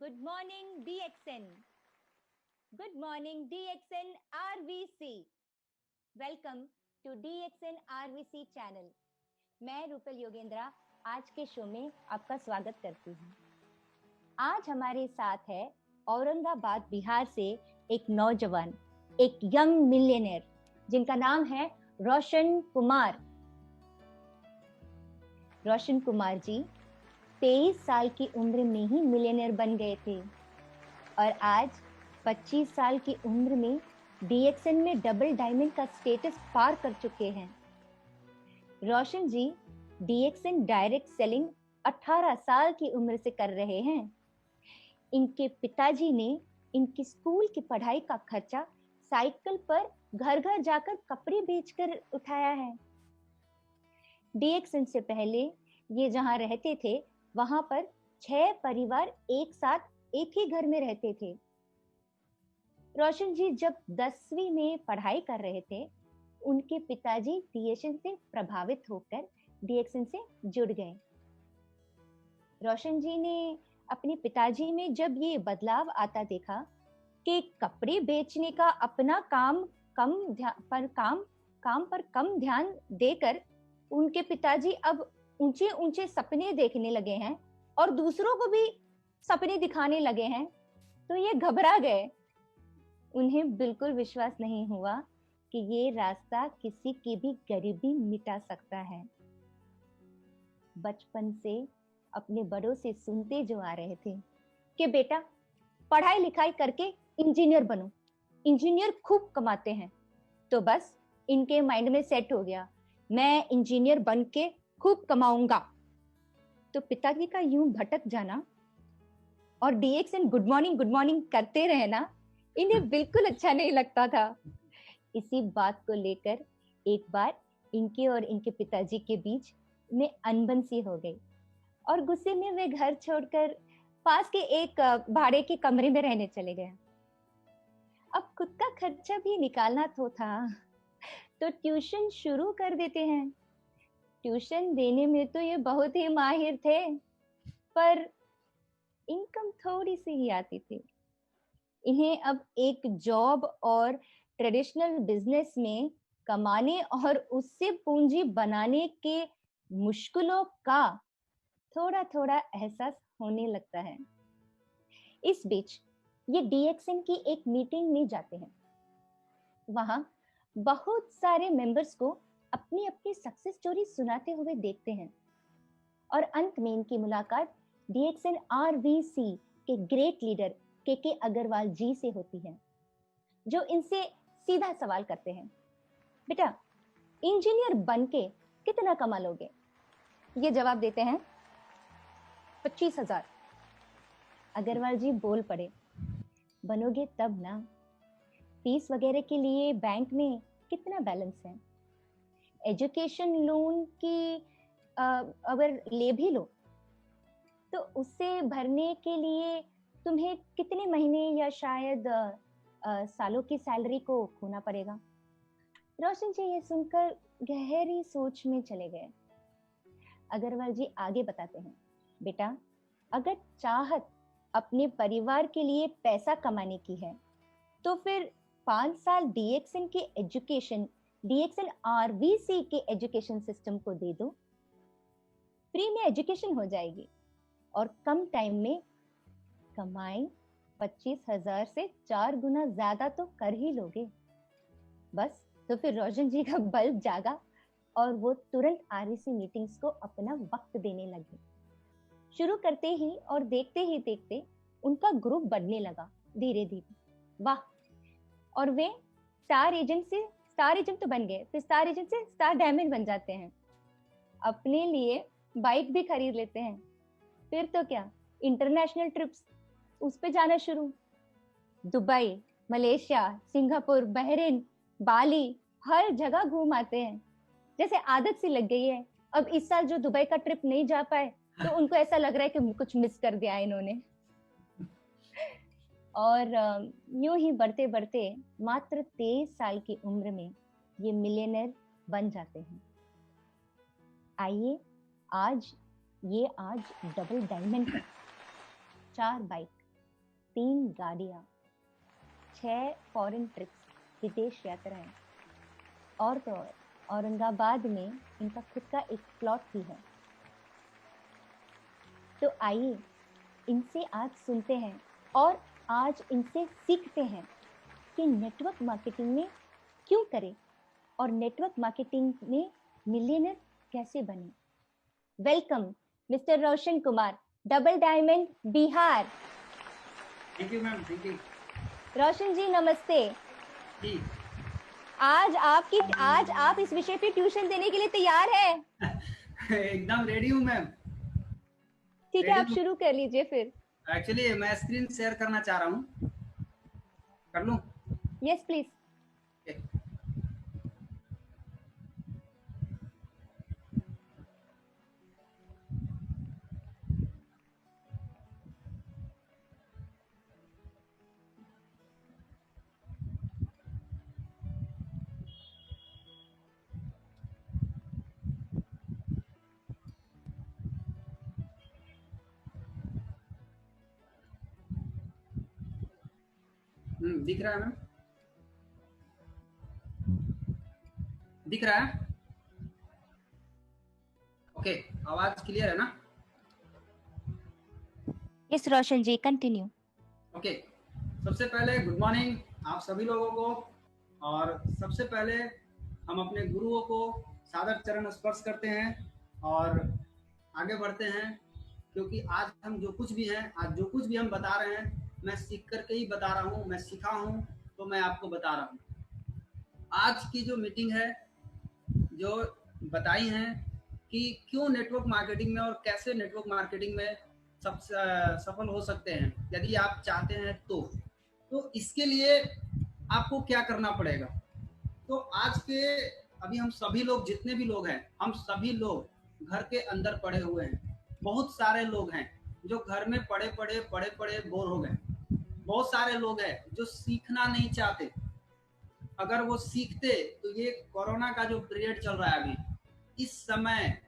Good morning, DXN. Good morning, DXN RVC. Welcome to DXN RVC channel. मैं रूपल योगेंद्रा आज के show में आपका स्वागत करती हूँ। आज हमारे साथ है औरंगाबाद बिहार से एक नौजवान, एक यंग मिलियनेयर जिनका नाम है रोशन कुमार। रोशन कुमार जी 23 साल की उम्र में ही मिलियनेयर बन गए थे और आज 25 साल की उम्र में डीएक्सएन में डबल डायमंड का स्टेटस पार कर चुके हैं। रोशन जी डीएक्सएन डायरेक्ट सेलिंग 18 साल की उम्र से कर रहे हैं। इनके पिताजी ने इनकी स्कूल की पढ़ाई का खर्चा साइकिल पर घर घर जाकर कपड़े बेचकर उठाया है। डीएक्सएन से पहले ये जहां रहते थे वहां पर 6 परिवार एक साथ एक ही घर में रहते थे। रोशन जी जब 10वीं में पढ़ाई कर रहे थे उनके पिताजी डीएक्सएन से प्रभावित होकर डीएक्सएन से जुड़ गए। रोशन जी ने अपने पिताजी में जब ये बदलाव आता देखा कि कपड़े बेचने का अपना काम पर कम ध्यान देकर उनके पिताजी अब ऊंचे ऊंचे सपने देखने लगे हैं और दूसरों को भी सपने दिखाने लगे हैं, तो ये घबरा गए। उन्हें बिल्कुल विश्वास नहीं हुआ कि ये रास्ता किसी की भी गरीबी मिटा सकता है। बचपन से अपने बड़ों से सुनते जो आ रहे थे कि बेटा पढ़ाई लिखाई करके इंजीनियर बनो, इंजीनियर खूब कमाते हैं, तो बस इनके माइंड में सेट हो गया मैं इंजीनियर बन के खूब कमाऊंगा। तो पिताजी का यूं भटक जाना और डीएक्सएन गुड मॉर्निंग करते रहना इन्हें बिल्कुल अच्छा नहीं लगता था। इसी बात को लेकर एक बार इनके और इनके पिताजी के बीच में अनबन सी हो गई और गुस्से में वे घर छोड़कर पास के एक भाड़े के कमरे में रहने चले गए। अब खुद का खर्चा भी निकालना तो था, तो ट्यूशन शुरू कर देते हैं। ट्यूशन देने में तो ये बहुत ही माहिर थे, पर इनकम थोड़ी सी ही आती थी। इन्हें अब एक जॉब और ट्रेडिशनल बिजनेस में कमाने और उससे पूंजी बनाने के मुश्किलों का थोड़ा थोड़ा एहसास होने लगता है। इस बीच ये डीएक्सएन की एक मीटिंग में जाते हैं। वहां बहुत सारे मेंबर्स को अपनी अपनी सक्सेस स्टोरी सुनाते हुए देखते हैं और अंत में इनकी मुलाकात डीएक्सएन आरवीसी के ग्रेट लीडर के अग्रवाल जी से होती है, जो इनसे सीधा सवाल करते हैं, बेटा इंजीनियर बनके कितना कमा लोगे? ये जवाब देते हैं 25,000। अग्रवाल जी बोल पड़े, बनोगे तब ना, फीस वगैरह के लिए बैंक में कितना बैलेंस है? एजुकेशन लोन की अगर ले भी लो तो उससे भरने के लिए तुम्हें कितने महीने या शायद सालों की सैलरी को खोना पड़ेगा। रोशन जी ये सुनकर गहरी सोच में चले गए। अग्रवाल जी आगे बताते हैं, बेटा अगर चाहत अपने परिवार के लिए पैसा कमाने की है तो फिर 5 साल डीएक्सएन के एजुकेशन डीएक्सएन आरवीसी के एजुकेशन सिस्टम को दे दो, फ्री में एजुकेशन हो जाएगी और कम टाइम में कमाई 25,000 से 4 गुना ज्यादा तो कर ही लोगे। बस तो फिर रोशन जी का बल्ब जागा और वो तुरंत आरवीसी मीटिंग्स को अपना वक्त देने लगे। शुरू करते ही और देखते ही देखते उनका ग्रुप बढ़ने लगा धीरे धीरे। वाह! और वे स्टार एजेंट तो बन गए, फिर स्टार एजेंट से स्टार डायमंड बन जाते हैं, अपने लिए बाइक भी खरीद लेते हैं, फिर तो क्या इंटरनेशनल ट्रिप्स उस पे जाना शुरू। दुबई, मलेशिया, सिंगापुर, बहरीन, बाली, हर जगह घूम आते हैं, जैसे आदत सी लग गई है। अब इस साल जो दुबई का ट्रिप नहीं जा पाए तो उनको ऐसा लग रहा है कि कुछ मिस कर दिया इन्होंने। और यूं ही बढ़ते बढ़ते मात्र 23 साल की उम्र में ये मिलियनेयर बन जाते हैं। आइए आज डबल डायमंड है, 4 बाइक, 3 गाड़ियां, 6 फॉरेन ट्रिप्स, विदेश यात्राएं, और तो और औरंगाबाद में इनका खुद का एक प्लॉट भी है। तो आइए इनसे आज सुनते हैं और आज इनसे सीखते हैं कि नेटवर्क मार्केटिंग में क्यों करें और नेटवर्क मार्केटिंग में मिलियनर कैसे बने। Welcome mister Roshan Kumar, double diamond, Bihar. Thank you ma'am, thank you. Roshan ji नमस्ते जी। आज आप इस विषय पे ट्यूशन देने के लिए तैयार है? एकदम रेडी हूँ मैम। ठीक है, आप शुरू कर लीजिए फिर। एक्चुअली मैं स्क्रीन शेयर करना चाह रहा हूँ, कर लूँ? Yes please. दिख रहा है मैम? दिख रहा है? ओके, आवाज क्लियर है ना? यस रोशन जी, कंटिन्यू। ओके, सबसे पहले गुड मॉर्निंग आप सभी लोगों को। और सबसे पहले हम अपने गुरुओं को सादर चरण स्पर्श करते हैं और आगे बढ़ते हैं, क्योंकि आज हम जो कुछ भी हैं, आज जो कुछ भी हम बता रहे हैं, मैं सीख करके ही बता रहा हूँ। मैं सीखा हूँ तो मैं आपको बता रहा हूँ। आज की जो मीटिंग है, जो बताई हैं कि क्यों नेटवर्क मार्केटिंग में और कैसे नेटवर्क मार्केटिंग में सब सफल हो सकते हैं यदि आप चाहते हैं तो इसके लिए आपको क्या करना पड़ेगा। तो आज के अभी हम सभी लोग, जितने भी लोग हैं, हम सभी लोग घर के अंदर पड़े हुए हैं। बहुत सारे लोग हैं जो घर में पड़े पड़े बोर हो गए। बहुत सारे लोग हैं जो सीखना नहीं चाहते। अगर वो सीखते तो ये कोरोना का जो पीरियड चल रहा है अभी, इस समय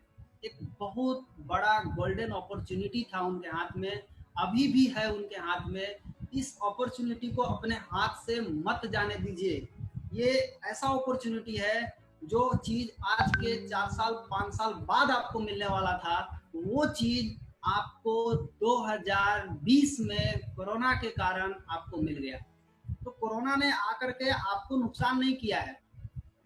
एक बहुत बड़ा गोल्डन अपॉर्चुनिटी था उनके हाथ में, अभी भी है उनके हाथ में। इस अपॉर्चुनिटी को अपने हाथ से मत जाने दीजिए। ये ऐसा अपॉर्चुनिटी है, जो चीज आज के 4 साल 5 साल बाद आपको मिलने वाला था, वो चीज आपको 2020 में कोरोना के कारण आपको मिल गया। तो कोरोना ने आकर के आपको नुकसान नहीं किया है,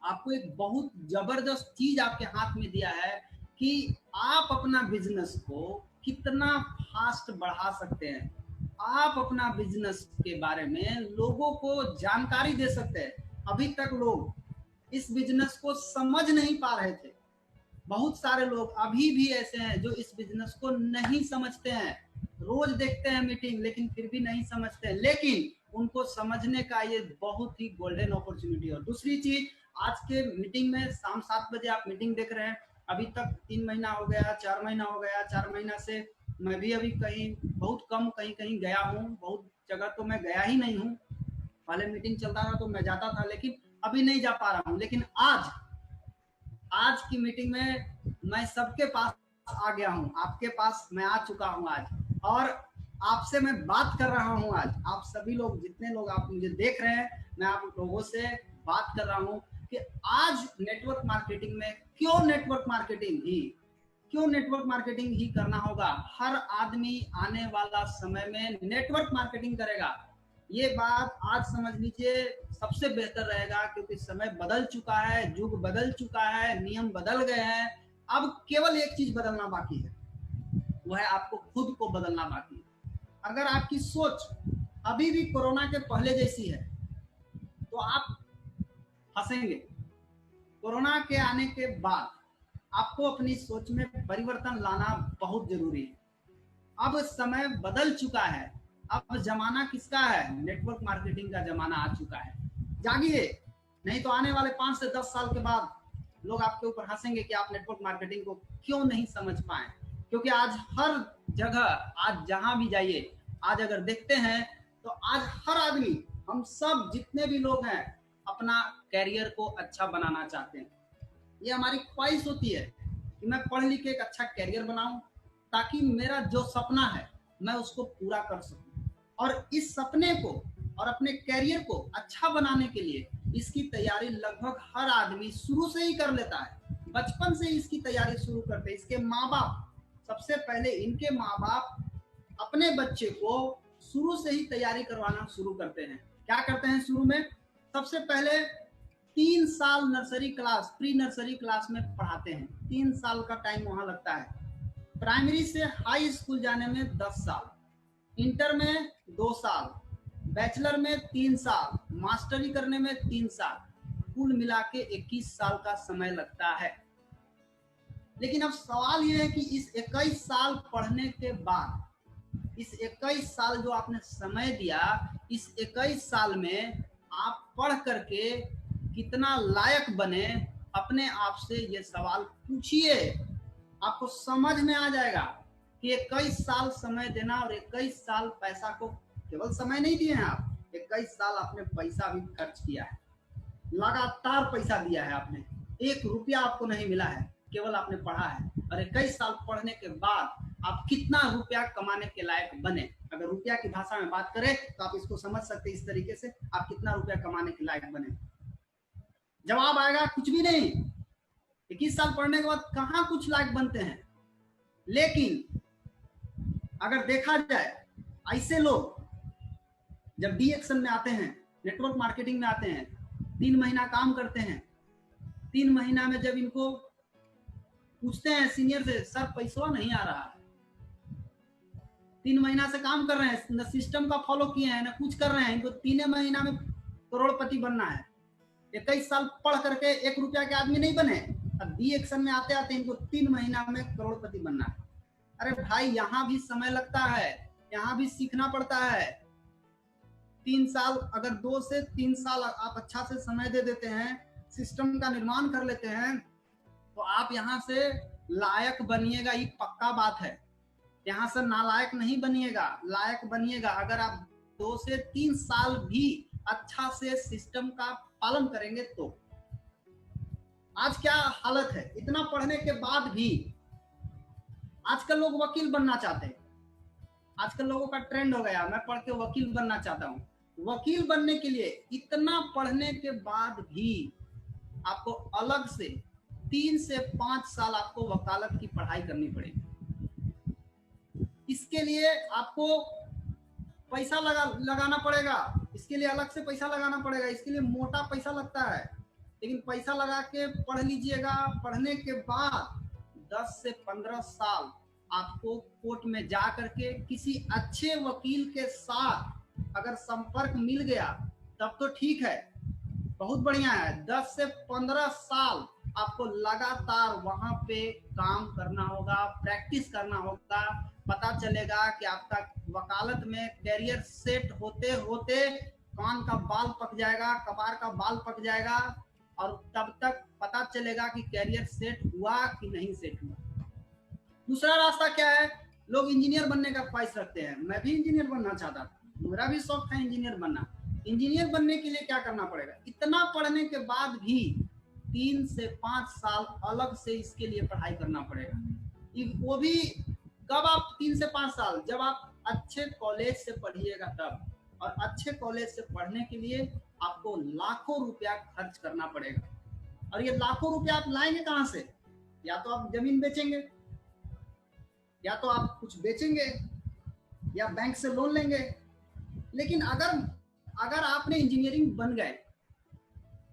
आपको एक बहुत जबरदस्त चीज आपके हाथ में दिया है कि आप अपना बिजनेस को कितना फास्ट बढ़ा सकते हैं। आप अपना बिजनेस के बारे में लोगों को जानकारी दे सकते हैं। अभी तक लोग इस बिजनेस को समझ नहीं पा रहे थे। बहुत सारे लोग अभी भी ऐसे हैं जो इस बिजनेस को नहीं समझते हैं। रोज देखते हैं मीटिंग, लेकिन फिर भी नहीं समझते हैं। लेकिन उनको समझने का ये बहुत ही गोल्डन अपॉर्चुनिटी। और दूसरी चीज, आज के मीटिंग में शाम 7 बजे आप मीटिंग देख रहे हैं। अभी तक 3 महीना हो गया, 4 महीना हो गया। 4 महीना से मैं भी अभी कहीं बहुत कम कहीं कहीं गया हूँ, बहुत जगह तो मैं गया ही नहीं हूँ। पहले मीटिंग चलता था तो मैं जाता था, लेकिन अभी नहीं जा पा रहा हूँ। लेकिन आज की मीटिंग में मैं सबके पास आ गया हूँ, आपके पास मैं आ चुका हूँ आज, और आपसे मैं बात कर रहा हूँ। आज आप सभी लोग, जितने लोग आप मुझे देख रहे हैं, मैं आप लोगों से बात कर रहा हूँ कि आज नेटवर्क मार्केटिंग में क्यों नेटवर्क मार्केटिंग ही करना होगा। हर आदमी आने वाला समय में नेटवर्क मार्केटिंग करेगा। ये बात आज समझ लीजिए, सबसे बेहतर रहेगा, क्योंकि समय बदल चुका है, युग बदल चुका है, नियम बदल गए हैं। अब केवल एक चीज बदलना बाकी है, वो है आपको खुद को बदलना बाकी है। अगर आपकी सोच अभी भी कोरोना के पहले जैसी है तो आप फंसेंगे। कोरोना के आने के बाद आपको अपनी सोच में परिवर्तन लाना बहुत जरूरी है। अब समय बदल चुका है। अब जमाना किसका है? नेटवर्क मार्केटिंग का जमाना आ चुका है। जागिए, नहीं तो आने वाले 5 से 10 साल के बाद लोग आपके ऊपर हंसेंगे कि आप नेटवर्क मार्केटिंग को क्यों नहीं समझ पाए। क्योंकि आज हर जगह, आज जहां भी जाइए, आज अगर देखते हैं तो आज हर आदमी, हम सब जितने भी लोग हैं, अपना कैरियर को अच्छा बनाना चाहते हैं। ये हमारी ख्वाहिश होती है कि मैं पढ़ लिख के एक अच्छा कैरियर बनाऊं, ताकि मेरा जो सपना है मैं उसको पूरा कर सकूं। और इस सपने को और अपने कैरियर को अच्छा बनाने के लिए इसकी तैयारी लगभग हर आदमी शुरू से ही कर लेता है, बचपन से ही इसकी तैयारी शुरू करते हैं। इसके माँ बाप, सबसे पहले इनके माँ बाप अपने बच्चे को शुरू से ही तैयारी करवाना शुरू करते हैं। क्या करते हैं शुरू में? सबसे पहले 3 साल nursery class, pre nursery class में पढ़ाते हैं। 3 साल का टाइम वहां लगता है। प्राइमरी से हाई स्कूल जाने में 10 साल, इंटर में 2 साल, बैचलर में 3 साल, मास्टरी करने में 3 साल, कुल मिला के 21 साल का समय लगता है। लेकिन अब सवाल यह है कि इस 21 साल पढ़ने के बाद, इस 21 साल जो आपने समय दिया, इस 21 साल में आप पढ़ करके कितना लायक बने, अपने आप से ये सवाल पूछिए। आपको समझ में आ जाएगा कि 21 साल समय देना और 21 साल पैसा को, केवल समय नहीं दिए हैं आप, 21 साल आपने पैसा भी खर्च किया है, लगातार पैसा दिया है आपने, 1 रुपया आपको नहीं मिला है, केवल आपने पढ़ा है। और 21 साल पढ़ने के बाद आप कितना रुपया कमाने के लायक बने। अगर रुपया की भाषा में बात करें तो आप इसको समझ सकते हैं इस तरीके से, आप कितना रुपया कमाने के लायक बने। जवाब आएगा कुछ भी नहीं। 21 साल पढ़ने के बाद कहां कुछ लायक बनते हैं। लेकिन अगर देखा जाए, ऐसे लोग जब डी एक्शन में आते हैं, नेटवर्क मार्केटिंग में आते हैं, 3 महीना काम करते हैं, 3 महीना में जब इनको पूछते हैं सीनियर से, सर पैसा नहीं आ रहा है, 3 महीना से काम कर रहे हैं, न सिस्टम का फॉलो किए हैं, न कुछ कर रहे हैं, इनको 3 महीना में करोड़पति बनना है। 21 साल पढ़ करके 1 रुपया के आदमी नहीं बने। अब डी एक्शन में आते आते इनको 3 महीना में करोड़पति बनना है। अरे भाई, यहाँ भी समय लगता है, यहाँ भी सीखना पड़ता है। 3 साल, अगर 2 से 3 साल आप अच्छा से समय दे देते हैं, सिस्टम का निर्माण कर लेते हैं, तो आप यहाँ से लायक बनिएगा, ये पक्का बात है। यहाँ से नालायक नहीं बनिएगा, लायक बनिएगा। अगर आप 2 से 3 साल भी अच्छा से सिस्टम का पालन करेंगे तो। आज क्या हालत है, इतना पढ़ने के बाद भी आजकल लोग वकील बनना चाहते हैं। आजकल लोगों का ट्रेंड हो गया, मैं पढ़ के वकील बनना चाहता हूं। वकील बनने के लिए इतना पढ़ने के बाद भी आपको अलग से 3 से 5 साल आपको वकालत की पढ़ाई करनी पड़ेगी। इसके लिए आपको पैसा लगाना पड़ेगा, इसके लिए अलग से पैसा लगाना पड़ेगा, इसके लिए मोटा पैसा लगता है। लेकिन पैसा लगा के पढ़ लीजिएगा। पढ़ने के बाद 10 से 15 साल आपको कोर्ट में जा करके किसी अच्छे वकील के साथ अगर संपर्क मिल गया तब तो ठीक है, बहुत बढ़िया है। 10 से 15 साल आपको लगातार वहां पे काम करना होगा, प्रैक्टिस करना होगा। पता चलेगा कि आपका वकालत में कैरियर सेट होते होते कान का बाल पक जाएगा, कपार का बाल पक जाएगा, और तब तक पता चलेगा कि कैरियर सेट हुआ कि नहीं सेट हुआ। दूसरा रास्ता क्या है, लोग इंजीनियर बनने का ख्वाहिश रखते हैं। मैं भी इंजीनियर बनना चाहता था, मेरा भी शौक था इंजीनियर बनना। इंजीनियर बनने के लिए क्या करना पड़ेगा? इतना पढ़ने के बाद भी 3 से 5 साल अलग से इसके लिए पढ़ाई करना पड़ेगा। वो भी कब? आप 3 से 5 साल जब आप अच्छे कॉलेज से पढ़िएगा तब। और अच्छे कॉलेज से पढ़ने के लिए आपको लाखों रुपया खर्च करना पड़ेगा। और ये लाखों रुपया आप लाएंगे कहां से? या तो आप जमीन बेचेंगे, या तो आप कुछ बेचेंगे, या बैंक से लोन लेंगे। लेकिन अगर आपने इंजीनियरिंग बन गए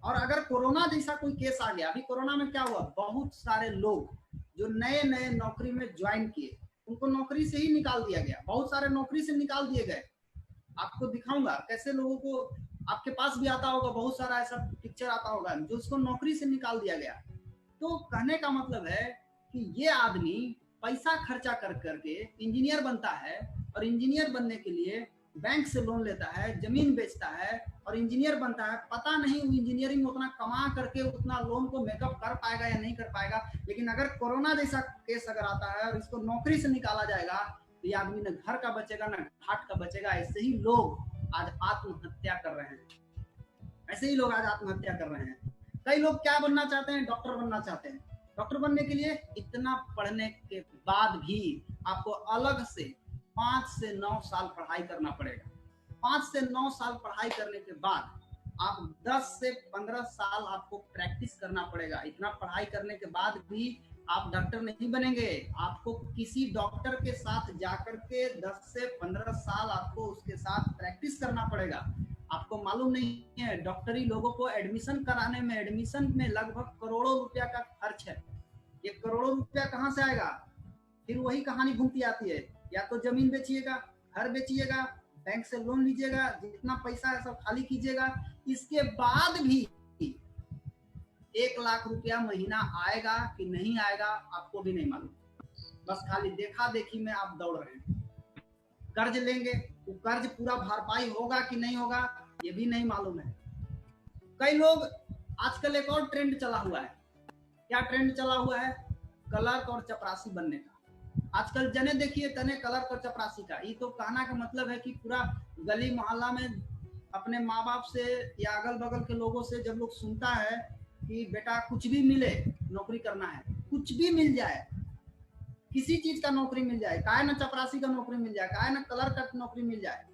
और अगर कोरोना जैसा कोई केस आ गया, अभी कोरोना में क्या हुआ, बहुत सारे लोग जो नए नए नौकरी में ज्वाइन किए उनको नौकरी से ही निकाल दिया गया। बहुत सारे नौकरी से निकाल दिए गए। आपको दिखाऊंगा कैसे लोगों को, आपके पास भी आता होगा, बहुत सारा ऐसा पिक्चर आता होगा जो उसको नौकरी से निकाल दिया गया। तो कहने का मतलब है कि ये आदमी पैसा खर्चा कर करके इंजीनियर बनता है, और इंजीनियर बनने के लिए बैंक से लोन लेता है, जमीन बेचता है और इंजीनियर बनता है। पता नहीं वो इंजीनियरिंग उतना कमा करके उतना लोन को मेकअप कर पाएगा या नहीं कर पाएगा। लेकिन अगर कोरोना जैसा केस अगर आता है और इसको नौकरी से निकाला जाएगा तो ये आदमी न घर का बचेगा न घाट का बचेगा। ऐसे ही लोग आज आत्महत्या कर रहे हैं, ऐसे ही लोग आज आत्महत्या कर रहे हैं। कई लोग क्या बनना चाहते हैं? डॉक्टर बनना चाहते हैं। डॉक्टर बनने के लिए इतना पढ़ने के बाद भी आपको अलग से 5 से 9 साल पढ़ाई करना पड़ेगा। 5 से 9 साल पढ़ाई करने के बाद आप 10 से 15 साल आपको प्रैक्टिस करना पड़ेगा। इतना पढ़ाई करने के बाद भी आप डॉक्टर नहीं बनेंगे। आपको किसी डॉक्टर के साथ जाकर के 10 से 15 साल आपको उसके साथ प्रैक्टिस करना पड़ेगा। आपको मालूम नहीं है, डॉक्टरी लोगों को एडमिशन कराने में, एडमिशन में लगभग करोड़ों रुपया का खर्च है। ये करोड़ों रुपया कहाँ से आएगा? फिर वही कहानी घूमती आती है, या तो जमीन बेचिएगा, घर बेचिएगा, बैंक से लोन लीजिएगा, जितना पैसा है सब खाली कीजिएगा, इसके बाद भी 1 लाख रुपया महीना आएगा कि नहीं आएगा आपको भी नहीं मालूम। बस खाली देखा देखी में आप दौड़ रहे हैं। कर्ज लेंगे, वो कर्ज पूरा भरपाई होगा कि नहीं होगा ये भी नहीं मालूम है। कई लोग, आजकल एक और ट्रेंड चला हुआ है। क्या ट्रेंड चला हुआ है? क्लर्क और चपरासी बनने का। आजकल जने देखिए तने क्लर्क और चपरासी का। ये तो कहना का मतलब है कि पूरा गली मोहल्ला में अपने माँ बाप से या अगल बगल के लोगों से जब लोग सुनता है कि बेटा कुछ भी मिले, नौकरी करना है, कुछ भी मिल जाए, किसी चीज का नौकरी मिल जाए, काहे ना चपरासी का नौकरी मिल जाए, काहे ना क्लर्क का नौकरी मिल जाए।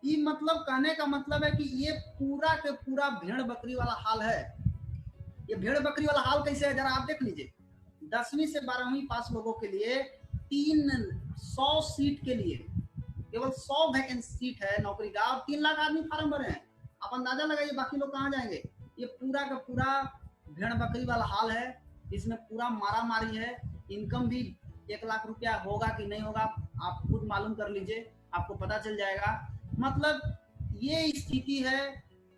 ये मतलब कहने का मतलब है कि ये पूरा के पूरा भेड़ बकरी वाला हाल है। ये भेड़ बकरी वाला हाल कैसे है जरा आप देख लीजिए। 10वीं से 12वीं पास लोगों के लिए 300 सीट के लिए केवल 100 वैकेंसी सीट है नौकरी का, और 3 लाख आदमी फार्म भरे हैं। आप अंदाजा लगाइए बाकी लोग कहाँ जाएंगे। ये पूरा का पूरा भेड़ बकरी वाला हाल है। इसमें पूरा मारा मारी है। इनकम भी 1 लाख रुपया होगा कि नहीं होगा आप खुद मालूम कर लीजिए, आपको पता चल जाएगा। मतलब ये स्थिति है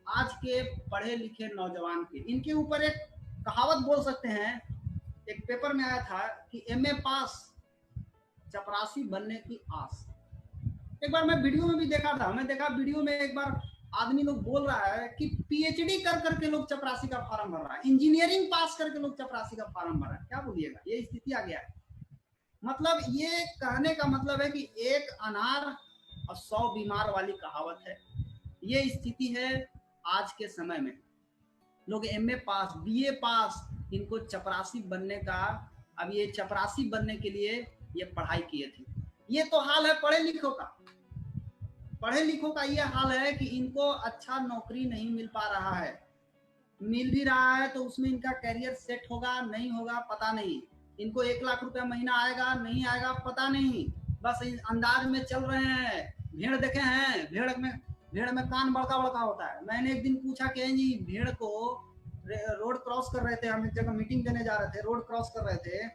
आज के पढ़े लिखे नौजवान की। इनके ऊपर एक कहावत बोल सकते हैं, एक पेपर में आया था कि एमए पास चपरासी बनने की आस। एक बार मैं वीडियो में भी देखा था, मैं देखा वीडियो में एक बार आदमी लोग बोल रहा है कि पीएचडी कर करके लोग चपरासी का फॉर्म भर रहा है, इंजीनियरिंग पास करके लोग चपरासी का फॉर्म भर रहा है। क्या बोलिएगा, ये स्थिति आ गया है। मतलब ये कहने का मतलब है कि एक अनार और 100 बीमार वाली कहावत है। ये स्थिति है आज के समय में। लोग एमए पास, बीए पास, इनको चपरासी बनने का, अब ये चपरासी बनने के लिए ये पढ़ाई किए थे। ये तो हाल है पढ़े लिखों का। पढ़े लिखों का ये हाल है कि इनको अच्छा नौकरी नहीं मिल पा रहा है। मिल भी रहा है तो उसमें इनका करियर सेट होगा नहीं होगा पता नहीं। इनको 1 लाख रुपया महीना आएगा नहीं आएगा पता नहीं। बस इस अंदाज में चल रहे हैं। भेड़ देखे हैं, भेड़ में कान बड़का बड़का होता है। मैंने एक दिन पूछा कि जी भेड़ को, रोड क्रॉस कर रहे थे, हम एक जगह मीटिंग देने जा रहे थे, रोड क्रॉस कर रहे थे,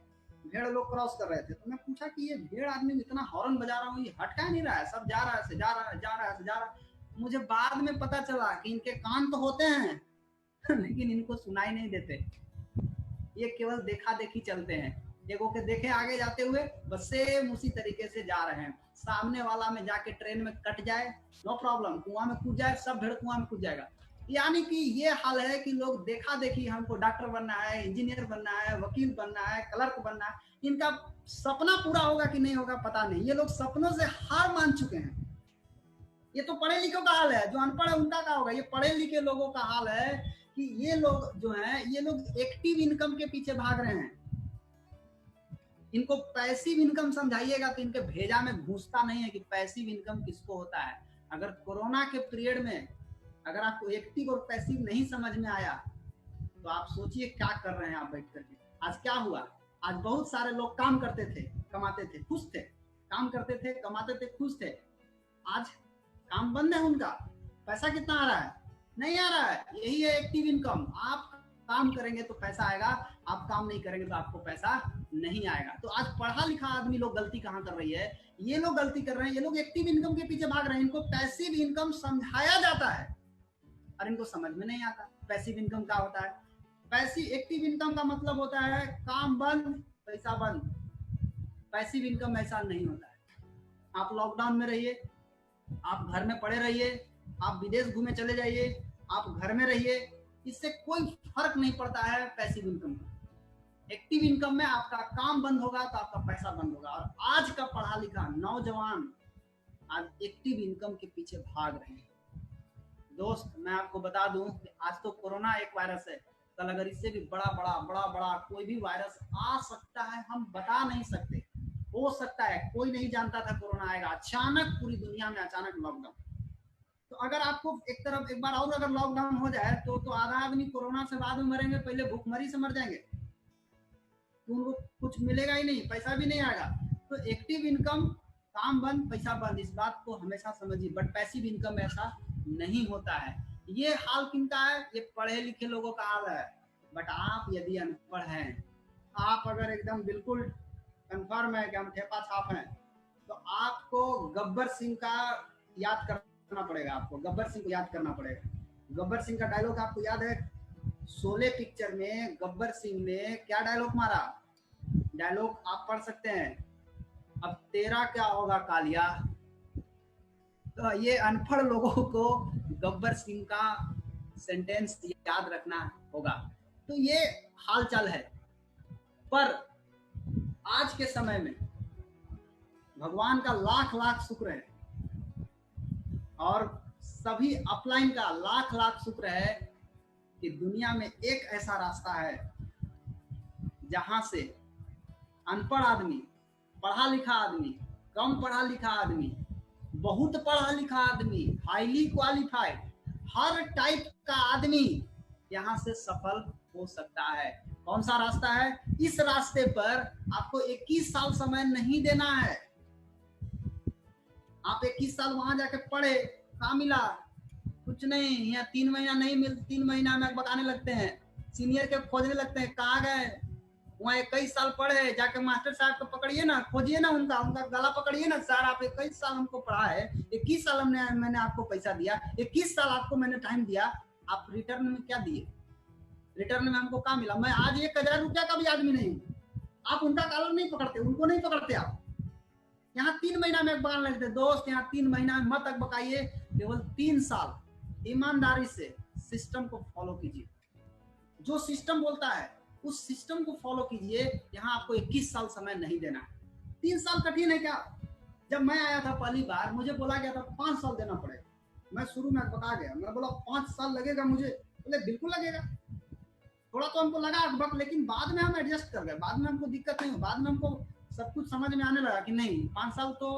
भेड़ लोग क्रॉस कर रहे थे, तो मैं पूछा कि ये भेड़ आदमी इतना हॉर्न बजा रहा हूँ, ये हट क्या नहीं रहा है, सब जा रहा है, जा रहा है, जा रहा है, जा रहा है। मुझे बाद में पता चला कि इनके कान तो होते हैं लेकिन इनको सुनाई नहीं देते। ये केवल देखा देखी चलते हैं। देखो के देखे आगे जाते हुए, बस सेम उसी तरीके से जा रहे हैं। सामने वाला में जाके ट्रेन में कट जाए नो प्रॉब्लम, कुआं में कूद जाए, सब भेड़ कुआं में कूद जाएगा। यानी कि ये हाल है कि लोग देखा देखी, हमको डॉक्टर बनना है, इंजीनियर बनना है, वकील बनना है, क्लर्क बनना है। इनका सपना पूरा होगा कि नहीं होगा पता नहीं। ये लोग सपनों से हार मान चुके हैं। ये तो पढ़े लिखों का हाल है। जो अनपढ़ है उनका क्या होगा। ये पढ़े लिखे लोगों का हाल है कि ये लोग जो हैं, ये लोग एक्टिव इनकम के पीछे भाग रहे हैं। इनको पैसिव इनकम समझाइएगा तो इनके भेजा में घुसता नहीं है कि पैसिव इनकम किसको होता है। अगर कोरोना के पीरियड में अगर आपको एक्टिव और पैसिव नहीं समझ में आया तो आप सोचिए क्या कर रहे हैं आप बैठ करके। आज क्या हुआ, आज बहुत सारे लोग काम करते थे, कमाते थे, खुश थे, काम करते थे, कमाते थे, खुश थे। आज काम बंद है उनका। पैसा कितना आ रहा है? नहीं आ रहा है। यही है एक्टिव इनकम। आप काम करेंगे तो पैसा आएगा, आप काम नहीं करेंगे तो आपको पैसा नहीं आएगा। तो आज पढ़ा लिखा आदमी लोग गलती कहाँ कर रही है? ये लोग गलती कर रहे हैं। ये लोग एक्टिव इनकम के पीछे भाग रहे हैं। इनको पैसिव इनकम समझाया जाता है और इनको समझ में नहीं आता पैसिव इनकम क्या होता है। पैसिव एक्टिव इनकम का मतलब होता है काम बंद पैसा बंद। पैसिव इनकम ऐसा नहीं होता है। आप लॉकडाउन में रहिए, आप घर में पड़े रहिए, आप विदेश घूमे चले जाइए, आप घर में रहिए, इससे कोई फर्क नहीं पड़ता है पैसिव इनकम का। एक्टिव इनकम में आपका काम बंद होगा तो आपका पैसा बंद होगा। और आज का पढ़ा लिखा नौजवान आज एक्टिव इनकम के पीछे भाग रहे हैं। दोस्त मैं आपको बता दूं कि आज तो कोरोना एक वायरस है, कल अगर इससे भी बड़ा कोई भी वायरस आ सकता है, हम बता नहीं सकते। हो सकता है, कोई नहीं जानता था कोरोना आएगा। अचानक पूरी दुनिया में अचानक लॉकडाउन। अगर आपको एक तरफ एक बार और अगर लॉकडाउन हो जाए तो आधा आदमी कोरोना से बाद में मरेंगे, पहले भूखमरी से मर जाएंगे, तो उनको कुछ मिलेगा ही नहीं, पैसा भी नहीं आएगा। तो एक्टिव इनकम, काम बंद पैसा बंद, इस बात को हमेशा समझिए। बट पैसिव इनकम ऐसा नहीं होता है। ये हाल किनका है? ये पढ़े लिखे लोगों का हाल है। बट आप यदि अनपढ़ हैं, आप अगर एकदम बिल्कुल कंफर्म है कि हम ठेपा छाप हैं, तो आपको गब्बर सिंह का याद करना पड़ेगा। आपको गब्बर सिंह को याद करना पड़ेगा। गब्बर सिंह का डायलॉग आपको याद है? शोले पिक्चर में गब्बर सिंह ने क्या डायलॉग मारा? डायलॉग आप पढ़ सकते हैं, अब तेरा क्या होगा कालिया। तो ये अनपढ़ लोगों को गब्बर सिंह का सेंटेंस याद रखना होगा। तो ये हालचाल है। पर आज के समय में भगवान का लाख लाख शुक्र है, और सभी अपलाइन का लाख लाख शुक्र है कि दुनिया में एक ऐसा रास्ता है जहां से अनपढ़ आदमी, पढ़ा लिखा आदमी, कम पढ़ा लिखा आदमी, बहुत पढ़ा लिखा आदमी, हाईली क्वालिफाइड, हर टाइप का आदमी यहाँ से सफल हो सकता है। कौन सा रास्ता है? इस रास्ते पर आपको 21 साल समय नहीं देना है। आप 21 साल वहां जाके पढ़े, कहाँ मिला? कुछ नहीं। यहाँ 3 महीना नहीं मिल, 3 महीना में बताने लगते हैं, सीनियर के खोजने लगते हैं, कहाँ गए? वहाँ 21 साल पढ़े, जाके मास्टर साहब को पकड़िए ना, खोजिए ना, उनका गला पकड़िए ना, सर आप 21 साल हमको पढ़ा है, 21 साल मैंने आपको पैसा दिया, 21 साल आपको मैंने टाइम दिया, आप रिटर्न में क्या दिए? रिटर्न में हमको क्या मिला? मैं आज 1000 रुपया का भी आदमी नहीं हूँ। आप उनका कॉलर नहीं पकड़ते, उनको नहीं पकड़ते। आप यहाँ 3 महीना में बकाने लगते दोस्त। यहाँ 3 महीना में मत बकाइए, केवल 3 साल ईमानदारी से सिस्टम को फॉलो कीजिए। जो सिस्टम बोलता है उस सिस्टम को फॉलो कीजिए। यहाँ आपको 21 साल समय नहीं देना है। 3 साल कठिन है क्या? जब मैं आया था पहली बार, मुझे बोला गया था 5 साल देना पड़ेगा। मैं शुरू में बता गया, मैं बोला 5 साल लगेगा मुझे। बोले बिल्कुल लगेगा। थोड़ा तो हमको लगा वक्त, लेकिन बाद में हम एडजस्ट कर गए। बाद में हमको दिक्कत नहीं हुई, बाद में हमको सब कुछ समझ में आने लगा कि नहीं 5 साल तो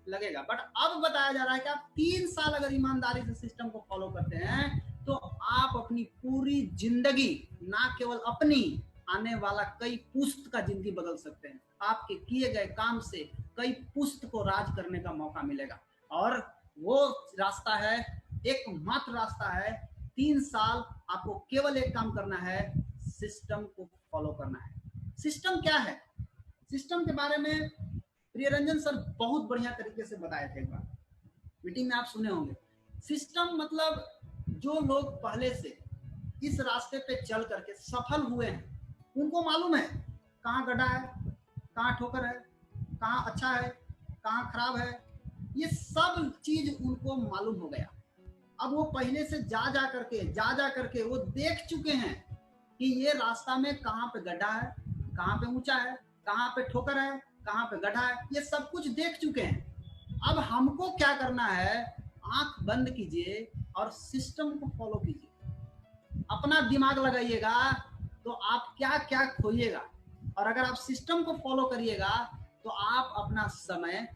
लगेगा। बट अब बताया जा रहा है कि आप 3 साल अगर ईमानदारी से सिस्टम को फॉलो करते हैं तो आप अपनी पूरी जिंदगी, ना केवल अपनी, आने वाला कई पुश्त का जिंदगी बदल सकते हैं। आपके किए गए काम से कई पुश्त को राज करने का मौका मिलेगा। और वो रास्ता है, एकमात्र रास्ता है, 3 साल आपको केवल एक काम करना है, सिस्टम को फॉलो करना है। सिस्टम क्या है? सिस्टम के बारे में प्रियरंजन सर बहुत बढ़िया तरीके से बताए थे। एक बार मीटिंग में आप सुने होंगे। सिस्टम मतलब जो लोग पहले से इस रास्ते पे चल करके सफल हुए हैं, उनको मालूम है कहाँ गड्ढा है, कहाँ ठोकर है, कहाँ अच्छा है, कहाँ खराब है। ये सब चीज उनको मालूम हो गया। अब वो पहले से जा करके वो देख चुके हैं कि ये रास्ता में कहाँ पे गड्ढा है, कहाँ पे ऊंचा है, कहाँ पे ठोकर है, कहाँ पे गड्ढा है, ये सब कुछ देख चुके हैं। अब हमको क्या करना है? आंख बंद कीजिए और सिस्टम को फॉलो कीजिए। अपना दिमाग लगाइएगा तो आप क्या क्या खोइएगा। और अगर आप सिस्टम को फॉलो करिएगा तो आप अपना समय,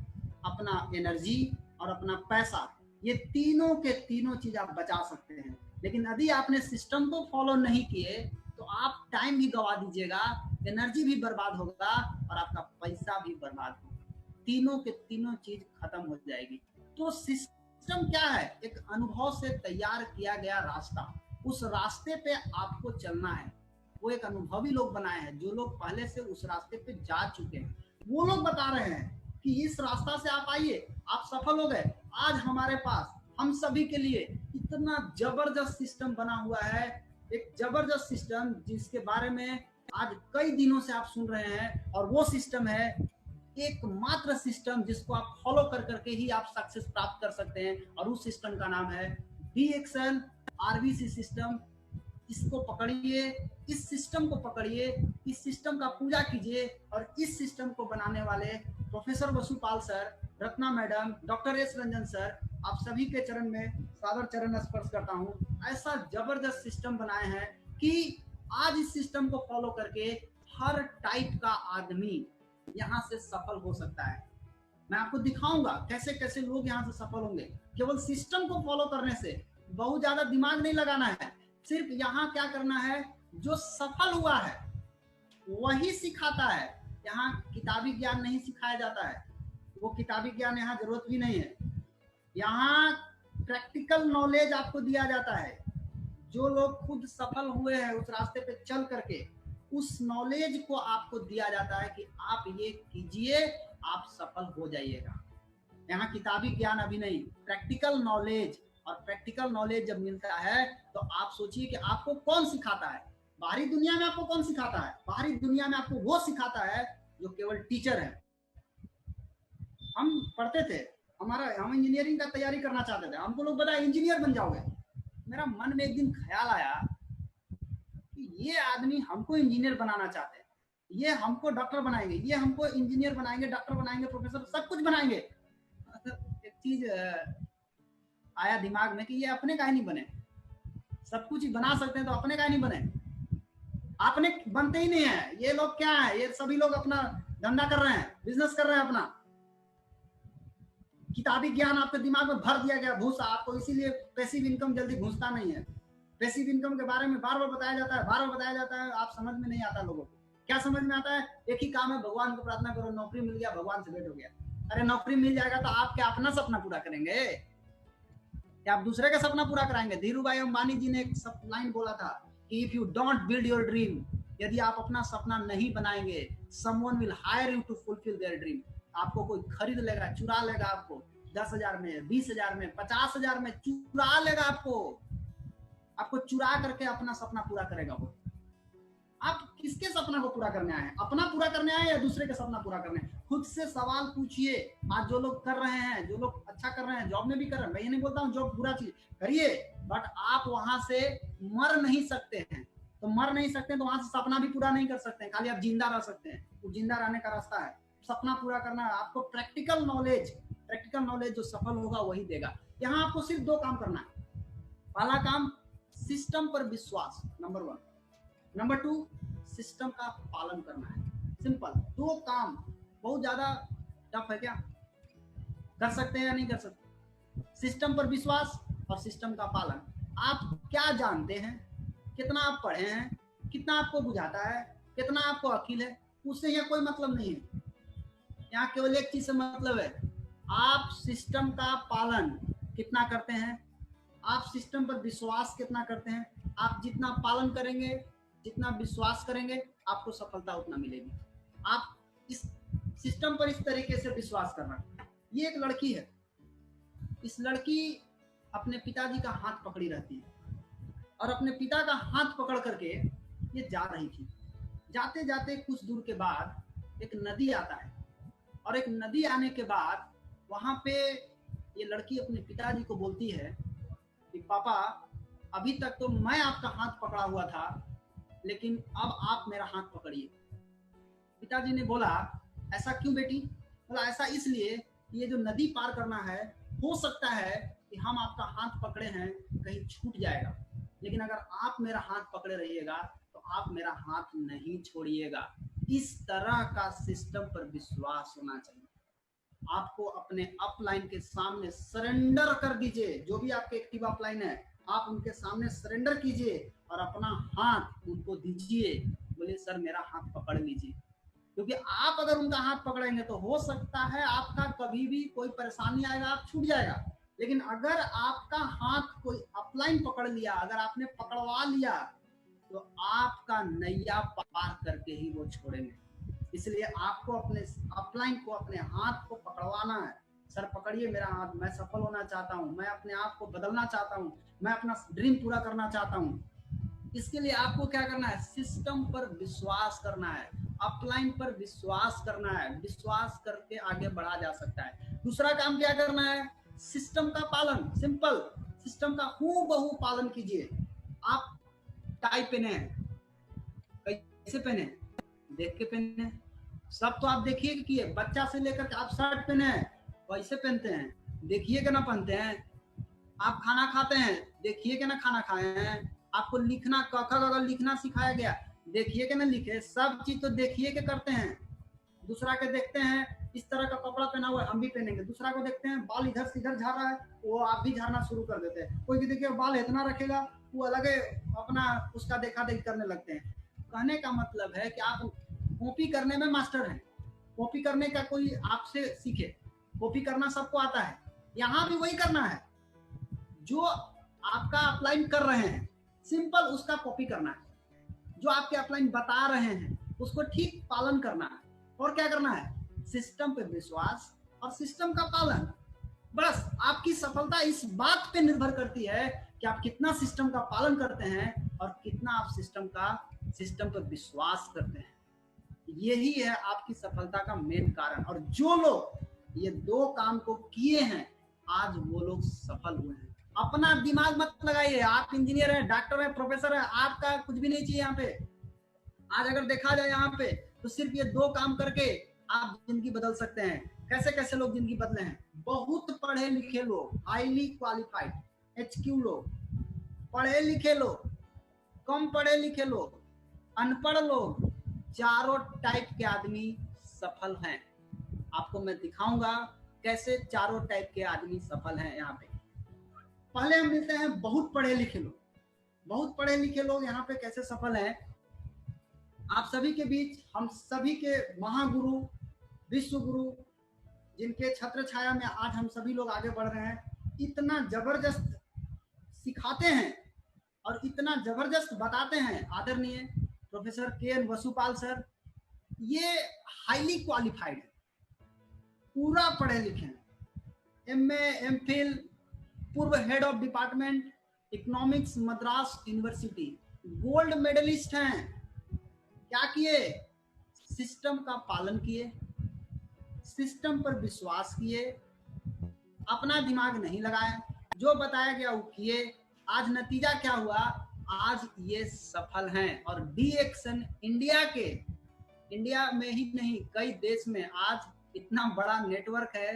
अपना एनर्जी और अपना पैसा, ये तीनों के तीनों चीज आप बचा सकते हैं। लेकिन यदि आपने सिस्टम को फॉलो नहीं किए तो आप टाइम भी गवा दीजिएगा, एनर्जी भी बर्बाद होगा और आपका पैसा भी बर्बाद होगा। तीनों के तीनों चीज खत्म हो जाएगी। तो सिस्टम क्या है? एक अनुभव से तैयार किया गया रास्ता। उस रास्ते पे आपको चलना है। वो एक अनुभवी लोग बनाए हैं, जो लोग पहले से उस रास्ते पे जा चुके हैं। वो लोग बता रहे हैं कि इस रास्ता से आप आइए, आप सफल हो गए। आज हमारे पास हम सभी के लिए इतना जबरदस्त सिस्टम बना हुआ है, एक जबरदस्त सिस्टम जिसके बारे में आज कई दिनों से आप सुन रहे हैं। और वो सिस्टम है एकमात्र सिस्टम जिसको आप फॉलो कर करके ही आप सक्सेस प्राप्त कर सकते हैं। और उस सिस्टम का नाम है DXL RBC सिस्टम। इसको पकड़िए, इस सिस्टम को पकड़िए, इस सिस्टम का पूजा कीजिए। और इस सिस्टम को बनाने वाले professor Vasupal sir, Ratna madam, doctor S Ranjan sir, आप सभी के चरण में सादर चरण स्पर्श करता हूँ। ऐसा जबरदस्त सिस्टम बनाए हैं कि आज इस सिस्टम को फॉलो करके हर टाइप का आदमी यहाँ से सफल हो सकता है। मैं आपको दिखाऊंगा कैसे कैसे लोग यहाँ से सफल होंगे। केवल सिस्टम को फॉलो करने से, बहुत ज्यादा दिमाग नहीं लगाना है, सिर्फ यहाँ क्या करना है, जो सफल हुआ है वही सिखाता है। यहाँ किताबी ज्ञान नहीं सिखाया जाता है, वो किताबी ज्ञान यहाँ जरूरत भी नहीं है। यहाँ प्रैक्टिकल नॉलेज आपको दिया जाता है। जो लोग खुद सफल हुए हैं उस रास्ते पे चल करके, उस नॉलेज को आपको दिया जाता है कि आप ये कीजिए, आप सफल हो जाइएगा। यहाँ किताबी ज्ञान अभी नहीं, प्रैक्टिकल नॉलेज। और प्रैक्टिकल नॉलेज जब मिलता है तो आप सोचिए कि आपको कौन सिखाता है। बाहरी दुनिया में आपको कौन सिखाता है? बाहरी दुनिया में आपको वो सिखाता है जो केवल टीचर है। हम पढ़ते थे, हम इंजीनियरिंग का तैयारी करना चाहते थे, हमको लोग बताया इंजीनियर बन जाओगे। मेरा मन में एक दिन ख्याल आया कि ये आदमी हमको इंजीनियर बनाना चाहते हैं, ये हमको डॉक्टर बनाएंगे, ये हमको इंजीनियर बनाएंगे, डॉक्टर बनाएंगे, प्रोफेसर, सब कुछ बनाएंगे। एक चीज आया दिमाग में कि ये अपने का ही नहीं बने। सब कुछ ही बना सकते हैं तो अपने का ही नहीं बने, अपने बनते ही नहीं है। ये लोग क्या है, ये सभी लोग अपना धंधा कर रहे हैं, बिजनेस कर रहे हैं अपना। किताबी ज्ञान आपके दिमाग में भर दिया गया, घुसा आपको, इसीलिए पैसिव इनकम जल्दी घुसता नहीं है। पैसिव इनकम के बारे में बार बार बताया जाता है, बार बार बताया जाता है, आप समझ में नहीं आता लोगों को। क्या समझ में आता है? एक ही काम है, भगवान को प्रार्थना करो, नौकरी मिल गया, भगवान से भेंट हो गया। अरे नौकरी मिल जाएगा तो आप क्या अपना सपना पूरा करेंगे? क्या आप दूसरे का सपना पूरा कराएंगे? धीरू भाई अंबानी जी ने एक लाइन बोला था कि if you don't build your dream, यदि आप अपना सपना नहीं बनाएंगे, someone will hire you to fulfil their dream. आपको कोई खरीद लेगा, चुरा लेगा आपको, 10,000 में, 20,000 में, 50,000 में चुरा लेगा आपको चुरा करके अपना सपना पूरा करेगा वो। आप किसके सपना को पूरा करने आए हैं? अपना पूरा करने आए या दूसरे का सपना पूरा करने? खुद से सवाल पूछिए। आज जो लोग कर रहे हैं, जो लोग अच्छा कर रहे हैं, जॉब में भी कर रहे हैं, मैं ये नहीं बोलता हूँ जॉब बुरा चीज, करिए, बट आप वहां से मर नहीं सकते हैं। तो मर नहीं सकते तो वहां से सपना भी पूरा नहीं कर सकते हैं, खाली आप जिंदा रह सकते हैं। वो जिंदा रहने का रास्ता है, सपना पूरा करना है। आपको प्रैक्टिकल नॉलेज जो सफल होगा वही देगा। यहाँ आपको सिर्फ 2 काम करना है। पहला काम, सिस्टम पर विश्वास, नंबर 1। नंबर 2, सिस्टम का पालन करना है। सिंपल 2 काम। बहुत ज्यादा टफ है क्या? कर सकते हैं या नहीं कर सकते? सिस्टम पर विश्वास और सिस्टम का पालन। आप क्या जानते हैं, कितना आप पढ़े हैं, कितना आपको बुझाता है, कितना आपको अकील है, उससे यहाँ कोई मतलब नहीं है। यहाँ केवल एक चीज से मतलब है, आप सिस्टम का पालन कितना करते हैं, आप सिस्टम पर विश्वास कितना करते हैं। आप जितना पालन करेंगे, जितना विश्वास करेंगे, आपको सफलता उतना मिलेगी। आप इस सिस्टम पर इस तरीके से विश्वास करना। ये एक लड़की है, इस लड़की अपने पिताजी का हाथ पकड़ी रहती है और अपने पिता का हाथ पकड़ करके ये जा रही थी। जाते जाते कुछ दूर के बाद एक नदी आता है और एक नदी आने के बाद वहां पे ये लड़की अपने पिताजी को बोलती है कि पापा, अभी तक तो मैं आपका हाथ पकड़ा हुआ था, लेकिन अब आप मेरा हाथ पकड़िए। पिताजी ने बोला, ऐसा क्यों बेटी? बोला, ऐसा इसलिए कि ये जो नदी पार करना है, हो सकता है कि हम आपका हाथ पकड़े हैं, कहीं छूट जाएगा, लेकिन अगर आप मेरा हाथ पकड़े रहिएगा तो आप मेरा हाथ नहीं छोड़िएगा। इस तरह का सिस्टम पर विश्वास होना चाहिए। आपको अपने अपलाइन के सामने सरेंडर कर दीजिए। जो भी आपके एक्टिव अपलाइन है, आप उनके सामने सरेंडर कीजिए और अपना हाथ उनको दीजिए। बोले, सर मेरा हाथ पकड़ लीजिए। क्योंकि आप अगर उनका हाथ पकड़ेंगे तो हो सकता है आपका कभी भी कोई परेशानी आएगा, आप छूट जाएगा। लेकिन अगर आपका हाथ कोई अपलाइन पकड़ लिया, अगर आपने पकड़वा लिया, तो आपका नैया पार करके ही वो छोड़ेंगे। इसलिए आपको अपने अपलाइन को, अपने हाथ को पकड़वाना है। सर पकड़िए मेरा हाथ, मैं सफल होना चाहता हूँ, मैं अपने आप को बदलना चाहता हूँ, मैं अपना ड्रीम पूरा करना चाहता हूँ। इसके लिए आपको क्या करना है? सिस्टम पर विश्वास करना है, अपलाइन पर विश्वास करना है। विश्वास करके आगे बढ़ा जा सकता है। दूसरा काम क्या करना है? सिस्टम का पालन। सिंपल, सिस्टम का हूबहू पालन कीजिए। आप टाई पहने हैं, कैसे पहने? देख के पहने। सब तो आप देखिए कि किए, बच्चा से लेकर के आप शर्ट पहने हैं, कैसे पहनते हैं? देखिए कि ना पहनते हैं। आप खाना खाते हैं, देखिए कि ना खाना खाए हैं। आपको लिखना, क ख ग घ लिखना सिखाया गया, देखिए कि ना लिखे। सब चीज तो देखिए के करते हैं। दूसरा के देखते हैं, इस तरह का कपड़ा पहना हुआ है, हम भी पहनेंगे। दूसरा को देखते हैं बाल इधर से इधर झाड़ रहा है, वो आप भी झाड़ना शुरू कर देते हैं। कोई भी देखिए बाल इतना रखेगा, वो अलग अपना उसका देखा देखी करने लगते हैं। कहने का मतलब है कि आप कॉपी करने में मास्टर हैं, कॉपी करने का कोई आपसे सीखे, कॉपी करना सबको आता है, यहाँ भी वही करना है। जो आपका अपलाइन कर रहे हैं सिंपल उसका कॉपी करना है, जो आपके अपलाइन बता रहे हैं उसको ठीक पालन करना है। और क्या करना है? सिस्टम पे विश्वास और सिस्टम का पालन। बस आपकी सफलता इस बात पे निर्भर करती है कि आप कितना सिस्टम का पालन करते हैं और कितना आप सिस्टम पर विश्वास करते हैं। यही है आपकी सफलता का मेन कारण। और जो लोग ये दो काम को किए हैं आज वो लोग सफल हुए हैं। अपना दिमाग मत लगाइए, आप इंजीनियर हैं, डॉक्टर हैं, प्रोफेसर हैं, आपका कुछ भी नहीं चाहिए यहाँ पे। आज अगर देखा जाए यहाँ पे तो सिर्फ ये दो काम करके आप जिंदगी बदल सकते हैं। कैसे कैसे लोग जिंदगी बदले हैं? बहुत पढ़े लिखे लोग, हाईली क्वालिफाइड HQ लोग, पढ़े लिखे लोग, कम पढ़े लिखे लोग, अनपढ़ लोग, चारों टाइप के आदमी सफल हैं। आपको मैं दिखाऊंगा कैसे चारों टाइप के आदमी सफल हैं यहाँ पे। पहले हम मिलते हैं बहुत पढ़े लिखे लोग। बहुत पढ़े लिखे लोग यहाँ पे कैसे सफल हैं? आप सभी के बीच हम सभी के महागुरु, विश्व गुरु, जिनके छत्र छाया में आज हम सभी लोग आगे बढ़ रहे हैं, इतना जबरदस्त सिखाते हैं और इतना जबरदस्त बताते हैं आदरणीय प्रोफेसर KN वसुपाल सर। ये हाईली क्वालिफाइड है, पूरा पढ़े लिखे हैं, MA MPhil, पूर्व head of department economics Madras university, gold medallist हैं। क्या किए? सिस्टम का पालन किए, सिस्टम पर विश्वास किए, अपना दिमाग नहीं लगाया, जो बताया गया वो किए। आज नतीजा क्या हुआ? आज ये सफल हैं। और DXN इंडिया में ही नहीं कई देश में आज इतना बड़ा नेटवर्क है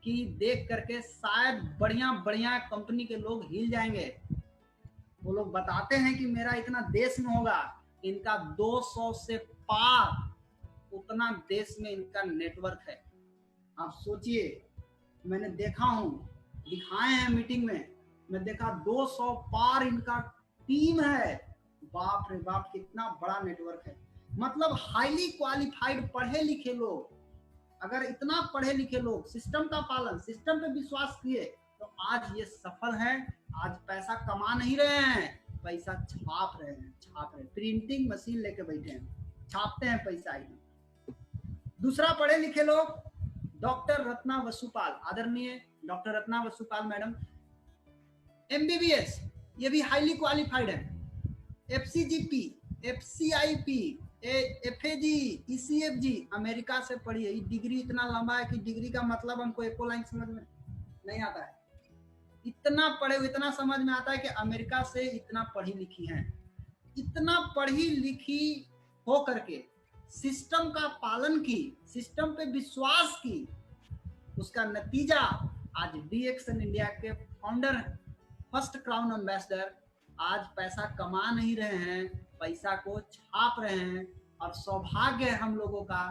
कि देख करके शायद बढ़िया बढ़िया कंपनी के लोग हिल जाएंगे। वो लोग बताते हैं कि मेरा इतना देश में होगा, इनका 200 से पार उतना देश में इनका नेटवर्क है। आप सोचिए, मैंने देखा हूं, दिखाए हैं मीटिंग में, मैं देखा 200 पार इनका टीम है। बाप रे बाप, कितना बड़ा नेटवर्क है। मतलब हाईली क्वालिफाइड पढ़े लिखे लोग, अगर इतना पढ़े लिखे लोग सिस्टम का पालन, सिस्टम पे विश्वास किए तो आज ये सफल हैं। आज पैसा कमा नहीं रहे हैं, पैसा छाप रहे हैं, प्रिंटिंग मशीन लेके बैठे हैं, छापते हैं पैसा ही। दूसरा पढ़े लिखे लोग, डॉक्टर रत्ना वसुपाल, आदरणीय doctor Ratna Vasupal madam, MBBS, ये भी हाईली क्वालिफाइड है। FCGP, FCIP, FAG, ECFG, America से पढ़ी है। ये डिग्री इतना लंबा है कि डिग्री का मतलब हमको एको लाइन समझ में नहीं आता है। इतना पढ़े, इतना समझ में आता है कि अमेरिका से इतना पढ़ी लिखी हैं। इतना पढ़ी लिखी हो करके सिस्टम का पालन की, सिस्टम पे विश्वास की, उसका नतीजा आज DXN इंडिया के फाउंडर, फर्स्ट क्राउन एम्बेसडर आज पैसा कमा नहीं रहे हैं, पैसा को छाप रहे हैं। और सौभाग्य है हम लोगों का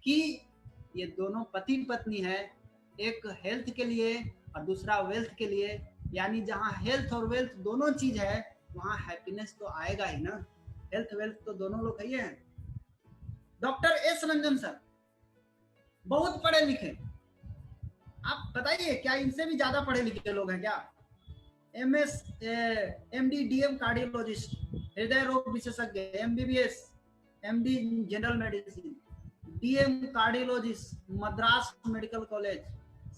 कि ये दोनों पति पत्नी है, एक हेल्थ के लिए और दूसरा वेल्थ के लिए। यानी जहाँ हेल्थ और वेल्थ दोनों चीज है वहाँ हैप्पीनेस तो आएगा ही ना। हेल्थ वेल्थ तो दोनों लोग ही हैं। डॉक्टर S रंजन सर बहुत पढ़े लिखे, आप बताइए क्या इनसे भी ज्यादा पढ़े लिखे लोग हैं क्या? MS MD DM कार्डियोलॉजिस्ट, हृदय रोग विशेषज्ञ, MBBS MD general medicine, DM cardiologist Madras medical college,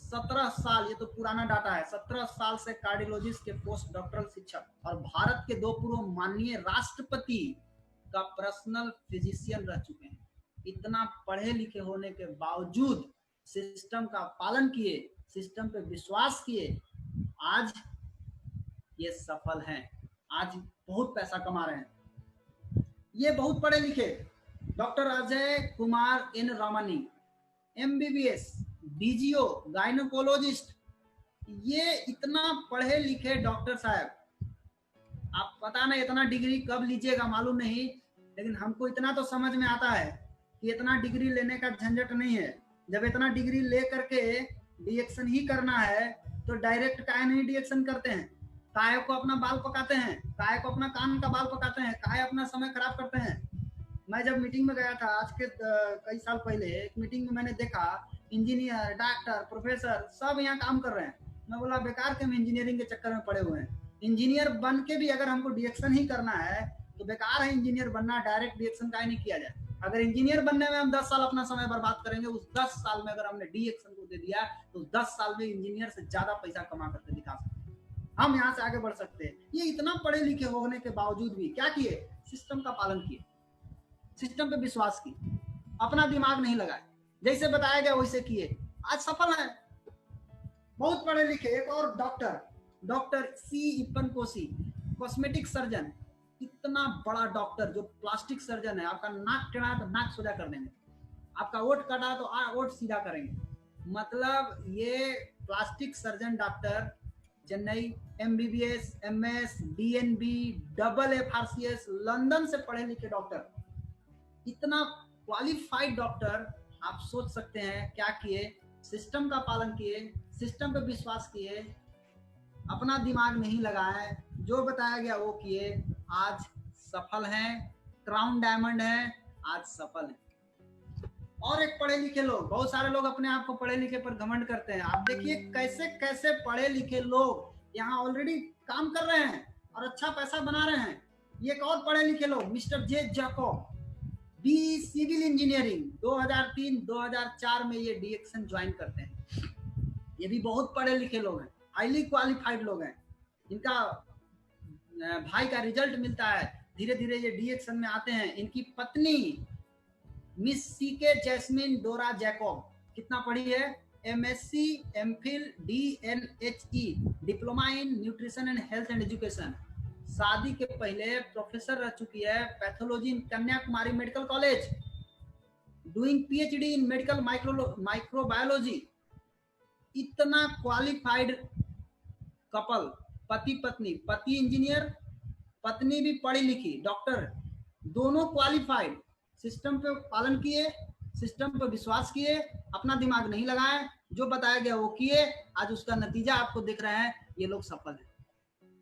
17 साल, ये तो पुराना डाटा है, 17 साल से कार्डियोलॉजिस्ट के पोस्ट डॉक्टरल शिक्षक और भारत के 2 पूर्व माननीय राष्ट्रपति का पर्सनल फिजिशियन रह चुके हैं। इतना पढ़े लिखे होने के बावजूद सिस्टम का पालन किए, सिस्टम पे विश्वास किए, आज ये सफल हैं, आज बहुत पैसा कमा रहे हैं। ये बहुत पढ़े लिखे doctor Ajay Kumar N Ramani, MBBS DGO gynaecologist, ये इतना पढ़े लिखे डॉक्टर साहब, आप पता नहीं इतना डिग्री कब लीजिएगा मालूम नहीं, लेकिन हमको इतना तो समझ में आता है कि इतना डिग्री लेने का झंझट नहीं है। जब इतना डिग्री ले करके डीएक्शन ही करना है तो डायरेक्ट काहे नहीं डीएक्शन करते हैं? काहे को अपना बाल पकाते हैं, काहे को अपना कान का बाल पकाते हैं, काहे अपना समय खराब करते हैं? मैं जब मीटिंग में गया था आज के कई साल पहले, एक मीटिंग में मैंने देखा इंजीनियर, डॉक्टर, प्रोफेसर सब यहाँ काम कर रहे हैं। मैं बोला बेकार के हम इंजीनियरिंग के चक्कर में पड़े हुए हैं। इंजीनियर बन के भी अगर हमको डीएक्शन ही करना है तो बेकार है इंजीनियर बनना, डायरेक्ट डीएक्शन काहे नहीं किया जाए? अगर इंजीनियर बनने में हम 10 साल अपना समय बर्बाद करेंगे, उस 10 साल में अगर हमने डीएक्शन को दे दिया तो 10 साल में इंजीनियर से ज्यादा पैसा कमा करके दिखा सकते हैं, हम यहाँ से आगे बढ़ सकते हैं। ये इतना पढ़े लिखे होने के बावजूद भी क्या किए? सिस्टम का पालन किए, सिस्टम पे विश्वास किए, अपना दिमाग नहीं लगाए, जैसे बताया गया वैसे किए, आज सफल है। बहुत पढ़े लिखे एक और doctor C Ippan Koshy, cosmetic surgeon, इतना बड़ा डॉक्टर जो प्लास्टिक सर्जन है। आपका नाक टेढ़ा तो नाक सोजा कर देंगे, आपका ओठ कटा तो ओठ सीधा करेंगे। मतलब ये plastic surgeon doctor Chennai, MBBS, MS, DNB, double FRCS, London से पढ़े लिखे डॉक्टर, इतना क्वालिफाइड डॉक्टर। आप सोच सकते हैं क्या किए? सिस्टम का पालन किए, सिस्टम पे विश्वास किए, अपना दिमाग नहीं लगाए, जो बताया गया वो किए, आज सफल हैं, क्राउन डायमंड है, आज सफल हैं। और एक पढ़े लिखे लोग, बहुत सारे लोग अपने आप को पढ़े लिखे पर घमंड करते हैं। आप देखिए कैसे कैसे पढ़े लिखे लोग यहाँ ऑलरेडी काम कर रहे हैं और अच्छा पैसा बना रहे हैं। ये एक और पढ़े लिखे लोग, mister J Jacob, B civil engineering, 2003-2004 में ये डीएक्शन ज्वाइन करते हैं। ये भी बहुत पढ़े लिखे लोग हैं, हाईली क्वालिफाइड लोग हैं। इनका भाई का रिजल्ट मिलता है, धीरे धीरे ये डीएक्शन में आते हैं। इनकी पत्नी मिस सीके जैस्मिन डोरा जैकब कितना पढ़ी है? MSc, MPhil, DNHE, diploma in nutrition and health and education. शादी के पहले प्रोफेसर रह चुकी है pathology in Kanyakumari medical college, doing PhD in medical microbiology. इतना क्वालिफाइड कपल, पति पत्नी, पति इंजीनियर, पत्नी भी पढ़ी लिखी डॉक्टर, दोनों क्वालिफाइड, सिस्टम पे पालन किए, सिस्टम पे विश्वास किए, अपना दिमाग नहीं लगाए, जो बताया गया वो किए, आज उसका नतीजा आपको दिख रहा है। ये लोग सफल हैं।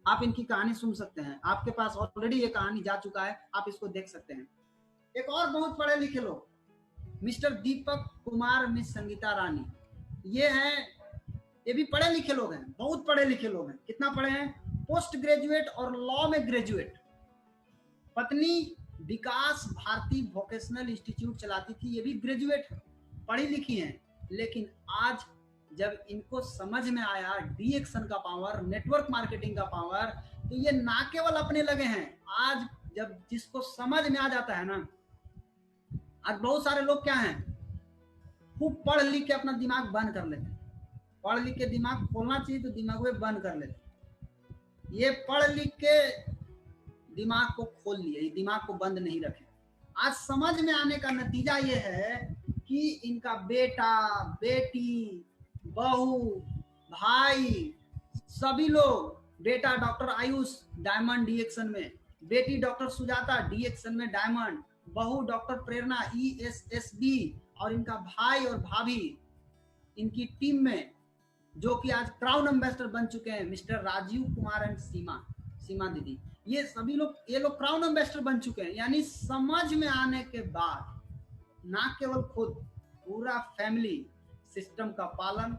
आप इनकी कहानी सुन सकते हैं, आपके पास ऑलरेडी ये कहानी जा चुका है, आप इसको देख सकते हैं। एक और बहुत पढ़े लिखे लोग, मिस्टर दीपक कुमार, मिस संगीता रानी, ये हैं, ये भी पढ़े लिखे लोग हैं, बहुत पढ़े लिखे लोग हैं। कितना पढ़े हैं? पोस्ट ग्रेजुएट और लॉ में ग्रेजुएट। पत्नी विकास भारती वोकेशनल इंस्टीट्यूट चलाती थी, ये भी ग्रेजुएट पढ़ी लिखी हैं। लेकिन आज जब इनको समझ में आया डीएक्शन का पावर, नेटवर्क मार्केटिंग का पावर, तो ये ना केवल अपने लगे हैं, आज जब जिसको समझ में आ जाता है ना, आज बहुत सारे लोग क्या हैं, खूब पढ़ लिख के अपना दिमाग बंद कर लेते हैं। पढ़ लिख के दिमाग खोलना चाहिए तो दिमाग में बंद कर लेते हैं। ये पढ़ लिख के दिमाग को खोल लिए, दिमाग को बंद नहीं रखे। आज समझ में आने का नतीजा ये है कि इनका बेटा, बेटी, बहू, भाई, सभी लोग, बेटा डॉक्टर आयुष डायमंड डीएक्शन में, बेटी डॉक्टर सुजाता डीएक्शन में डायमंड, बहू डॉक्टर प्रेरणा ईएसएसबी, और इनका भाई और भाभी इनकी टीम में, जो कि आज क्राउन एम्बेसडर बन चुके हैं, मिस्टर राजीव कुमार एंड सीमा दीदी। ये सभी लोग, ये लोग क्राउन एम्बेसडर बन चुके हैं। यानी समझ में आने के बाद ना केवल खुद, पूरा फैमिली, सिस्टम का पालन,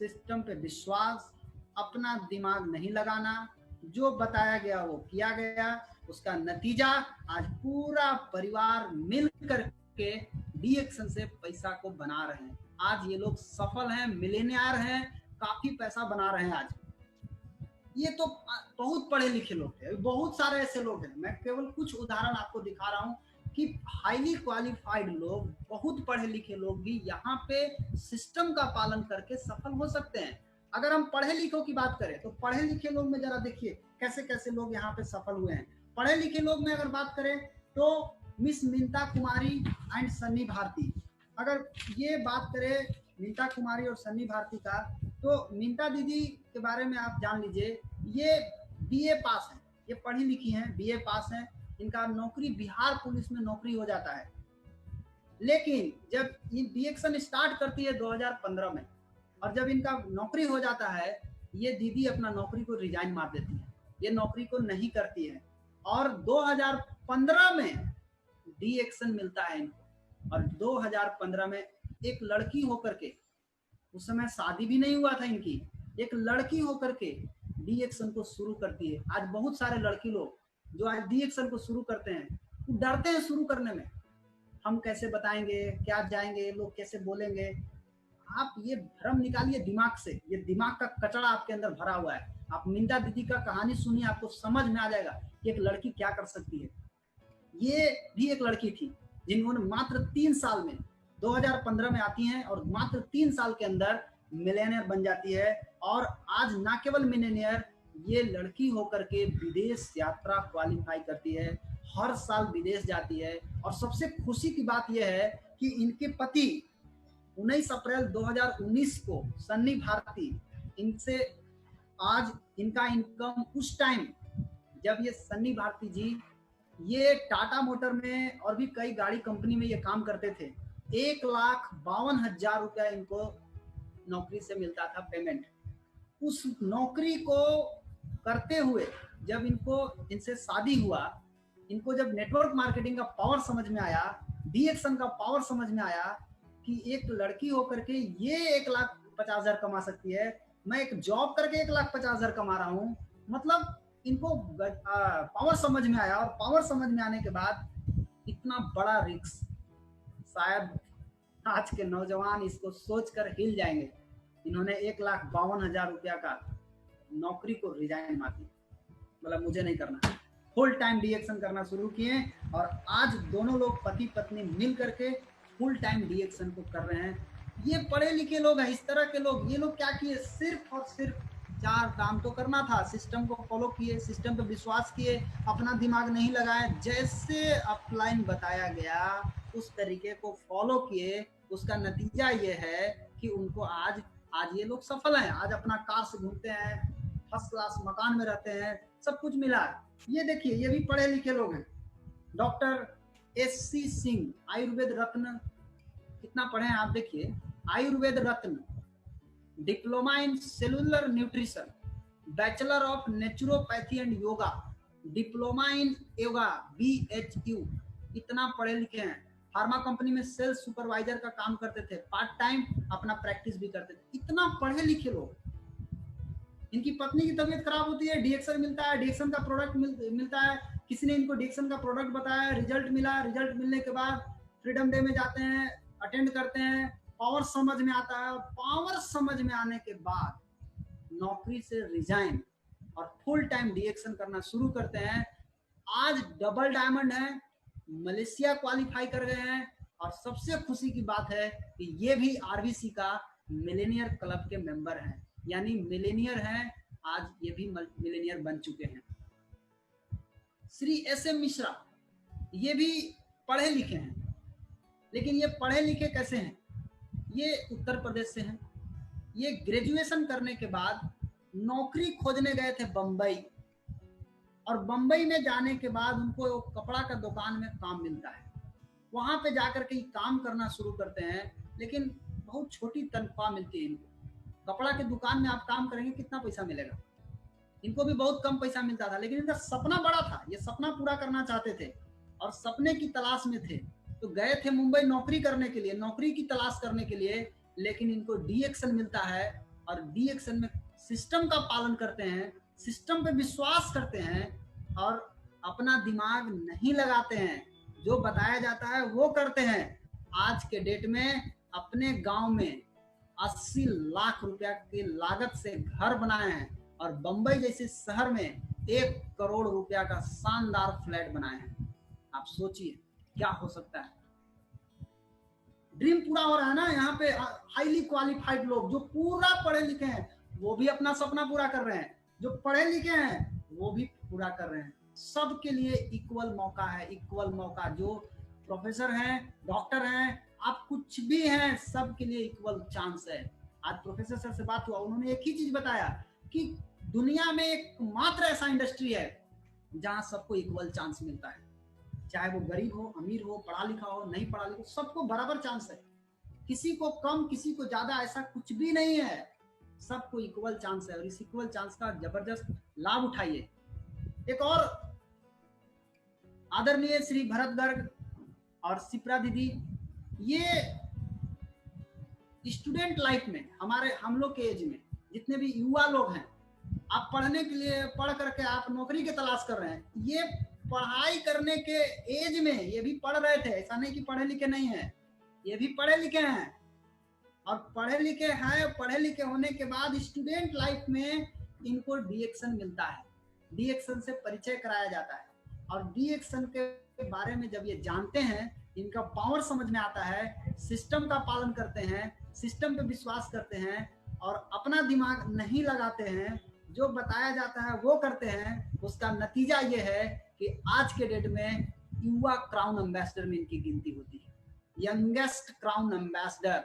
सिस्टम पे विश्वास, अपना दिमाग नहीं लगाना, जो बताया गया वो किया गया, उसका नतीजा आज पूरा परिवार मिल करके डीएक्शन से पैसा को बना रहे हैं। आज ये लोग सफल हैं, मिलियनेयर हैं, काफी पैसा बना रहे हैं आज। ये तो बहुत पढ़े लिखे लोग थे, बहुत सारे ऐसे लोग हैं। मैं केवल कुछ उदाहरण आपको दिखा रहा हूँ कि हाईली क्वालिफाइड लोग, बहुत पढ़े लिखे लोग भी यहाँ पे सिस्टम का पालन करके सफल हो सकते हैं। अगर हम पढ़े लिखों की बात करें तो पढ़े लिखे लोग में जरा देखिए कैसे कैसे लोग यहाँ पे सफल हुए हैं। पढ़े लिखे लोग में अगर बात करें तो मिस मीनता कुमारी एंड सन्नी भारती। अगर ये बात करें मीनता कुमारी और सन्नी भारती का, तो मीनता दीदी के बारे में आप जान लीजिए, ये बीए पास हैं, ये पढ़ी लिखी हैं, बीए पास हैं। इनका नौकरी बिहार पुलिस में नौकरी हो जाता है, लेकिन जब ये डीएक्शन स्टार्ट करती है 2015 में, और जब इनका नौकरी हो जाता है, ये दीदी अपना नौकरी को रिजाइन मार देती है, ये नौकरी को नहीं करती है। और 2015 में डीएक्शन मिलता है इनको, और 2015 में एक लड़की होकर के, उस समय शादी भी नहीं हुआ था इनकी, एक लड़की होकर के डीएक्शन को शुरू करती है। आज बहुत सारे लड़की लोग जो आज डीएक्शन को शुरू करते हैं, वो डरते हैं शुरू करने में, हम कैसे बताएंगे, क्या जाएंगे, लोग कैसे बोलेंगे। आप ये भ्रम निकालिए दिमाग से, ये दिमाग का कचरा आपके अंदर भरा हुआ है। आप मिंदा दीदी का कहानी सुनिए, आपको समझ में आ जाएगा कि एक लड़की क्या कर सकती है। ये भी एक लड़की थी जिन्होंने मात्र 3 साल में 2015 में आती हैं और मात्र 3 साल के अंदर मिलेनियर बन जाती है। और आज ना केवल मिलेनियर, ये लड़की होकर के विदेश यात्रा क्वालिफाई करती है, हर साल विदेश जाती है। और सबसे खुशी की बात यह है कि इनके पति 19 अप्रैल 2019 को सन्नी भारती, इनसे आज इनका इनकम, उस टाइम जब ये सन्नी भारती जी ये टाटा मोटर में और भी कई गाड़ी कंपनी में ये काम करते थे, 1,52,000 रुपया इनको नौकरी से मिलता था पेमेंट। उस नौकरी को करते हुए जब इनसे शादी हुआ, इनको जब नेटवर्क मार्केटिंग का पावर समझ में आया, डीएक्शन का पावर समझ में आया कि एक लड़की होकर के ये 1,50,000 कमा सकती है, मैं एक जॉब करके 1,50,000 कमा रहा हूँ, मतलब इनको पावर समझ में आया। और पावर समझ में आने के बाद इतना बड़ा रिस्क शायद आज के नौजवान इसको सोचकर हिल जाएंगे। इन्होंने 1,52,000 रुपया का नौकरी को रिजाइन मार दी, मतलब मुझे नहीं करना, फुल टाइम डीएक्शन करना शुरू किए। और आज दोनों लोग पति पत्नी मिल करके फुल टाइम डीएक्शन को कर रहे हैं। ये पढ़े लिखे लोग हैं, इस तरह के लोग, ये लोग क्या किए, सिर्फ और सिर्फ 4 काम तो करना था, सिस्टम को फॉलो किए, सिस्टम पे विश्वास किए, अपना दिमाग नहीं लगाए, जैसे अपलाइन बताया गया उस तरीके को फॉलो किए। उसका नतीजा ये है कि उनको आज ये लोग सफल हैं। आज अपना कार से घूमते हैं, फर्स्ट क्लास मकान में रहते हैं, सब कुछ मिला है। ये देखिए, ये भी पढ़े लिखे लोग हैं। Doctor S C. सिंह, आयुर्वेद रत्न, कितना पढ़े हैं आप देखिए, Ayurveda Ratna, diploma in cellular nutrition, bachelor of naturopathy and yoga, diploma in yoga BHU, इतना पढ़े लिखे हैं। फार्मा कंपनी में सेल्स सुपरवाइजर का काम करते थे, पार्ट टाइम अपना प्रैक्टिस भी करते थे। इतना पढ़े लिखे लोग। इनकी पत्नी की तबीयत खराब होती है, डीएक्शन मिलता है, डीएक्शन का प्रोडक्ट मिलता है, किसी ने इनको डीएक्शन का प्रोडक्ट बताया, रिजल्ट मिला, रिजल्ट मिलने के बाद फ्रीडम डे में जाते हैं, अटेंड करते हैं, पावर समझ में आता है। पावर समझ में आने के बाद नौकरी से रिजाइन और फुल टाइम डीएक्शन करना शुरू करते हैं। आज डबल डायमंड है, मलेशिया क्वालिफाई कर गए हैं। और सबसे खुशी की बात है कि ये भी आरबीसी का मिलेनियर क्लब के मेंबर हैं, यानी मिलेनियर हैं, आज ये भी मिलेनियर बन चुके हैं। श्री एस.एम. मिश्रा, ये भी पढ़े लिखे हैं, लेकिन ये पढ़े लिखे कैसे हैं, ये उत्तर प्रदेश से हैं। ये ग्रेजुएशन करने के बाद नौकरी खोजने गए थे बंबई, और बंबई में जाने के बाद उनको कपड़ा का दुकान में काम मिलता है। वहां पे जाकर के काम करना शुरू करते हैं, लेकिन बहुत छोटी तनख्वाह मिलती है इनको। कपड़ा के दुकान में आप काम करेंगे, कितना पैसा मिलेगा? इनको भी बहुत कम पैसा मिलता था, लेकिन इनका सपना बड़ा था, ये सपना पूरा करना चाहते थे और सपने की तलाश में थे। तो गए थे मुंबई नौकरी करने के लिए, नौकरी की तलाश करने के लिए, लेकिन इनको डीएक्शन मिलता है। और डीएक्शन में सिस्टम का पालन करते हैं, सिस्टम पे विश्वास करते हैं और अपना दिमाग नहीं लगाते हैं, जो बताया जाता है वो करते हैं। आज के डेट में अपने गांव में 80 लाख रुपया की लागत से घर बनाए हैं, और बंबई जैसे शहर में 1 करोड़ रुपया का शानदार फ्लैट बनाए हैं। आप सोचिए क्या हो सकता है। ड्रीम पूरा हो रहा है ना। यहाँ पे हाईली क्वालिफाइड लोग जो पूरा पढ़े लिखे हैं, वो भी अपना सपना पूरा कर रहे हैं, जो पढ़े लिखे हैं वो भी पूरा कर रहे हैं। सबके लिए इक्वल मौका है, इक्वल मौका। जो प्रोफेसर हैं, डॉक्टर हैं, आप कुछ भी हैं, सबके लिए इक्वल चांस है। आज प्रोफेसर सर से बात हुआ, उन्होंने एक ही चीज बताया कि दुनिया में एक मात्र ऐसा इंडस्ट्री है जहां सबको इक्वल चांस मिलता है, चाहे वो गरीब हो, अमीर हो, पढ़ा लिखा हो, नहीं पढ़ा लिखा हो, सबको बराबर चांस है। किसी को कम, किसी को ज्यादा, ऐसा कुछ भी नहीं है। सबको इक्वल चांस है और इस इक्वल चांस का जबरदस्त लाभ उठाइए। एक और आदरणीय श्री भरत गर्ग और शिप्रा दीदी, ये स्टूडेंट लाइफ में हम लोग के एज में जितने भी युवा लोग हैं, आप पढ़ने के लिए पढ़ करके आप नौकरी की तलाश कर रहे हैं, ये पढ़ाई करने के एज में ये भी पढ़ रहे थे, ऐसा नहीं कि पढ़े लिखे नहीं है, ये भी पढ़े लिखे हैं। और पढ़े लिखे हैं, पढ़े लिखे होने के बाद स्टूडेंट लाइफ में इनको डीएक्शन मिलता है, डीएक्शन से परिचय कराया जाता है। और डीएक्शन के बारे में जब ये जानते हैं, इनका पावर समझ में आता है, सिस्टम का पालन करते हैं, सिस्टम पे विश्वास करते हैं और अपना दिमाग नहीं लगाते हैं, जो बताया जाता है वो करते हैं। उसका नतीजा ये है कि आज के डेट में युवा क्राउन एम्बेसडर में इनकी गिनती होती है, यंगेस्ट क्राउन एम्बेसडर।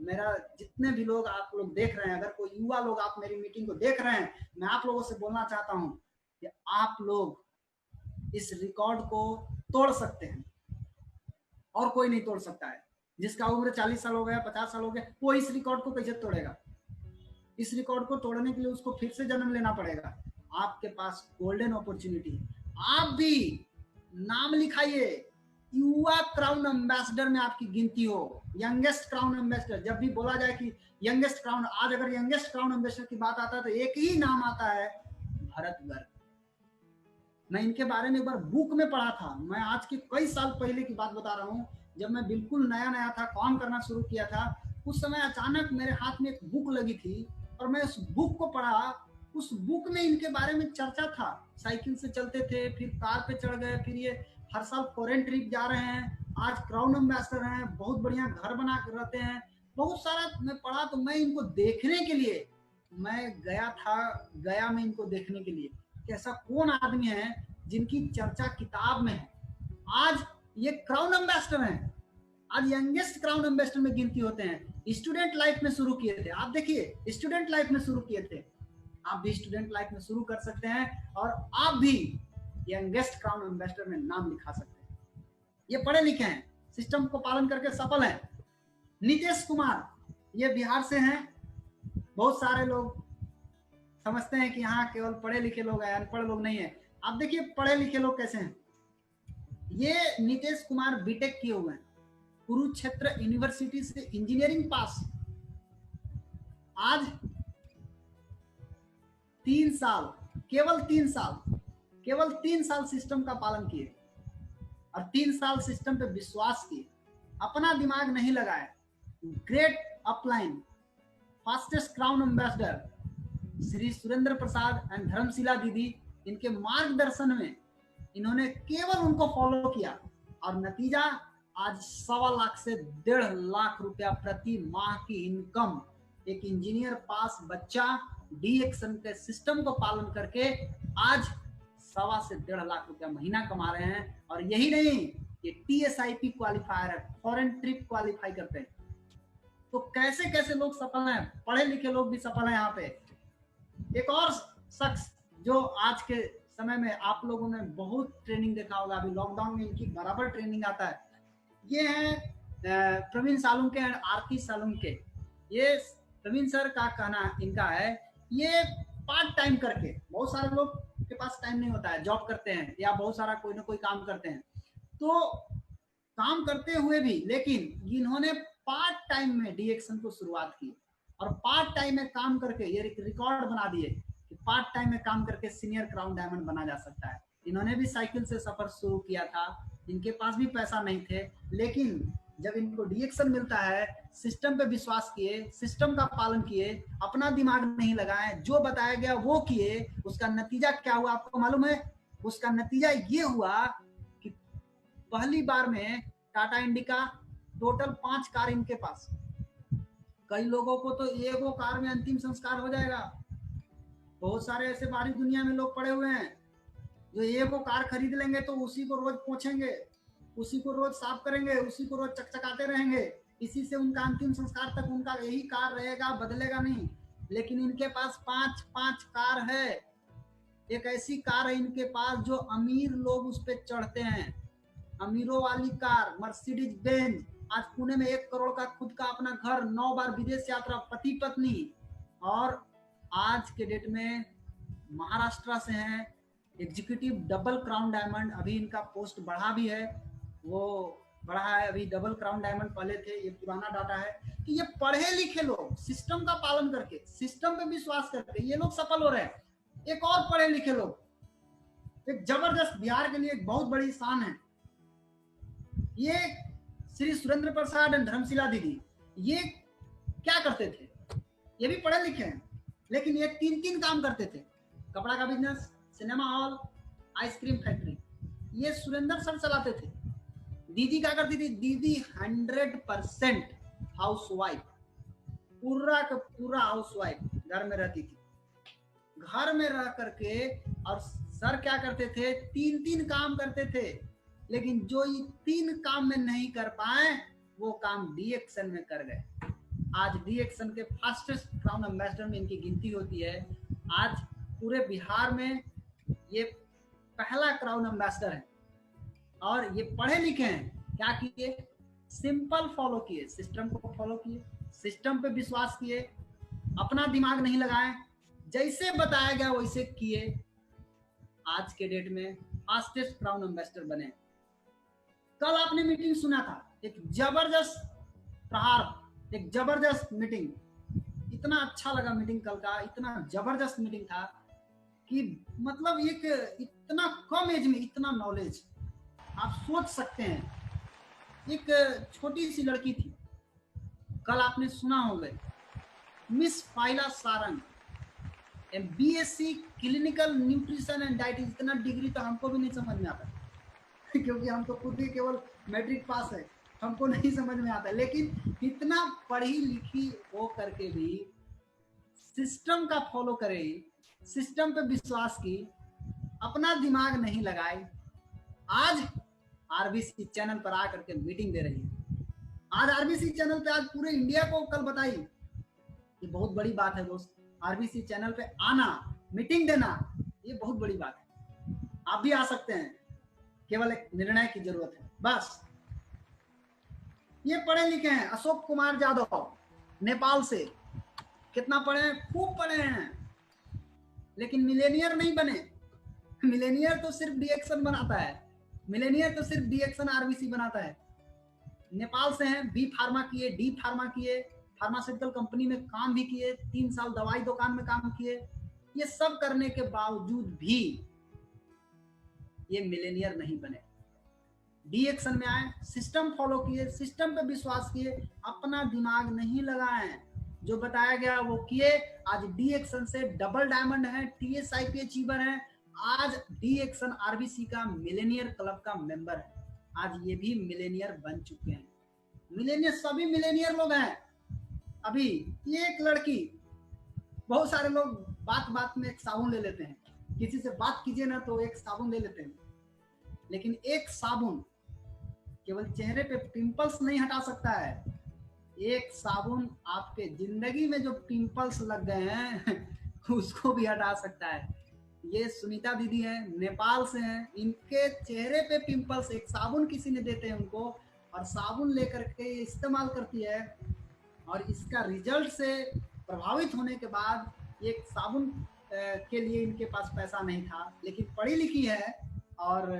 मेरा जितने भी लोग आप लोग देख रहे हैं, अगर कोई युवा लोग आप मेरी मीटिंग को देख रहे हैं, मैं आप लोगों से बोलना चाहता हूं कि आप लोग इस रिकॉर्ड को तोड़ सकते हैं और कोई नहीं तोड़ सकता है। जिसका उम्र 40 साल हो गया, 50 साल हो गया, वो इस रिकॉर्ड को कैसे तोड़ेगा? इस रिकॉर्ड को तोड़ने के लिए उसको फिर से जन्म लेना पड़ेगा। आपके पास गोल्डन अपॉर्चुनिटी है, आप भी नाम लिखाइए, युवा क्राउन एम्बेसडर में आपकी गिनती हो, यंगेस्ट क्राउन एम्बेसडर। जब भी बोला जाए कि यंगेस्ट क्राउन, आज अगर यंगेस्ट क्राउन एम्बेसडर की बात आता है तो एक ही नाम आता है, भरत गर्ग। मैं इनके बारे में एक बार बुक में पढ़ा था, मैं आज के कई साल पहले की बात बता रहा हूँ, जब मैं बिल्कुल नया नया था, काम करना शुरू किया था, उस समय अचानक मेरे हाथ में एक बुक लगी थी और मैं उस बुक को पढ़ा। उस बुक में इनके बारे में चर्चा था, साइकिल से चलते थे, फिर कार पे चढ़ गए, फिर ये हर साल फॉरेन ट्रिप जा रहे हैं, आज क्राउन एम्बेसडर हैं, बहुत बढ़िया घर बना कर रहते हैं, बहुत सारा मैं पढ़ा। तो मैं इनको देखने के लिए मैं गया था, गया मैं इनको देखने के लिए कि ऐसा कौन आदमी है जिनकी चर्चा किताब में है। आज ये क्राउन एम्बेसडर हैं, आज यंगेस्ट क्राउन एम्बेसडर में गिनती होते हैं। स्टूडेंट लाइफ में शुरू किए थे, आप देखिए स्टूडेंट लाइफ में शुरू किए थे, आप भी स्टूडेंट लाइफ में शुरू कर सकते हैं और आप भी यंगेस्ट क्राउन एम्बेसडर में नाम लिखा सकते हैं। ये पढ़े लिखे हैं, सिस्टम को पालन करके सफल हैं। नीतीश कुमार, ये बिहार से हैं। बहुत सारे लोग समझते हैं कि यहाँ केवल पढ़े लिखे लोग हैं, अनपढ़ लोग नहीं है। आप देखिए पढ़े लिखे लोग कैसे हैं। ये नीतीश कुमार बीटेक किए हुए हैं, कुरुक्षेत्र यूनिवर्सिटी से इंजीनियरिंग पास। आज 3 साल, केवल 3 साल सिस्टम का पालन किए और 3 साल सिस्टम पे विश्वास किए, अपना दिमाग नहीं लगाए। Great upline, fastest crown ambassador Shri Surendra Prasad and Dharamshila दीदी, इनके मार्गदर्शन में इन्होंने केवल उनको फॉलो किया और नतीजा आज 1.25 लाख से 1.5 लाख रुपया प्रति माह की इनकम। एक इंजीनियर पास बच्चा डीएक्शन के सिस्टम को पालन करके आज 1.25 से 1.5 लाख रुपया महीना कमा रहे हैं। और यही नहीं, ये टीएसआईपी क्वालिफायर है, फॉरेन ट्रिप क्वालिफाई करते हैं। तो कैसे कैसे लोग सफल हैं, पढ़े लिखे लोग भी सफल हैं। यहाँ पे एक और शख्स जो आज के समय में आप लोगों ने बहुत ट्रेनिंग देखा होगा, अभी लॉकडाउन में इनकी बराबर ट्रेनिंग आता है, ये है प्रवीण सालुंके एंड आरती सालुंके। ये प्रवीण सर का कहना इनका है, ये पार्ट टाइम करके, बहुत सारे लोग के पास टाइम नहीं होता है, जॉब करते हैं या बहुत सारा कोई ना कोई काम करते हैं, तो काम करते हुए भी लेकिन इन्होंने पार्ट टाइम में डीएक्शन को शुरुआत की और पार्ट टाइम में काम करके ये रिकॉर्ड बना दिए कि पार्ट टाइम में काम करके सीनियर क्राउन डायमंड बना जा सकता है। इन्होंने भी साइकिल से सफर शुरू किया था, इनके पास भी पैसा नहीं थे, लेकिन जब इनको डीएक्शन मिलता है, सिस्टम पे विश्वास किए, सिस्टम का पालन किए, अपना दिमाग नहीं लगाए, जो बताया गया वो किए, उसका नतीजा क्या हुआ आपको मालूम है? उसका नतीजा ये हुआ कि पहली बार में टाटा इंडिका टोटल 5 कार इनके पास। कई लोगों को तो एगो कार में अंतिम संस्कार हो जाएगा। बहुत सारे ऐसे बाहरी दुनिया में लोग पड़े हुए हैं जो एगो कार खरीद लेंगे तो उसी को रोज पोंछेंगे, उसी को रोज साफ करेंगे, उसी को रोज चकचकाते रहेंगे, इसी से उनका अंतिम संस्कार तक उनका यही कार रहेगा, बदलेगा नहीं। लेकिन इनके पास 5 कार है। एक ऐसी कार है इनके पास जो अमीर लोग उस पर चढ़ते हैं, अमीरों वाली कार मर्सिडीज बेंज, आज पुणे में 1 करोड़ का खुद का अपना घर, 9 बार विदेश यात्रा, पति पत्नी। और आज के डेट में महाराष्ट्र से हैं, एग्जीक्यूटिव डबल क्राउन डायमंड, अभी इनका पोस्ट बढ़ा भी है, वो बढ़ा है अभी, डबल क्राउन डायमंड पहले थे, ये पुराना डाटा है। कि ये पढ़े लिखे लोग सिस्टम का पालन करके, सिस्टम पे विश्वास करके ये लोग सफल हो रहे हैं। एक और पढ़े लिखे लोग, एक जबरदस्त, बिहार के लिए एक बहुत बड़ी शान है, ये श्री सुरेंद्र प्रसाद एंड धर्मशिला दीदी। ये क्या करते थे? ये भी पढ़े लिखे हैं, लेकिन ये 3 काम करते थे, कपड़ा का business, cinema hall, ice cream factory, ये सुरेंद्र सर चलाते थे। दीदी क्या करती थी? दीदी 100% हाउसवाइफ, पूरा का पूरा हाउसवाइफ, घर में रहती थी, घर में रह करके। और सर क्या करते थे? 3 काम करते थे, लेकिन जो ये 3 काम में नहीं कर पाए वो काम डी एक्शन में कर गए। आज डी एक्शन के फास्टेस्ट क्राउन एम्बेसडर में इनकी गिनती होती है। आज पूरे बिहार में ये पहला क्राउन एम्बेसडर है, और ये पढ़े लिखे हैं। क्या किए? सिंपल फॉलो किए, सिस्टम को फॉलो किए, सिस्टम पे विश्वास किए, अपना दिमाग नहीं लगाए, जैसे बताया गया वैसे किए। आज के डेट में फास्टेस्ट क्राउन एम्बेसडर बने। कल आपने मीटिंग सुना था, एक जबरदस्त प्रहार, एक जबरदस्त मीटिंग, इतना अच्छा लगा मीटिंग कल का, इतना जबरदस्त मीटिंग था कि मतलब एक इतना कम एज में इतना नॉलेज, आप सोच सकते हैं। एक छोटी सी लड़की थी, कल आपने सुना होगा, miss phyla Sarang, BSc clinical nutrition and diet. इतना डिग्री तो हमको भी नहीं समझ में आता क्योंकि हम तो खुद ही केवल मैट्रिक पास है, हमको नहीं समझ में आता। लेकिन इतना पढ़ी लिखी हो करके भी सिस्टम का फॉलो करे, सिस्टम पे विश्वास की, अपना दिमाग नहीं लगाए, आज आरबीसी चैनल पर आकर के मीटिंग दे रही है। आज आरबीसी चैनल पे आज पूरे इंडिया को कल बताई, ये बहुत बड़ी बात है दोस्त। आरबीसी चैनल पे आना, मीटिंग देना, ये बहुत बड़ी बात है। आप भी आ सकते हैं, केवल एक निर्णय की जरूरत है बस। ये पढ़े लिखे हैं, अशोक कुमार यादव नेपाल से, कितना पढ़े हैं? खूब पढ़े हैं, लेकिन मिलेनियर नहीं बने। मिलेनियर तो सिर्फ डीएक्शन बनाता है, मिलेनियर तो सिर्फ डीएक्शन आरबीसी बनाता है। नेपाल से हैं, बी फार्मा किए, डी फार्मा किए, फार्मास्यूटिकल कंपनी में काम भी किए, 3 साल दवाई दुकान में काम किए। ये सब करने के बावजूद भी ये मिलेनियर नहीं बने। डी एक्शन में आए, सिस्टम फॉलो किए, सिस्टम पे विश्वास किए, अपना दिमाग नहीं लगाए, जो बताया गया वो किए। आज डी एक्शन से डबल डायमंड है, टीएसआईपी अचीवर है, आज डी एक्शन आरबीसी का मिलेनियर क्लब का मेंबर है। आज ये भी मिलेनियर बन चुके हैं। मिलेनियर, सभी मिलेनियर लोग हैं। अभी ये एक लड़की, बहुत सारे लोग बात बात में एक साबुन ले लेते हैं, किसी से बात कीजिए ना तो एक साबुन ले लेते हैं, लेकिन एक साबुन केवल चेहरे पे पिंपल्स नहीं हटा सकता है। एक साबुन आपके जिंदगी में जो पिंपल्स लग गए हैं उसको भी हटा सकता है। ये सुनीता दीदी है, नेपाल से हैं, इनके चेहरे पे पिंपल्स, एक साबुन किसी ने देते हैं उनको, और साबुन लेकर के इस्तेमाल करती है, और इसका रिजल्ट से प्रभावित होने के बाद एक साबुन के लिए इनके पास पैसा नहीं था, लेकिन पढ़ी लिखी है और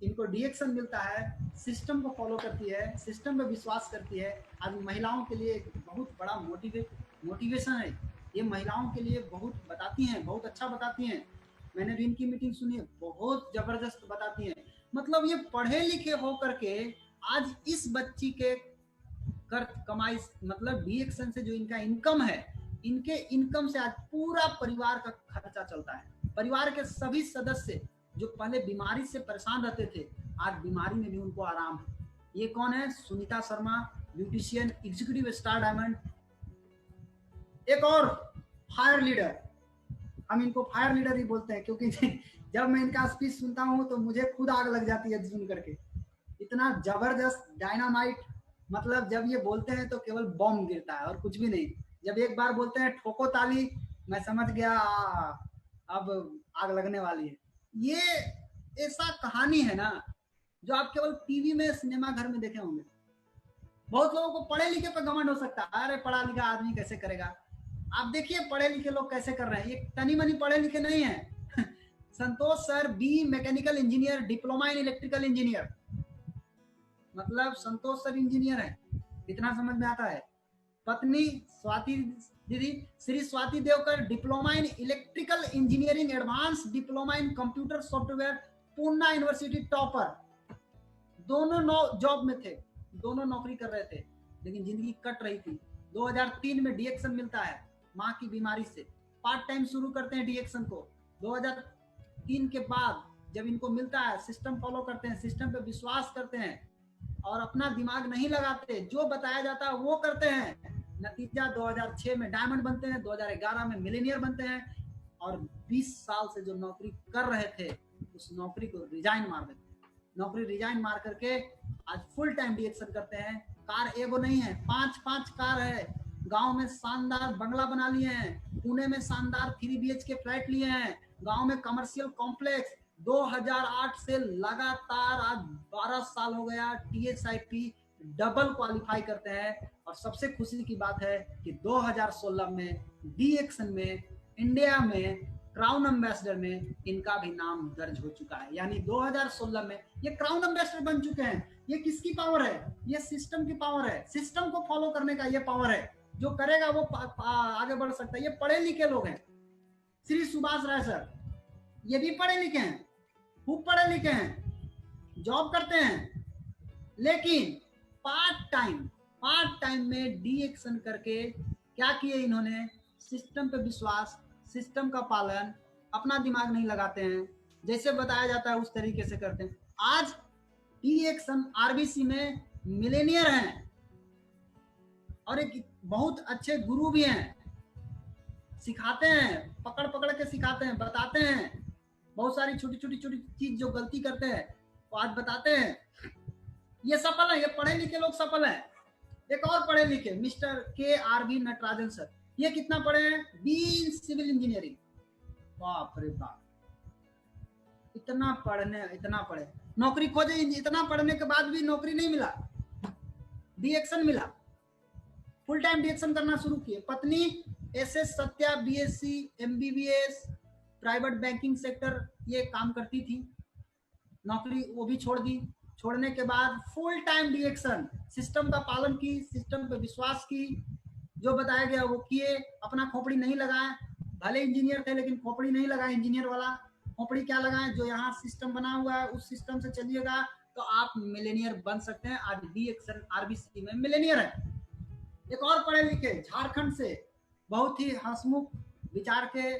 इनको डीएक्शन मिलता है, सिस्टम को फॉलो करती है, सिस्टम पे विश्वास करती है। आज महिलाओं के लिए एक बहुत बड़ा मोटिवेशन है। ये महिलाओं के लिए बहुत बताती हैं, बहुत अच्छा बताती हैं। मैंने भी इनकी मीटिंग सुनी है, बहुत जबरदस्त बताती हैं। मतलब ये पढ़े लिखे हो करके आज इस बच्ची के कर कमाई, मतलब डीएक्शन से जो इनका इनकम है, इनके इनकम से आज पूरा परिवार का खर्चा चलता है। परिवार के सभी सदस्य जो पहले बीमारी से परेशान रहते थे, आज बीमारी में भी उनको आराम है। ये कौन है? Sunita Sharma, beautician, executive star diamond. एक और फायर लीडर, हम इनको फायर लीडर ही बोलते हैं, क्योंकि जब मैं इनका स्पीच सुनता हूँ तो मुझे खुद आग लग जाती है सुन करके। इतना जबरदस्त डायनामाइट, मतलब जब ये बोलते हैं तो केवल बॉम्ब गिरता है और कुछ भी नहीं। जब एक बार बोलते हैं ठोको ताली, मैं समझ गया अब आग लगने वाली है। ये ऐसा कहानी है ना, जो आप केवल टीवी में, सिनेमा घर में देखे होंगे। बहुत लोगों को पढ़े लिखे पर घमंड हो सकता है, अरे पढ़ा लिखा आदमी कैसे करेगा। आप देखिए पढ़े लिखे लोग कैसे कर रहे हैं, ये तनी मनी पढ़े लिखे नहीं है। Santosh sir B mechanical engineer, diploma in electrical engineer, मतलब संतोष सर इंजीनियर है, इतना समझ में आता है। पत्नी स्वाति दीदी, Shri Swati Devkar, diploma in electrical engineering, advance diploma in computer software, Poona university topper. दोनों जॉब में थे, दोनों नौकरी कर रहे थे, लेकिन जिंदगी कट रही थी। 2003 में डीएक्शन मिलता है माँ की बीमारी से, पार्ट टाइम शुरू करते हैं डीएक्शन को। 2003 के बाद जब इनको मिलता है, सिस्टम फॉलो करते हैं, सिस्टम पे विश्वास करते हैं और अपना दिमाग नहीं लगाते, जो बताया जाता है वो करते हैं। नतीजा 2006 में डायमंड बनते हैं, 2011 में मिलेनियर बनते हैं, और 20 साल से जो नौकरी कर रहे थे उस नौकरी को रिजाइन मार देते हैं। नौकरी रिजाइन मार करके आज फुल टाइम डीएक्शन करते हैं। कार एगो नहीं है, 5 कार है। गांव में शानदार बंगला बना लिए हैं, पुणे में शानदार 3 BHK फ्लैट लिए हैं, गांव में कमर्शियल कॉम्प्लेक्स। 2008 से लगातार आज 12 साल हो गया TSIP डबल क्वालिफाई करते हैं। और सबसे खुशी की बात है कि 2016 में डीएक्शन में इंडिया में क्राउन एम्बेसडर में इनका भी नाम दर्ज हो चुका है। यानी 2016 में ये क्राउन एम्बेसडर बन चुके हैं। ये किसकी पावर है? ये सिस्टम की पावर है, सिस्टम को फॉलो करने का ये पावर है। जो करेगा वो आगे बढ़ सकता है। ये पढ़े लिखे लोग हैं। श्री सुभाष राय सर ये भी पढ़े लिखे हैं, खूब पढ़े लिखे हैं, जॉब करते हैं, लेकिन पार्ट टाइम में डीएक्शन करके क्या किए इन्होंने? सिस्टम पे विश्वास, सिस्टम का पालन, अपना दिमाग नहीं लगाते हैं, जैसे बताया जाता है उस तरीके से करते हैं। आज डीएक्शन आरबीसी में मिलेनियर हैं और एक बहुत अच्छे गुरु भी हैं, सिखाते हैं, पकड़ पकड़ के सिखाते हैं, बताते हैं। बहुत सारी छोटी छोटी चीज जो गलती करते हैं वो आज बताते हैं। ये सफल है, ये पढ़े लिखे लोग सफल हैं। एक और पढ़े लिखे मिस्टर KRV नटराजन सर, ये कितना पढ़े हैं? B civil engineering. बाप रे बाप, इतना पढ़े, नौकरी खोजे, इतना पढ़ने के बाद भी नौकरी नहीं मिला, डीएक्शन मिला, फुल टाइम डीएक्शन करना शुरू किए। पत्नी SS Satya BSc MBBS private banking sector ये काम करती थी, नौकरी वो भी छोड़ दी। छोड़ने के बाद फुल टाइम डीएक्शन, सिस्टम का पालन की, सिस्टम पे विश्वास की, जो बताया गया वो किए, अपना खोपड़ी नहीं लगाए। भले इंजीनियर थे लेकिन खोपड़ी नहीं लगाए इंजीनियर वाला। खोपड़ी क्या लगाए? जो यहाँ सिस्टम बना हुआ है उस सिस्टम से चलिएगा तो आप मिलेनियर बन सकते हैं। आज डीएक्शन आरबीसी में मिलेनियर है। एक और पढ़े लिखे झारखंड से बहुत ही हंसमुख विचार के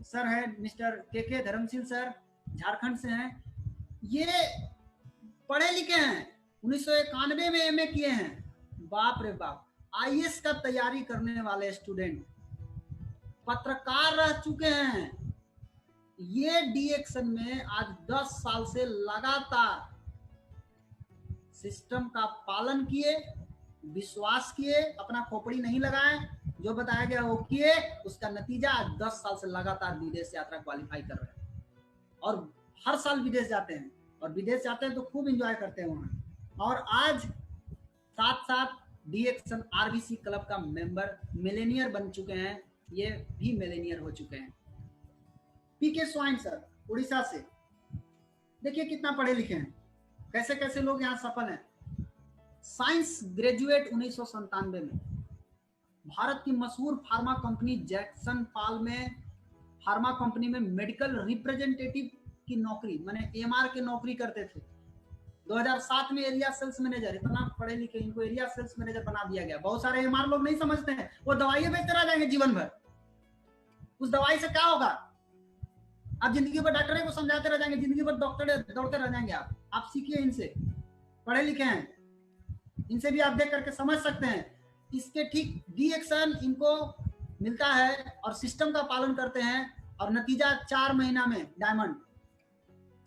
सर है मिस्टर KK धर्मशील सर, झारखंड से हैं। ये पढ़े लिखे हैं, 1991 में MA किए हैं। बाप रे बाप, IAS का तैयारी करने वाले स्टूडेंट, पत्रकार रह चुके हैं। ये डीएक्शन में आज 10 साल से लगातार सिस्टम का पालन किए, विश्वास किए, अपना खोपड़ी नहीं लगाए, जो बताया गया वो किए। उसका नतीजा आज 10 साल से लगातार विदेश यात्रा क्वालिफाई कर रहे हैं और हर साल विदेश जाते हैं, और विदेश जाते हैं तो खूब एंजॉय करते हैं वहाँ। और आज साथ साथ डीएक्शन आरबीसी क्लब का मेंबर मिलेनियर बन चुके हैं, ये भी मिलेनियर हो चुके हैं। PK स्वाइन सर उड़ीसा से, देखिए कितना पढ़े लिखे हैं, कैसे कैसे लोग यहाँ सफल हैं। साइंस ग्रेजुएट 1997 में, भारत की मशहूर फार्मा कंपनी जैक्सन पाल में फार्मा कंपनी में मेडिकल रिप्रेजेंटेटिव की नौकरी, माने MR के नौकरी करते थे। 2007 में एरिया सेल्स मैनेजर, इतना पढ़े लिखे, इनको एरिया सेल्स मैनेजर बना दिया गया। बहुत सारे MR लोग नहीं समझते हैं, वो दवाइयां बेचते रह जाएंगे जीवन भर, उस दवाई से क्या होगा? आप जिंदगी भर डॉक्टर को समझाते रह जाएंगे, जिंदगी भर डॉक्टर दौड़ते रह जाएंगे। आप सीखिए इनसे, पढ़े लिखे हैं, इनसे भी आप देख करके समझ सकते हैं। इसके ठीक डीएक्शन इनको मिलता है और सिस्टम का पालन करते हैं, और नतीजा 4 महीना में डायमंड,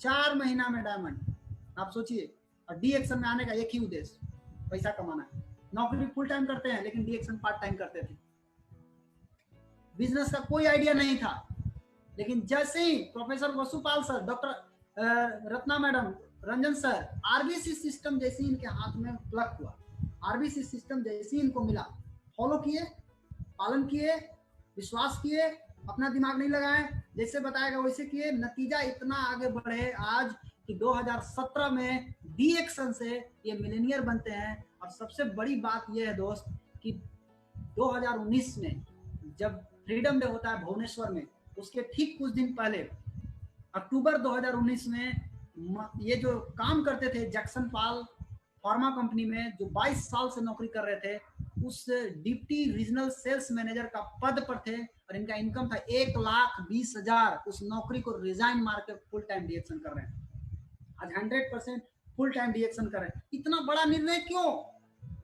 4 महीना में डायमंड। आप सोचिए, और डीएक्शन में आने का एक ही उद्देश्य, पैसा कमाना है। नौकरी फुल टाइम करते हैं लेकिन डीएक्शन पार्ट टाइम करते थे। बिजनेस का कोई आइडिया नहीं था, लेकिन जैसे ही professor Vasupal sir, doctor Ratna madam, Ranjan sir, RBC system जैसे इनके हाथ में प्लग हुआ, आरबीसी सिस्टम जैसे इनको मिला, फॉलो किए, पालन किए, विश्वास किए, अपना दिमाग नहीं लगाए, जैसे बताएगा वैसे किए, नतीजा इतना आगे बढ़े आज कि 2017 में डी एक्शन से ये मिलेनियर बनते हैं। और सबसे बड़ी बात यह है दोस्त कि 2019 में जब फ्रीडम डे होता है भुवनेश्वर में, उसके ठीक कुछ दिन पहले अक्टूबर 2019 में ये जो काम करते थे जैक्सन पाल फार्मा कंपनी में, जो 22 साल से नौकरी कर रहे थे, उस डिप्टी रीजनल सेल्स मैनेजर का पद पर थे और इनका इनकम था 1,20,000। उस नौकरी को रिजाइन मार के फुल टाइम डीएक्शन कर रहे हैं। आज 100% फुल टाइम डीएक्शन कर रहे हैं। इतना बड़ा निर्णय क्यों?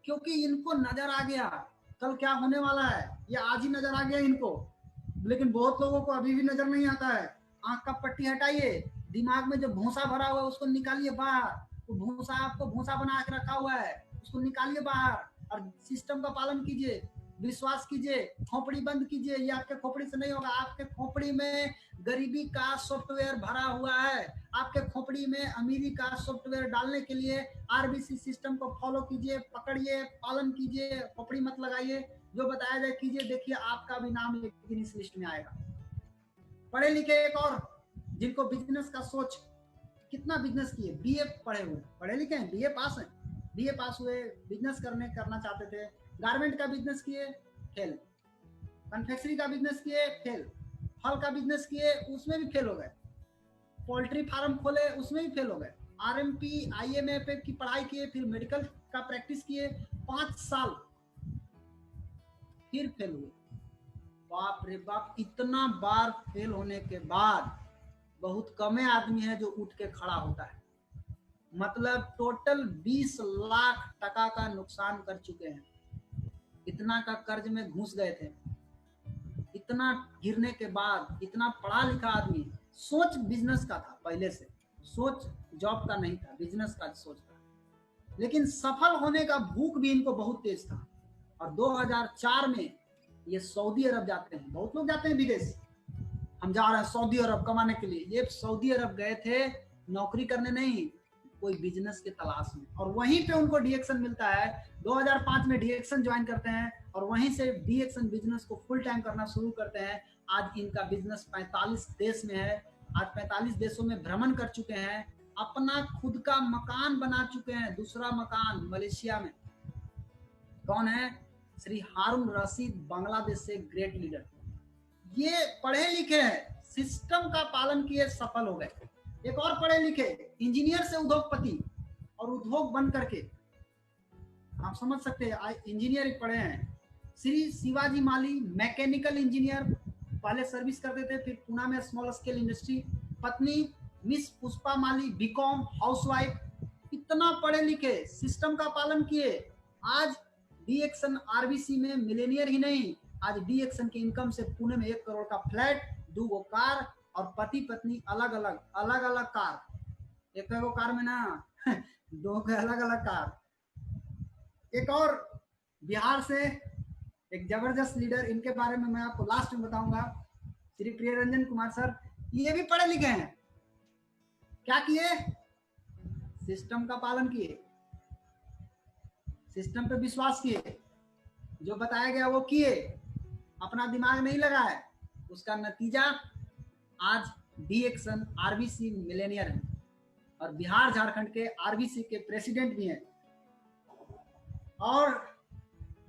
क्योंकि इनको नजर आ गया कल क्या होने वाला है, ये आज ही नजर आ गया इनको। लेकिन बहुत लोगों को अभी भी नजर नहीं आता है। आंख का पट्टी हटाइए, दिमाग में जो भूसा भरा हुआ है उसको निकालिए बाहर। वो भूसा आपको भूसा बना के रखा हुआ है, उसको निकालिए बाहर और सिस्टम का पालन कीजिए, विश्वास कीजिए, खोपड़ी बंद कीजिए। ये आपके खोपड़ी से नहीं होगा। आपके खोपड़ी में गरीबी का सॉफ्टवेयर भरा हुआ है। आपके खोपड़ी में अमीरी का सॉफ्टवेयर डालने के लिए आरबीसी सिस्टम को फॉलो कीजिए, पकड़िए, पालन कीजिए, खोपड़ी मत लगाइए, जो बताया जाए कीजिए। देखिए आपका भी नाम एक दिन इस लिस्ट में आएगा। पढ़े लिखे एक और जिनको बिजनेस का सोच, कितना बिजनेस किए, बीए पढ़े हुए, पढ़े लिखे हैं, बीए पास हैं, बीए पास हुए, बिजनेस करना चाहते थे, गारमेंट का बिजनेस किए, फेल, कन्फेक्शनरी का बिजनेस किए, फेल, फल का बिजनेस किए, उसमें भी फेल हो गए, पोल्ट्री फार्म खोले, उसमें भी फेल हो गए, आरएमपी आईएमएफ की पढ़ाई किए, फिर मेडिकल का प्रैक्टिस किए, 5 साल, फिर फेल हुए। बाप रे बाप, इतना बार फेल होने के बाद बहुत कम आदमी है जो उठ के खड़ा होता है। मतलब टोटल 20 लाख टका का नुकसान कर चुके हैं, इतना का कर्ज में घुस गए थे। इतना गिरने के बाद, इतना पढ़ा लिखा आदमी, सोच बिजनेस का था, पहले से सोच जॉब का नहीं था, बिजनेस का सोच था, लेकिन सफल होने का भूख भी इनको बहुत तेज था। और 2004 में ये सऊदी अरब जाते हैं। बहुत लोग जाते हैं विदेश, हम जा रहे हैं सऊदी अरब कमाने के लिए। ये सऊदी अरब गए थे नौकरी करने नहीं, कोई बिजनेस के तलाश में, और वहीं पे उनको डीएक्शन मिलता है। 2005 में डीएक्शन ज्वाइन करते हैं और वहीं से डीएक्शन बिजनेस को फुल टाइम करना शुरू करते हैं। आज इनका बिजनेस 45 देश में है। आज 45 देशों में भ्रमण कर चुके हैं, अपना खुद का मकान बना चुके हैं, दूसरा मकान मलेशिया में। कौन है? श्री हारून रशीद, बांग्लादेश से ग्रेट लीडर। ये पढ़े लिखे हैं, सिस्टम का पालन किए, सफल हो गए। एक और पढ़े लिखे इंजीनियर से उद्योगपति, और उद्योग बन करके आप समझ सकते हैं, इंजीनियर पढ़े हैं। श्री शिवाजी माली, मैकेनिकल इंजीनियर, पहले सर्विस करते थे, फिर पुणे में स्मॉल स्केल इंडस्ट्री। पत्नी मिस पुष्पा माली, बीकॉम, हाउसवाइफ। इतना पढ़े लिखे, सिस्टम का पालन किए, आज डीएक्शन आरबीसी में मिलेनियर ही नहीं, आज डीएक्शन की इनकम से पुणे में 1 करोड़ का फ्लैट, 2 कार, और पति पत्नी अलग अलग कार। एक कार में ना 2 अलग अलग कार। एक और बिहार से एक जबरदस्त लीडर, इनके बारे में मैं आपको लास्ट में बताऊंगा, श्री प्रियरंजन कुमार सर। ये भी पढ़े लिखे हैं। क्या किए? सिस्टम का पालन किए, सिस्टम पे विश्वास किए, जो बताया गया वो किए, अपना दिमाग नहीं लगाए। उसका नतीजा आज डीएक्शन आरबीसी मिलेनियर है और बिहार झारखंड के आरबीसी के प्रेसिडेंट भी हैं। और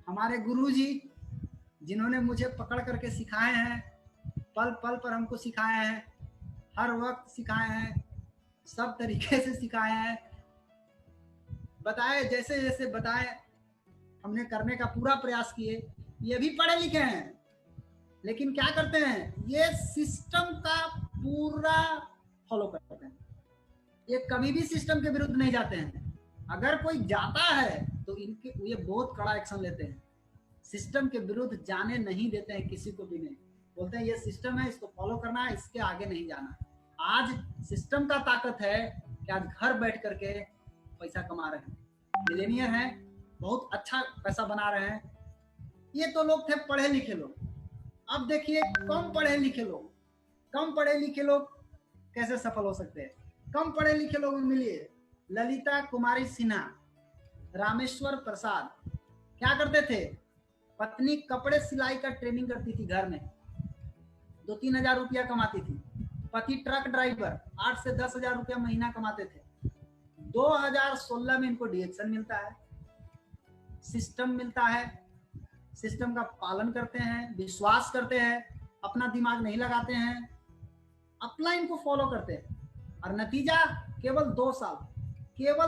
हमारे गुरुजी जिन्होंने मुझे पकड़ करके सिखाए हैं, पल पल पर हमको सिखाए हैं, हर वक्त सिखाए हैं, सब तरीके से सिखाए हैं, बताए जैसे जैसे बताए हमने करने का पूरा प्रयास किए। ये भी पढ़े लिखे हैं, लेकिन क्या करते हैं, ये सिस्टम का पूरा फॉलो करते हैं। ये कभी भी सिस्टम के विरुद्ध नहीं जाते हैं। अगर कोई जाता है तो इनके ये बहुत कड़ा एक्शन लेते हैं। सिस्टम के विरुद्ध जाने नहीं देते हैं किसी को भी नहीं। बोलते हैं ये सिस्टम है, इसको फॉलो करना है, इसके आगे नहीं जाना। आज सिस्टम का ताकत है कि आज घर बैठ करके पैसा कमा रहे हैं, मिलेनियर हैं, बहुत अच्छा पैसा बना रहे हैं। ये तो लोग थे पढ़े लिखे लोग। अब देखिए कम पढ़े लिखे लोग कैसे सफल हो सकते हैं। कम पढ़े लिखे लोग मिलिए, ललिता कुमारी सिन्हा, रामेश्वर प्रसाद क्या करते थे? पत्नी कपड़े सिलाई का ट्रेनिंग करती थी घर में, 2-3 हजार रुपया कमाती थी। पति ट्रक ड्राइवर, 8 से 10 हजार रुपया महीना कमाते थे। 2016 में इनको डिएक्शन मिलता है, सिस्टम मिलता है, सिस्टम का पालन करते हैं, विश्वास करते हैं, अपना दिमाग नहीं लगाते हैं, अपलाइन को फॉलो करते हैं, और नतीजा केवल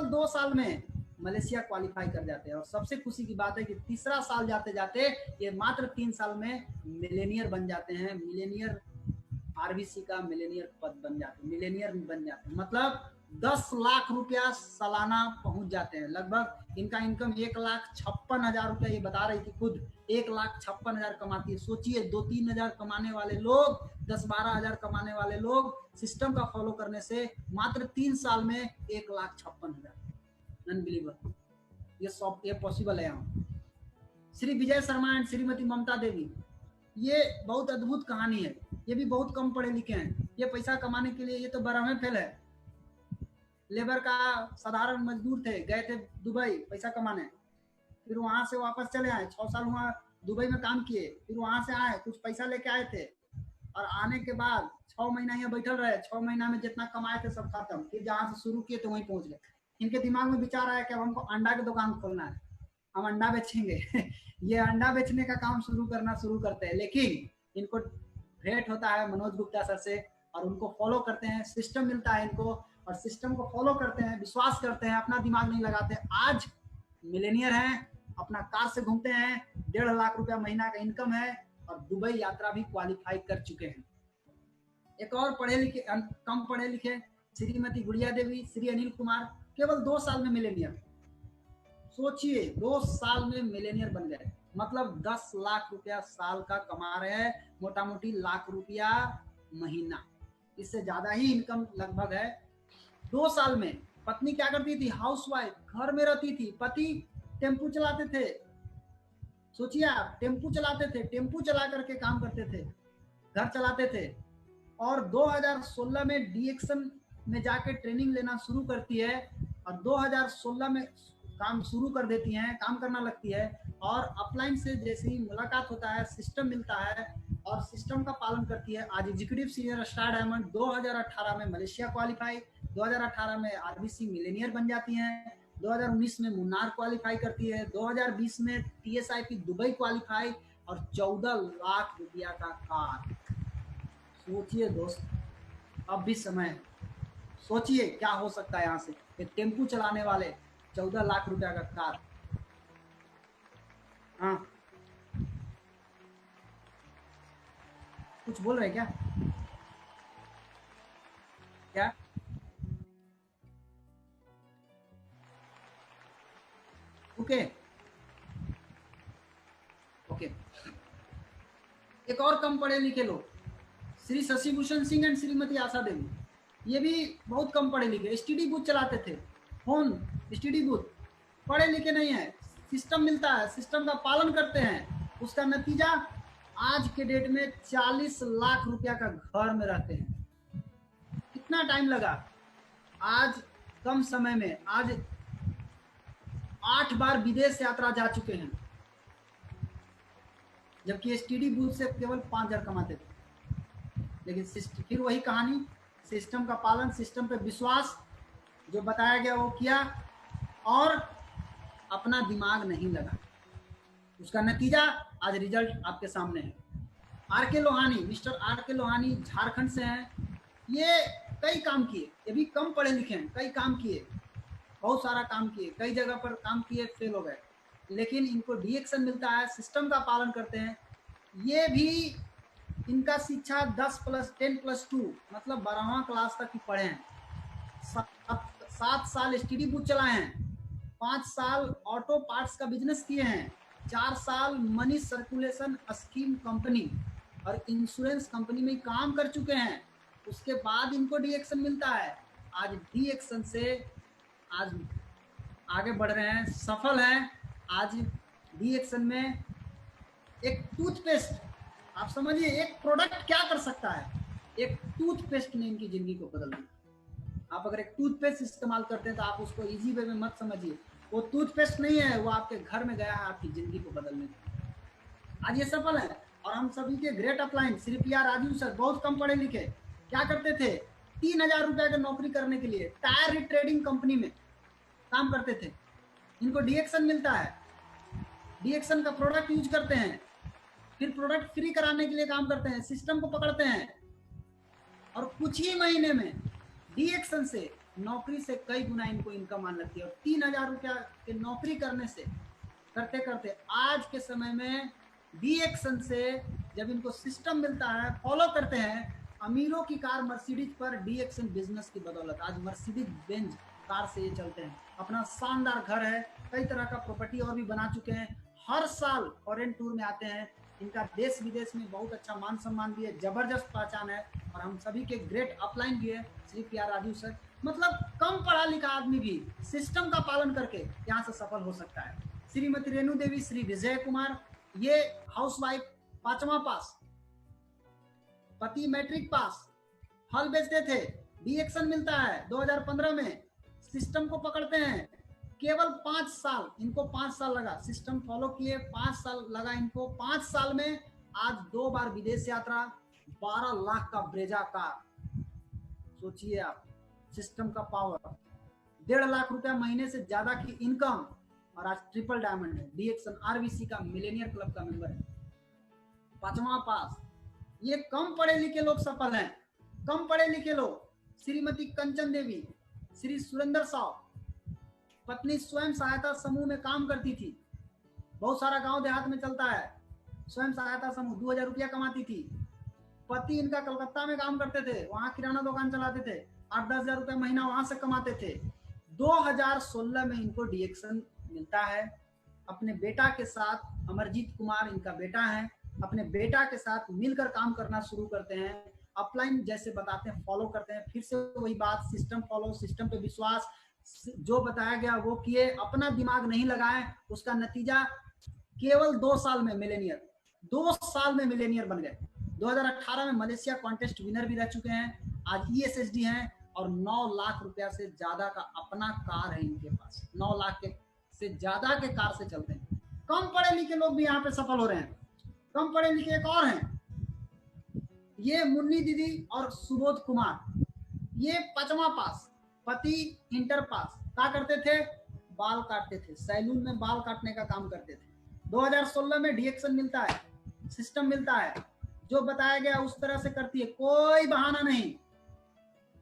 2 साल में मलेशिया क्वालिफाई कर जाते हैं। और सबसे खुशी की बात है कि तीसरा साल जाते जाते ये मात्र 3 साल में मिलेनियर बन जाते हैं। मिलेनियर आरबीसी का मिलेनियर पद बन जाते हैं, मिलेनियर बन जाते हैं, मतलब 10 लाख रुपया सालाना पहुंच जाते हैं। लगभग इनका इनकम 1,56,000 रुपया, ये बता रही थी खुद, 1,56,000 कमाती है। सोचिए 2-3 हजार कमाने वाले लोग, 10-12 हजार कमाने वाले लोग सिस्टम का फॉलो करने से मात्र 3 साल में 1,56,000। अनबिलीवेबल, ये पॉसिबल है यहाँ। श्री विजय शर्मा एंड श्रीमती ममता देवी, ये बहुत अद्भुत कहानी है। ये भी बहुत कम पढ़े लिखे हैं, ये पैसा कमाने के लिए, ये तो 12वें फेल है। लेबर का साधारण मजदूर थे, गए थे दुबई पैसा कमाने, फिर वहां से वापस चले आए, 6 साल वहां दुबई में काम किए, फिर वहां से आए, कुछ पैसा लेके आए थे, और आने के बाद 6 महीना यहाँ बैठल रहे। 6 महीना में जितना कमाए थे सब खत्म। फिर जहां से शुरू किए थे वहीं पहुंच गए। इनके दिमाग में विचार आया कि अब हमको अंडा की दुकान खोलना है, हम अंडा बेचेंगे। ये अंडा बेचने का काम शुरू करते हैं, लेकिन इनको भेंट होता है मनोज गुप्ता सर से, और उनको फॉलो करते हैं, सिस्टम मिलता है इनको, और सिस्टम को फॉलो करते हैं, विश्वास करते हैं, अपना दिमाग नहीं लगाते। आज मिलेनियर हैं, अपना कार से घूमते हैं, 1.5 लाख रुपया महीना का इनकम है, और दुबई यात्रा भी क्वालिफाई कर चुके हैं। एक और कम पढ़े लिखे श्रीमती गुड़िया देवी, श्री अनिल कुमार, केवल 2 साल में मिलेनियर। सोचिए 2 साल में मिलेनियर बन गए, मतलब 10 लाख रुपया साल का कमा रहे हैं, मोटा मोटी लाख रुपया महीना, इससे ज्यादा ही इनकम लगभग है। 2 साल में पत्नी क्या करती थी? हाउसवाइफ, घर में रहती थी। पति टेम्पू चलाते थे। सोचिए आप, टेम्पू चलाते थे, टेम्पू चला करके काम करते थे, घर चलाते थे। और 2016 में डीएक्शन में जाके ट्रेनिंग लेना शुरू करती है, और 2016 में काम शुरू कर देती हैं, काम करना लगती है, और अपलाइन से जैसे ही मुलाकात होता है, सिस्टम मिलता है और सिस्टम का पालन करती है। आज एग्जीक्यूटिव सीनियर स्टार डायमंड, 2018 में मलेशिया क्वालिफाई, 2018 में आरबीसी मिलेनियर बन जाती हैं, 2019 में मुन्नार क्वालिफाई करती है, 2020 में टीएसआईपी दुबई क्वालिफाई, और 14 लाख रुपया का कार। सोचिए दोस्त, अब भी समय है, सोचिए क्या हो सकता है यहाँ से। एक टेम्पू चलाने वाले 14 लाख रुपया का कार। हाँ, कुछ बोल रहे क्या? क्या? Okay okay. एक और कम पढ़े लिखे लोग, श्री शशिभूषण सिंह एंड श्रीमती आशा देवी, ये भी बहुत कम पढ़े लिखे, एसटीडी बूथ चलाते थे, फोन एसटीडी बूथ, पढ़े लिखे नहीं है। सिस्टम मिलता है, सिस्टम का पालन करते हैं, उसका नतीजा आज के डेट में 40 लाख रुपया का घर में रहते हैं। कितना टाइम लगा? आज कम समय में, आज 8 बार विदेश यात्रा जा चुके हैं, जबकि एसटीडी बूथ से केवल 5,000 कमाते थे। लेकिन फिर वही कहानी, सिस्टम का पालन, सिस्टम पे विश्वास, जो बताया गया वो किया, और अपना दिमाग नहीं लगा। उसका नतीजा आज रिजल्ट आपके सामने है। R K Lohani, mister R K Lohani Jharkhand से हैं। ये कई काम किए, ये भी कम पढ़े लिखे हैं, कई काम किए, बहुत सारा काम किए, कई जगह पर काम किए, फेल हो गए, लेकिन इनको डीएक्शन मिलता है, सिस्टम का पालन करते हैं। ये भी इनका शिक्षा 10+10+2 मतलब 12वां क्लास तक ही पढ़े हैं। 7 साल एसटीडी बूथ चलाए हैं, 5 साल ऑटो पार्ट्स का बिजनेस किए हैं, 4 साल मनी सर्कुलेशन स्कीम कंपनी और इंश्योरेंस कंपनी में काम कर चुके हैं। उसके बाद इनको डीएक्शन मिलता है। आज डीएक्शन से आज आगे बढ़ रहे हैं, सफल हैं। आज डीएक्शन में एक टूथपेस्ट, आप समझिए एक प्रोडक्ट क्या कर सकता है, एक टूथपेस्ट ने इनकी जिंदगी को बदल दिया। आप अगर एक टूथपेस्ट इस्तेमाल करते हैं तो आप उसको इजी वे में मत समझिए, वो टूथपेस्ट नहीं है, वो आपके घर में गया है आपकी जिंदगी को बदलने। आज ये सफल है। और हम सभी के great upline Shri P R Raju sir बहुत कम पढ़े लिखे, क्या करते थे, 3,000 रुपए का नौकरी करने के लिए टायर ट्रेडिंग कंपनी में काम करते थे। इनको डीएक्शन मिलता है, डीएक्शन का प्रोडक्ट यूज करते हैं, फिर प्रोडक्ट फ्री कराने के लिए काम करते हैं, सिस्टम को पकड़ते हैं और कुछ ही महीने में डीएक्शन से नौकरी से कई गुना इनको इनकम आने लगती है। और 3,000 रुपया के नौकरी करने से करते करते आज के समय में डीएक्शन से जब इनको सिस्टम मिलता है, फॉलो करते हैं, अमीरों की कार मर्सिडीज पर डीएक्शन बिजनेस की बदौलत आज मर्सिडीज बेंज कार से ये चलते हैं। अपना शानदार घर है, कई तरह का प्रॉपर्टी और भी बना चुके हैं, हर साल फॉरेन टूर में आते हैं। इनका देश विदेश में बहुत अच्छा मान सम्मान भी है, जबरदस्त पहचान है और हम सभी के ग्रेट अपलाइन भी है Shri P R Raju sir. मतलब कम पढ़ा लिखा आदमी भी सिस्टम का पालन करके यहाँ से सफल हो सकता है। श्रीमती रेणु देवी, श्री विजय कुमार, ये हाउसवाइफ, 5वां पास, पति मैट्रिक पास, हल बेचते थे, डीएक्शन मिलता है 2015 में, सिस्टम को पकड़ते हैं, केवल 5 साल, इनको 5 साल लगा, सिस्टम फॉलो किए, 5 साल लगा इनको, 5 साल में आज 2 बार विदेश यात्रा, 12 लाख का ब्रेजा कार। सोचिए आप, सिस्टम का पावर, 1.5 लाख रुपया महीने से ज्यादा की इनकम, और आज ट्रिपल डायमंड है, डीएक्शन आरबीसी का मिलेनियर क्लब का मेंबर है, 5वां पास। ये कम पढ़े लिखे लोग सफल हैं, कम पढ़े लिखे लोग। श्रीमती कंचन देवी, श्री सुरेंद्र साव, पत्नी स्वयं सहायता समूह में काम करती थी, बहुत सारा गांव देहात में चलता है स्वयं सहायता समूह, 2,000 रुपया कमाती थी। पति इनका कलकत्ता में काम करते थे, वहां किराना दुकान चलाते थे, 8-10 हजार रुपया महीना वहां से कमाते थे। 2016 में इनको डीएक्शन मिलता है। अपने बेटा के साथ, अमरजीत कुमार इनका बेटा है, अपने बेटा के साथ मिलकर काम करना शुरू करते हैं। अपलाइन जैसे बताते हैं फॉलो करते हैं, फिर से वही बात, सिस्टम फॉलो, सिस्टम पे विश्वास, जो बताया गया वो किए, अपना दिमाग नहीं लगाए, उसका नतीजा केवल 2 साल में मिलेनियर, 2 साल में मिलेनियर बन गए। 2018 में मलेशिया कॉन्टेस्ट विनर भी रह चुके हैं, आज ईएसएसडी हैं और 9 लाख रुपया से ज्यादा का अपना कार है इनके पास, 9 लाख के से ज्यादा के कार से चलते हैं। कम पढ़े लिखे लोग भी यहाँ पे सफल हो रहे हैं। कम पढ़े लिखे एक और हैं, ये मुन्नी दीदी और सुबोध कुमार, ये 5वां पास, पति इंटर पास, क्या करते थे, बाल काटते थे, सैलून में बाल काटने का काम करते थे। 2016 में डीएक्शन मिलता है, सिस्टम मिलता है, जो बताया गया उस तरह से करती है, कोई बहाना नहीं।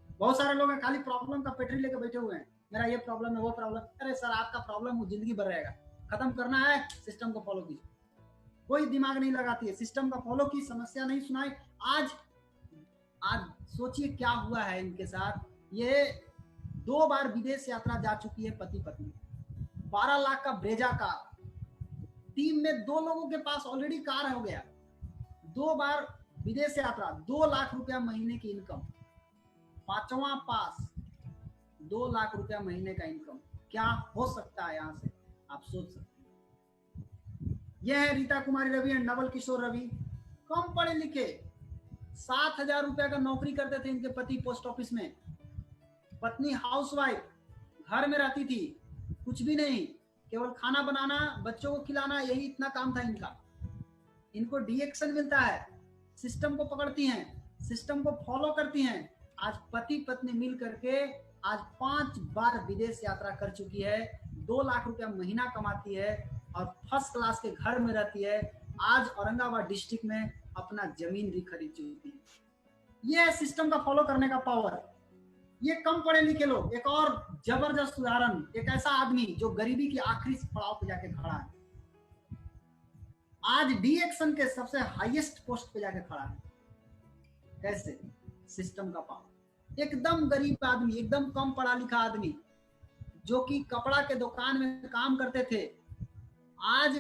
बहुत सारे लोग हैं खाली प्रॉब्लम का पेटरी लेके बैठे हुए हैं, मेरा ये प्रॉब्लम है, वो प्रॉब्लम। अरे सर, आपका प्रॉब्लम वो जिंदगी भर रहेगा, खत्म करना है सिस्टम को फॉलो कीजिए। कोई दिमाग नहीं लगाती है, सिस्टम का फॉलो की, समस्या नहीं सुनाई। आज सोचिए क्या हुआ है इनके साथ। ये 2 बार विदेश यात्रा जा चुकी है पति पत्नी, 12 लाख का ब्रेजा कार, टीम में 2 लोगों के पास ऑलरेडी कार हो गया, 2 बार विदेश यात्रा, 2 लाख रुपया महीने की इनकम, 5वां पास, 2 लाख रुपया महीने का इनकम। क्या हो सकता है यहाँ से, आप सोच सकते हैं। यह है रीता कुमारी रवि एंड नवल किशोर रवि, कम पढ़े लिखे, 7,000 रुपया का नौकरी करते थे इनके पति पोस्ट ऑफिस में, पत्नी हाउसवाइफ, घर में रहती थी, कुछ भी नहीं, केवल खाना बनाना, बच्चों को खिलाना, यही इतना काम था इनका। इनको डीएक्शन मिलता है, सिस्टम को पकड़ती हैं, सिस्टम को फॉलो करती हैं। आज पति पत्नी मिल करके आज 5 बार विदेश यात्रा कर चुकी है, 2 लाख रुपया महीना कमाती है और फर्स्ट क्लास के घर में रहती है। आज औरंगाबाद डिस्ट्रिक्ट में अपना जमीन भी खरीद चुकी है। यह है सिस्टम का फॉलो करने का पावर। ये कम पढ़े लिखे लोग, एक और जबरदस्त उदाहरण, एक ऐसा आदमी जो गरीबी की आखिरी पड़ाव पे जाके खड़ा है, आज डीएक्शन के सबसे हाईएस्ट पोस्ट पे जाके खड़ा है। कैसे? सिस्टम का पावर। एकदम गरीब आदमी, एकदम कम पढ़ा लिखा आदमी, जो कि कपड़ा के दुकान में काम करते थे, आज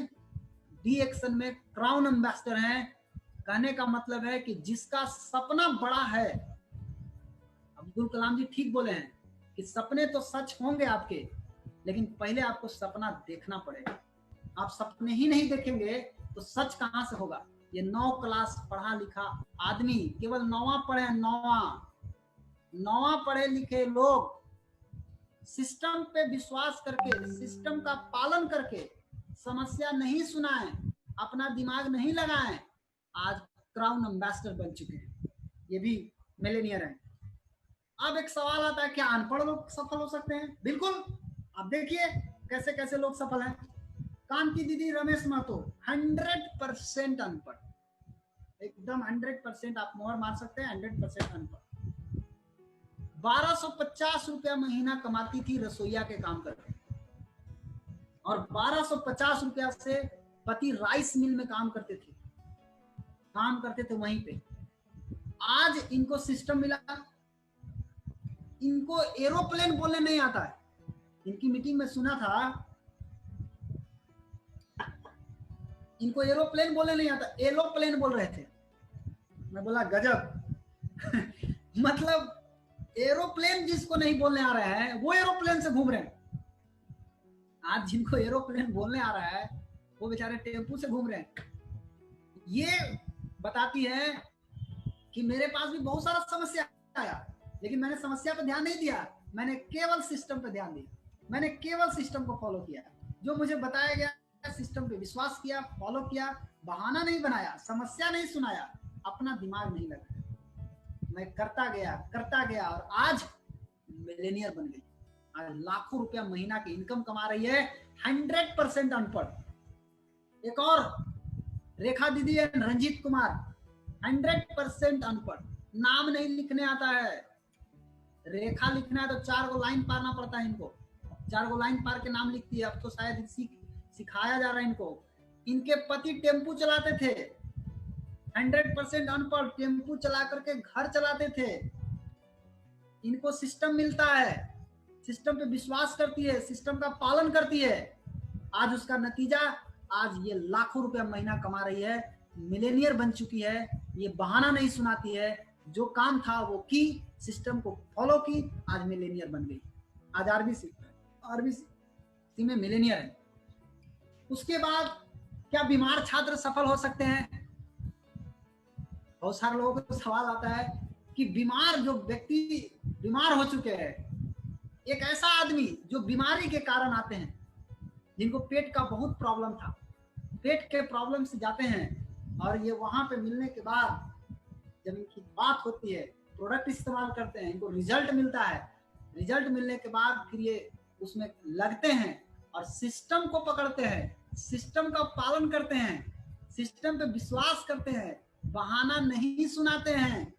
डीएक्शन में क्राउन एम्बेसडर हैं। कहने का मतलब है कि जिसका सपना बड़ा है, अब्दुल कलाम जी ठीक बोले हैं कि सपने तो सच होंगे आपके, लेकिन पहले आपको सपना देखना पड़ेगा। आप सपने ही नहीं देखेंगे तो सच कहां से होगा। ये 9 क्लास पढ़ा लिखा आदमी, केवल 9वां पढ़े, नौवां पढ़े लिखे लोग सिस्टम पे विश्वास करके, सिस्टम का पालन करके, समस्या नहीं सुनाएं, अपना दिमाग नहीं लगाएं, आज क्राउन एम्बेसडर बन चुके हैं। ये भी मिलेनियर हैं। अब एक सवाल आता है, क्या अनपढ़ लोग सफल हो सकते हैं? बिल्कुल। अब देखिए कैसे कैसे लोग सफल हैं। काम की दीदी रमेश महतो 100% अनपढ़, एकदम 100%, आप मोहर मार सकते हैं, 100% अनपढ़। 1250 रुपया महीना कमाती थी रसोईया के काम करके, और 1250 रुपया से पति राइस मिल में काम करते थे वहीं पे। आज इनको सिस्टम मिला, इनको एरोप्लेन बोलने नहीं आता है। इनकी मीटिंग में सुना था, इनको एरोप्लेन बोलने नहीं आता, एलोप्लेन बोल रहे थे। मैं बोला गजब मतलब एरोप्लेन जिसको नहीं बोलने आ रहा है वो एरोप्लेन से घूम रहे हैं। आज जिनको एरोप्लेन बोलने आ रहा है वो बेचारे टेम्पू से घूम रहे हैं। ये बताती है कि मेरे पास भी बहुत सारा समस्या आया, लेकिन मैंने समस्या पे ध्यान नहीं दिया, मैंने केवल सिस्टम पे ध्यान दिया, मैंने केवल सिस्टम को फॉलो किया, जो मुझे बताया गया सिस्टम पे विश्वास किया, फॉलो किया, बहाना नहीं बनाया, समस्या नहीं सुनाया, अपना दिमाग नहीं लगाया, मैं करता गया और आज मिलेनियर बन गई। आज लाखों रुपया महीना की इनकम कमा रही है, 100% अनपढ़। एक और रेखा दीदी है, रंजीत कुमार 100% अनपढ़, नाम नहीं लिखने आता है। रेखा लिखना है तो 4 गो लाइन पारना पड़ता है इनको, 4 गो लाइन पार के नाम लिखती है। अब तो शायद सिखाया जा रहा है इनको। इनके पति टेम्पू चलाते थे, 100% अनपढ़, टेम्पू चला करके घर चलाते थे। इनको सिस्टम मिलता है, सिस्टम पे विश्वास करती है, सिस्टम का पालन करती है, आज उसका नतीजा, आज ये लाखों रुपया महीना कमा रही है, मिलेनियर बन चुकी है। ये बहाना नहीं सुनाती है, जो काम था वो की, सिस्टम को फॉलो की, आज मिलेनियर बन गई। आज आरबीसी में मिलेनियर है। उसके बाद क्या बीमार छात्र सफल हो सकते हैं? बहुत सारे लोगों को सवाल आता है कि बीमार, जो व्यक्ति बीमार हो चुके हैं, एक ऐसा आदमी जो बीमारी के कारण आते हैं, जिनको पेट का बहुत प्रॉब्लम था, पेट के प्रॉब्लम से जाते हैं, और ये वहां पे मिलने के बाद जब इनकी बात होती है, प्रोडक्ट इस्तेमाल करते हैं, इनको रिजल्ट मिलता है, रिजल्ट मिलने के बाद फिर ये उसमें लगते हैं और सिस्टम को पकड़ते हैं, सिस्टम का पालन करते हैं, सिस्टम पे विश्वास करते हैं, बहाना नहीं सुनाते हैं,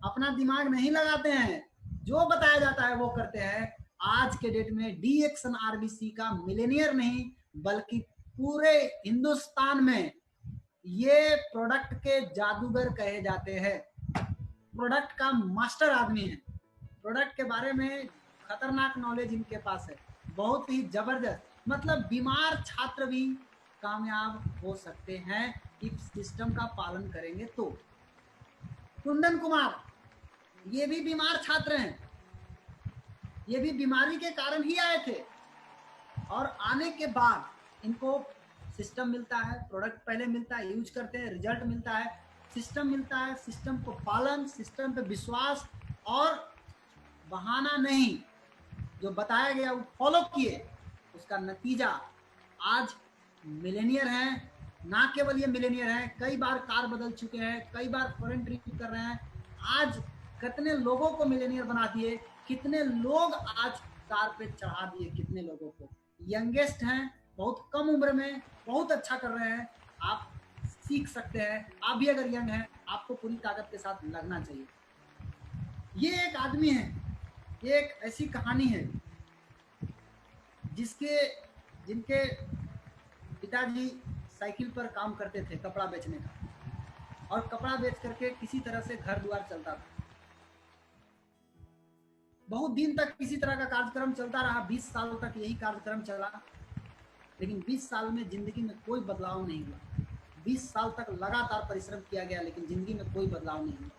अपना दिमाग नहीं लगाते हैं, जो बताया जाता है वो करते हैं। आज के डेट में डीएक्सन आरबीसी का मिलेनियर नहीं बल्कि पूरे हिंदुस्तान में ये प्रोडक्ट के जादूगर कहे जाते हैं। प्रोडक्ट का मास्टर आदमी है, प्रोडक्ट के बारे में खतरनाक नॉलेज इनके पास है, बहुत ही जबरदस्त। मतलब बीमार छात्र भी कामयाब हो सकते हैं इस सिस्टम का पालन करेंगे तो। कुंदन कुमार, ये भी बीमार छात्र हैं, ये भी बीमारी के कारण ही आए थे, और आने के बाद इनको सिस्टम मिलता है, प्रोडक्ट पहले मिलता है, यूज करते हैं, रिजल्ट मिलता है, सिस्टम मिलता है, सिस्टम को पालन, सिस्टम पे विश्वास, और बहाना नहीं, जो बताया गया वो फॉलो किए, उसका नतीजा आज मिलेनियर हैं। ना केवल ये मिलेनियर हैं, कई बार कार बदल चुके हैं, कई बार फॉरेन ट्रिप कर रहे हैं। आज कितने लोगों को मिलेनियर बना दिए, कितने लोग आज कार पे चढ़ा दिए, कितने लोगों को। यंगेस्ट हैं, बहुत कम उम्र में बहुत अच्छा कर रहे हैं, आप सीख सकते हैं। आप भी अगर यंग हैं, आपको पूरी ताकत के साथ लगना चाहिए। ये एक आदमी है, ये एक ऐसी कहानी है जिनके पिताजी साइकिल पर काम करते थे, कपड़ा बेचने का, और कपड़ा बेच करके किसी तरह से घर द्वार चलता था। बहुत दिन तक इसी तरह का कार्यक्रम चलता रहा, 20 साल तक यही कार्यक्रम चला, लेकिन 20 साल में जिंदगी में कोई बदलाव नहीं हुआ। 20 साल तक लगातार परिश्रम किया गया, लेकिन जिंदगी में कोई बदलाव नहीं हुआ।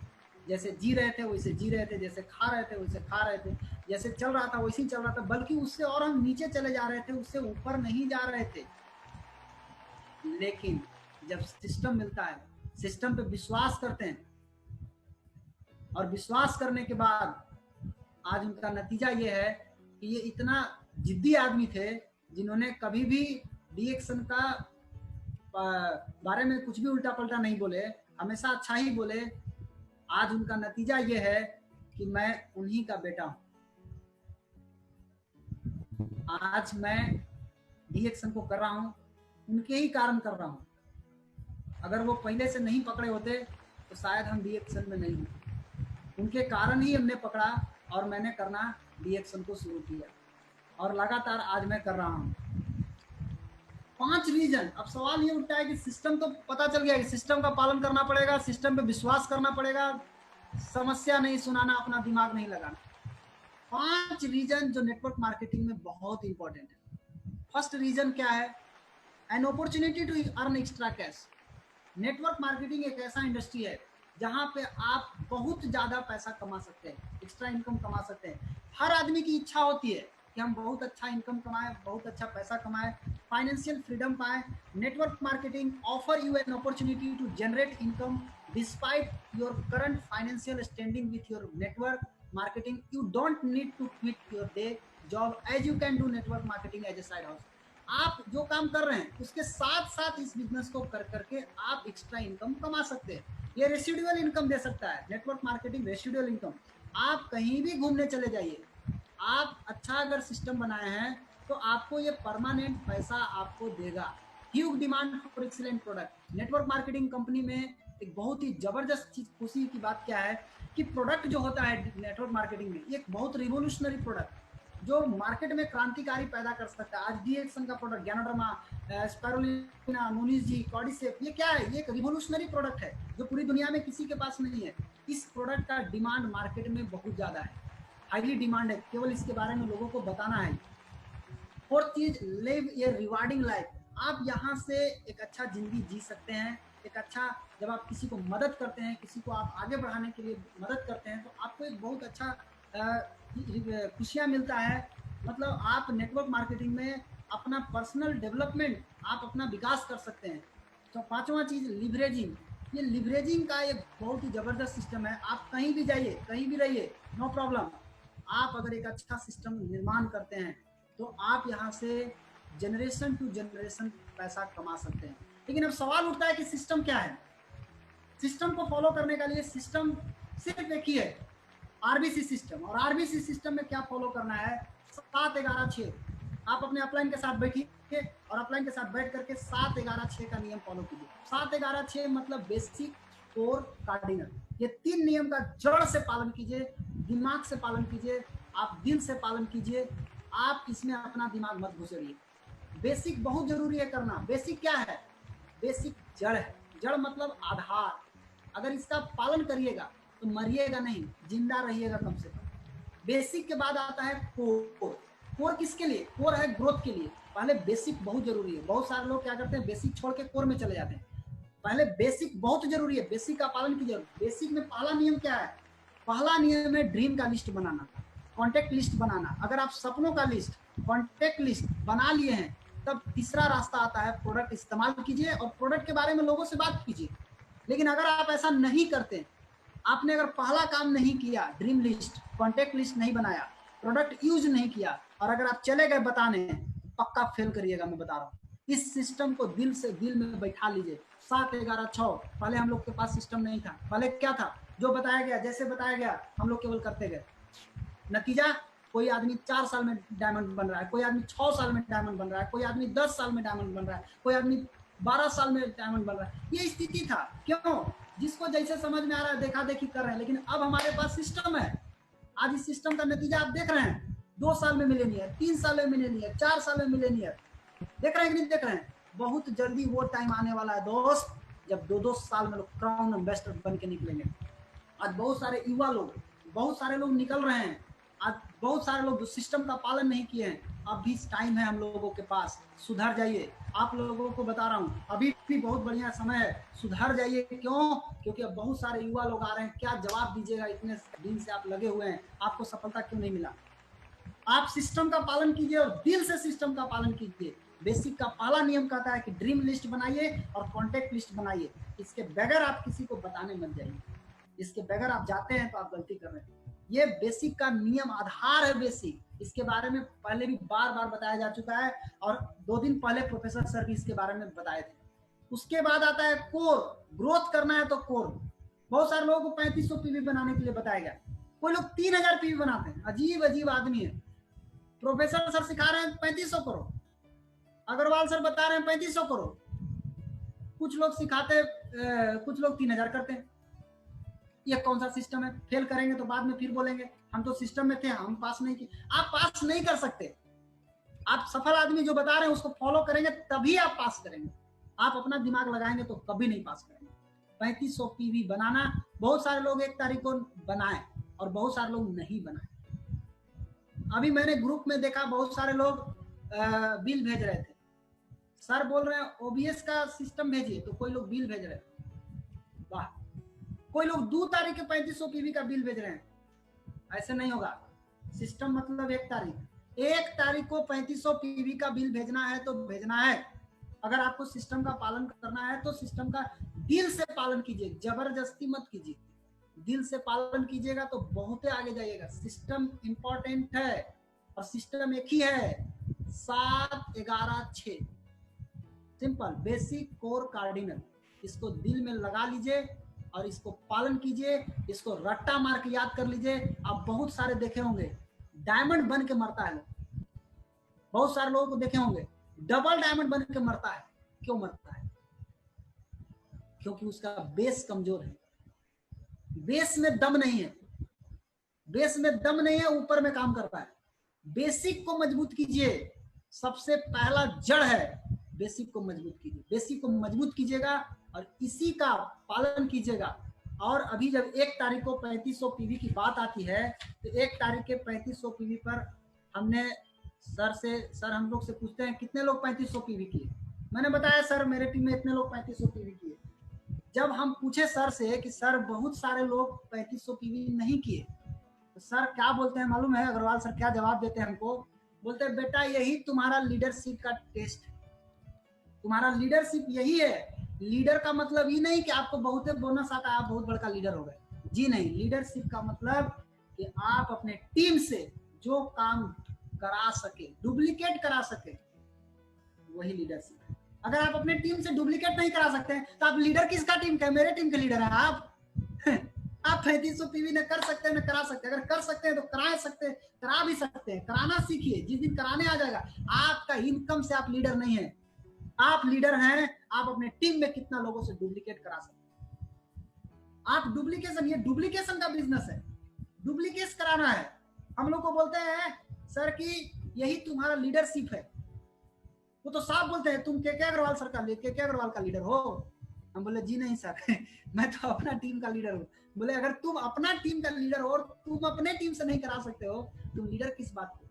जैसे जी रहे थे वैसे जी रहे थे, जैसे खा रहे थे वैसे खा रहे थे, जैसे चल रहा था वैसे ही चल रहा था, बल्कि उससे और हम नीचे चले जा रहे थे, उससे ऊपर नहीं जा रहे थे। लेकिन जब सिस्टम मिलता है, सिस्टम पे विश्वास करते हैं और विश्वास करने के बाद आज उनका नतीजा ये है कि ये इतना जिद्दी आदमी थे जिन्होंने कभी भी डीएक्सन का बारे में कुछ भी उल्टा पलटा नहीं बोले, हमेशा अच्छा ही बोले। आज उनका नतीजा ये है कि मैं उन्हीं का बेटा हूं। आज मैं डीएक्सन को कर रहा हूं, उनके ही कारण कर रहा हूं। अगर वो पहले से नहीं पकड़े होते तो शायद हम डीएक्सन में नहीं होते। उनके कारण ही हमने पकड़ा और मैंने करना डीएक्सन को शुरू किया और लगातार आज मैं कर रहा हूं। 5 रीजन। अब सवाल ये उठता है कि सिस्टम तो पता चल गया कि सिस्टम का पालन करना पड़ेगा, सिस्टम पे विश्वास करना पड़ेगा, समस्या नहीं सुनाना, अपना दिमाग नहीं लगाना। 5 रीजन जो नेटवर्क मार्केटिंग में बहुत इंपॉर्टेंट है। फर्स्ट रीजन क्या है? An opportunity to earn extra cash. Network marketing एक ऐसा इंडस्ट्री है जहां पे आप बहुत ज्यादा पैसा कमा सकते हैं, एक्स्ट्रा इनकम कमा सकते हैं। हर आदमी की इच्छा होती है कि हम बहुत अच्छा इनकम कमाएं, बहुत अच्छा पैसा कमाएं, फाइनेंशियल फ्रीडम पाएं। Network marketing offer you an opportunity to generate income despite your current financial standing with your network marketing. You don't need to quit your day job as you can do network marketing as a side house. आप जो काम कर रहे हैं उसके साथ साथ इस बिजनेस को कर करके आप एक्स्ट्रा इनकम कमा सकते हैं। ये रेसिडुअल इनकम दे सकता है। Network marketing residual income. आप कहीं भी घूमने चले जाइए, आप अच्छा अगर सिस्टम बनाए हैं तो आपको ये परमानेंट पैसा आपको देगा। Huge demand for excellent product. Network marketing company में एक बहुत ही जबरदस्त चीज, खुशी की बात क्या है कि प्रोडक्ट जो होता है नेटवर्क मार्केटिंग में, एक बहुत रिवोल्यूशनरी प्रोडक्ट जो मार्केट में क्रांतिकारी पैदा कर सकता है। आज डीएक्सन का प्रोडक्ट ज्ञानोडर्मा, स्पाइरुलिना, नूनिजी, कॉर्डिसेप, ये क्या है? ये एक रिवोल्यूशनरी प्रोडक्ट है जो पूरी दुनिया में किसी के पास नहीं है। इस प्रोडक्ट का डिमांड मार्केट में बहुत ज्यादा है, हाईली डिमांड है। केवल इसके बारे में लोगों को बताना है। फोर्थ चीज, लिव ए रिवार्डिंग लाइफ। आप यहाँ से एक अच्छा जिंदगी जी सकते हैं। एक अच्छा, जब आप किसी को मदद करते हैं, किसी को आप आगे बढ़ाने के लिए मदद करते हैं तो आपको एक बहुत अच्छा खुशियाँ मिलता है। मतलब आप नेटवर्क मार्केटिंग में अपना पर्सनल डेवलपमेंट, आप अपना विकास कर सकते हैं। तो पांचवा चीज, लिवरेजिंग। ये लिवरेजिंग का एक बहुत ही जबरदस्त सिस्टम है। आप कहीं भी जाइए, कहीं भी रहिए, नो प्रॉब्लम। आप अगर एक अच्छा सिस्टम निर्माण करते हैं तो आप यहाँ से जनरेशन टू जनरेशन पैसा कमा सकते हैं। लेकिन अब सवाल उठता है कि सिस्टम क्या है? सिस्टम को फॉलो करने के लिए सिस्टम सिर्फ एक ही है, आरबीसी सिस्टम। और आरबीसी सिस्टम में क्या फॉलो करना है? 7-11-6। आप अपने अपलाइन के साथ बैठिए और अपलाइन के साथ बैठ करके 7-11-6 का नियम फॉलो कीजिए। 7-11-6 मतलब बेसिक, कोर, कार्डिनल। ये 3 नियम का जड़ से पालन कीजिए, दिमाग से पालन कीजिए, आप दिल से पालन कीजिए। आप इसमें अपना दिमाग मत घुसेड़िए। बेसिक बहुत जरूरी है करना। बेसिक क्या है? बेसिक जड़ है। जड़ मतलब आधार। अगर इसका पालन करिएगा तो मरिएगा नहीं, जिंदा रहिएगा कम से कम। बेसिक के बाद आता है कोर। कोर किसके लिए? कोर है ग्रोथ के लिए। पहले बेसिक बहुत जरूरी है। बहुत सारे लोग क्या करते हैं, बेसिक छोड़ के कोर में चले जाते हैं। पहले बेसिक बहुत जरूरी है, बेसिक का पालन कीजिए। बेसिक में पहला नियम क्या है? पहला नियम है ड्रीम का लिस्ट बनाना, कॉन्टेक्ट लिस्ट बनाना। अगर आप सपनों का लिस्ट, कॉन्टेक्ट लिस्ट बना लिए हैं, तब तीसरा रास्ता आता है प्रोडक्ट इस्तेमाल कीजिए और प्रोडक्ट के बारे में लोगों से बात कीजिए। लेकिन अगर आप ऐसा नहीं करते, आपने अगर पहला काम नहीं किया, ड्रीम लिस्ट, कॉन्टेक्ट लिस्ट नहीं बनाया, प्रोडक्ट यूज नहीं किया, और अगर आप चले गए बताने, पक्का फेल करिएगा, मैं बता रहा हूँ। इस सिस्टम को दिल में बैठा लीजिए। 7-11-6। पहले हम लोग के पास सिस्टम नहीं था। पहले क्या था? जो बताया गया, जैसे बताया गया, हम लोग केवल करते गए। नतीजा, कोई आदमी 4 साल में डायमंड बन रहा है, कोई आदमी 6 साल में डायमंड बन रहा है, कोई आदमी 10 साल में डायमंड बन रहा है, कोई आदमी 12 साल में डायमंड बन रहा है। ये स्थिति था। क्यों? जिसको जैसे समझ में आ रहा है देखा देखी कर रहे हैं। लेकिन अब हमारे पास सिस्टम है। आज इस सिस्टम का नतीजा आप देख रहे हैं। 2 साल में मिलेनियर, 3 साल में मिलेनियर, 4 साल में मिलेनियर। देख रहे हैं कि नहीं देख रहे हैं? बहुत जल्दी वो टाइम आने वाला है दोस्त, जब 2-2 साल में लोग क्राउन एम्बेसडर बन के निकलेंगे। आज बहुत सारे युवा लोग, बहुत सारे लोग निकल रहे हैं। आज बहुत सारे लोग जो सिस्टम का पालन नहीं किए हैं। अभी टाइम है हम लोगों के पास, सुधर जाइए। आप लोगों को बता रहा हूँ, अभी भी बहुत बढ़िया समय है, सुधर जाइए। क्यों? क्योंकि अब बहुत सारे युवा लोग आ रहे हैं। क्या जवाब दीजिएगा? इतने दिन से आप लगे हुए हैं, आपको सफलता क्यों नहीं मिला? आप सिस्टम का पालन कीजिए और दिल से सिस्टम का पालन कीजिए। बेसिक का पहला नियम कहता है कि ड्रीम लिस्ट बनाइए और कॉन्टेक्ट लिस्ट बनाइए। इसके बगैर आप किसी को बताने मत जाइए। इसके बगैर आप जाते हैं तो आप गलती कर रहे हैं। ये बेसिक का नियम आधार है बेसिक, इसके बारे में पहले भी बार बार बताया जा चुका है और 2 दिन पहले प्रोफेसर सर भी इसके बारे में बताए थे। उसके बाद आता है कोर, ग्रोथ करना है तो कोर। बहुत सारे लोगों को 3500 पीवी बनाने के लिए बताया गया, कोई लोग 3000 पीवी बनाते हैं, अजीब अजीब आदमी है। प्रोफेसर सर सिखा रहे हैं 3500 करो, अग्रवाल सर बता रहे हैं 3500 करो, कुछ लोग सिखाते कुछ लोग 3000 करते हैं। ये कौन सा सिस्टम है? फेल करेंगे तो बाद में फिर बोलेंगे हम तो सिस्टम में थे, हम पास नहीं किए। आप पास नहीं कर सकते, आप सफल आदमी जो बता रहे हैं उसको फॉलो करेंगे तभी आप पास करेंगे। आप अपना दिमाग लगाएंगे तो कभी नहीं पास करेंगे। 3500 पीवी बनाना, बहुत सारे लोग 1 तारीख को बनाए और बहुत सारे लोग नहीं बनाए। अभी मैंने ग्रुप में देखा बहुत सारे लोग बिल भेज रहे थे, सर बोल रहे हैं ओबीएस का सिस्टम भेजिए, तो कोई लोग बिल भेज रहे हैं। वाह, कोई लोग 2 तारीख के 3500 पीवी का बिल भेज रहे हैं। ऐसे नहीं होगा, सिस्टम मतलब 1 तारीख। 1 तारीख को 3500 पीवी का बिल भेजना है तो भेजना है। अगर आपको सिस्टम का पालन करना है तो सिस्टम का दिल से पालन कीजिए, जबरदस्ती मत कीजिए। दिल से पालन कीजिएगा तो बहुत आगे जाइएगा। सिस्टम इंपॉर्टेंट है और सिस्टम एक ही है, 7 11 6, सिंपल, बेसिक, कोर, कार्डिनल। इसको दिल में लगा लीजिए और इसको पालन कीजिए, इसको रट्टा मार के याद कर लीजिए। आप बहुत सारे देखे होंगे डायमंड बन के मरता है लोग, बहुत सारे लोगों को देखे होंगे डबल डायमंड बन के मरता है। क्यों मरता है? क्योंकि उसका बेस कमजोर है, बेस में दम नहीं है, बेस में दम नहीं है, ऊपर में काम करता है। बेसिक को मजबूत कीजिए, सबसे पहला जड़ है, बेसिक को मजबूत कीजिए। बेसिक को मजबूत कीजिएगा और इसी का पालन कीजिएगा। और अभी जब 1 तारीख को 3500 पीवी की बात आती है तो 1 तारीख के 3500 पीवी पर हमने सर हम लोग से पूछते हैं कितने लोग 3500 पीवी किए। मैंने बताया सर मेरे टीम में इतने लोग 3500 पीवी किए। जब हम पूछे सर से कि सर बहुत सारे लोग 3500 पीवी नहीं किए, तो सर क्या बोलते हैं मालूम है? अग्रवाल सर क्या जवाब देते हैं हमको? बोलते हैं बेटा यही तुम्हारा लीडरशिप का टेस्ट है, तुम्हारा लीडरशिप यही है। लीडर का मतलब ये नहीं कि आपको बहुत बोनस आता है आप बहुत बड़का लीडर हो गए, जी नहीं। लीडरशिप का मतलब कि आप अपने टीम से जो काम करा सके, डुप्लीकेट करा सके, वही लीडरशिप है। अगर आप अपने टीम से डुप्लीकेट नहीं करा सकते हैं तो आप लीडर किसका टीम का? मेरे टीम के लीडर है आप। आप 3500 पीवी न कर सकते हैं न करा सकते हैं। अगर कर सकते हैं तो करा सकते हैं, करा भी सकते हैं। कराना सीखिए, जिस दिन कराने आ जाएगा आपका इनकम से आप लीडर नहीं है, आप लीडर हैं। आप अपने टीम में कितना लोगों से डुप्लीकेट करा सकते हैं। आप डुप्लीकेशन, ये डुप्लीकेशन का बिजनेस है, डुप्लीकेट कराना है। हम लोग को बोलते हैं सर कि यही तुम्हारा लीडरशिप है। वो तो साफ बोलते हैं तुम के अग्रवाल सर का के अग्रवाल का लीडर हो। हम बोले जी नहीं सर मैं तो अपना टीम का लीडर हूँ। बोले अगर तुम अपना टीम का लीडर हो और तुम अपने टीम से नहीं करा सकते हो, तुम लीडर किस बात के?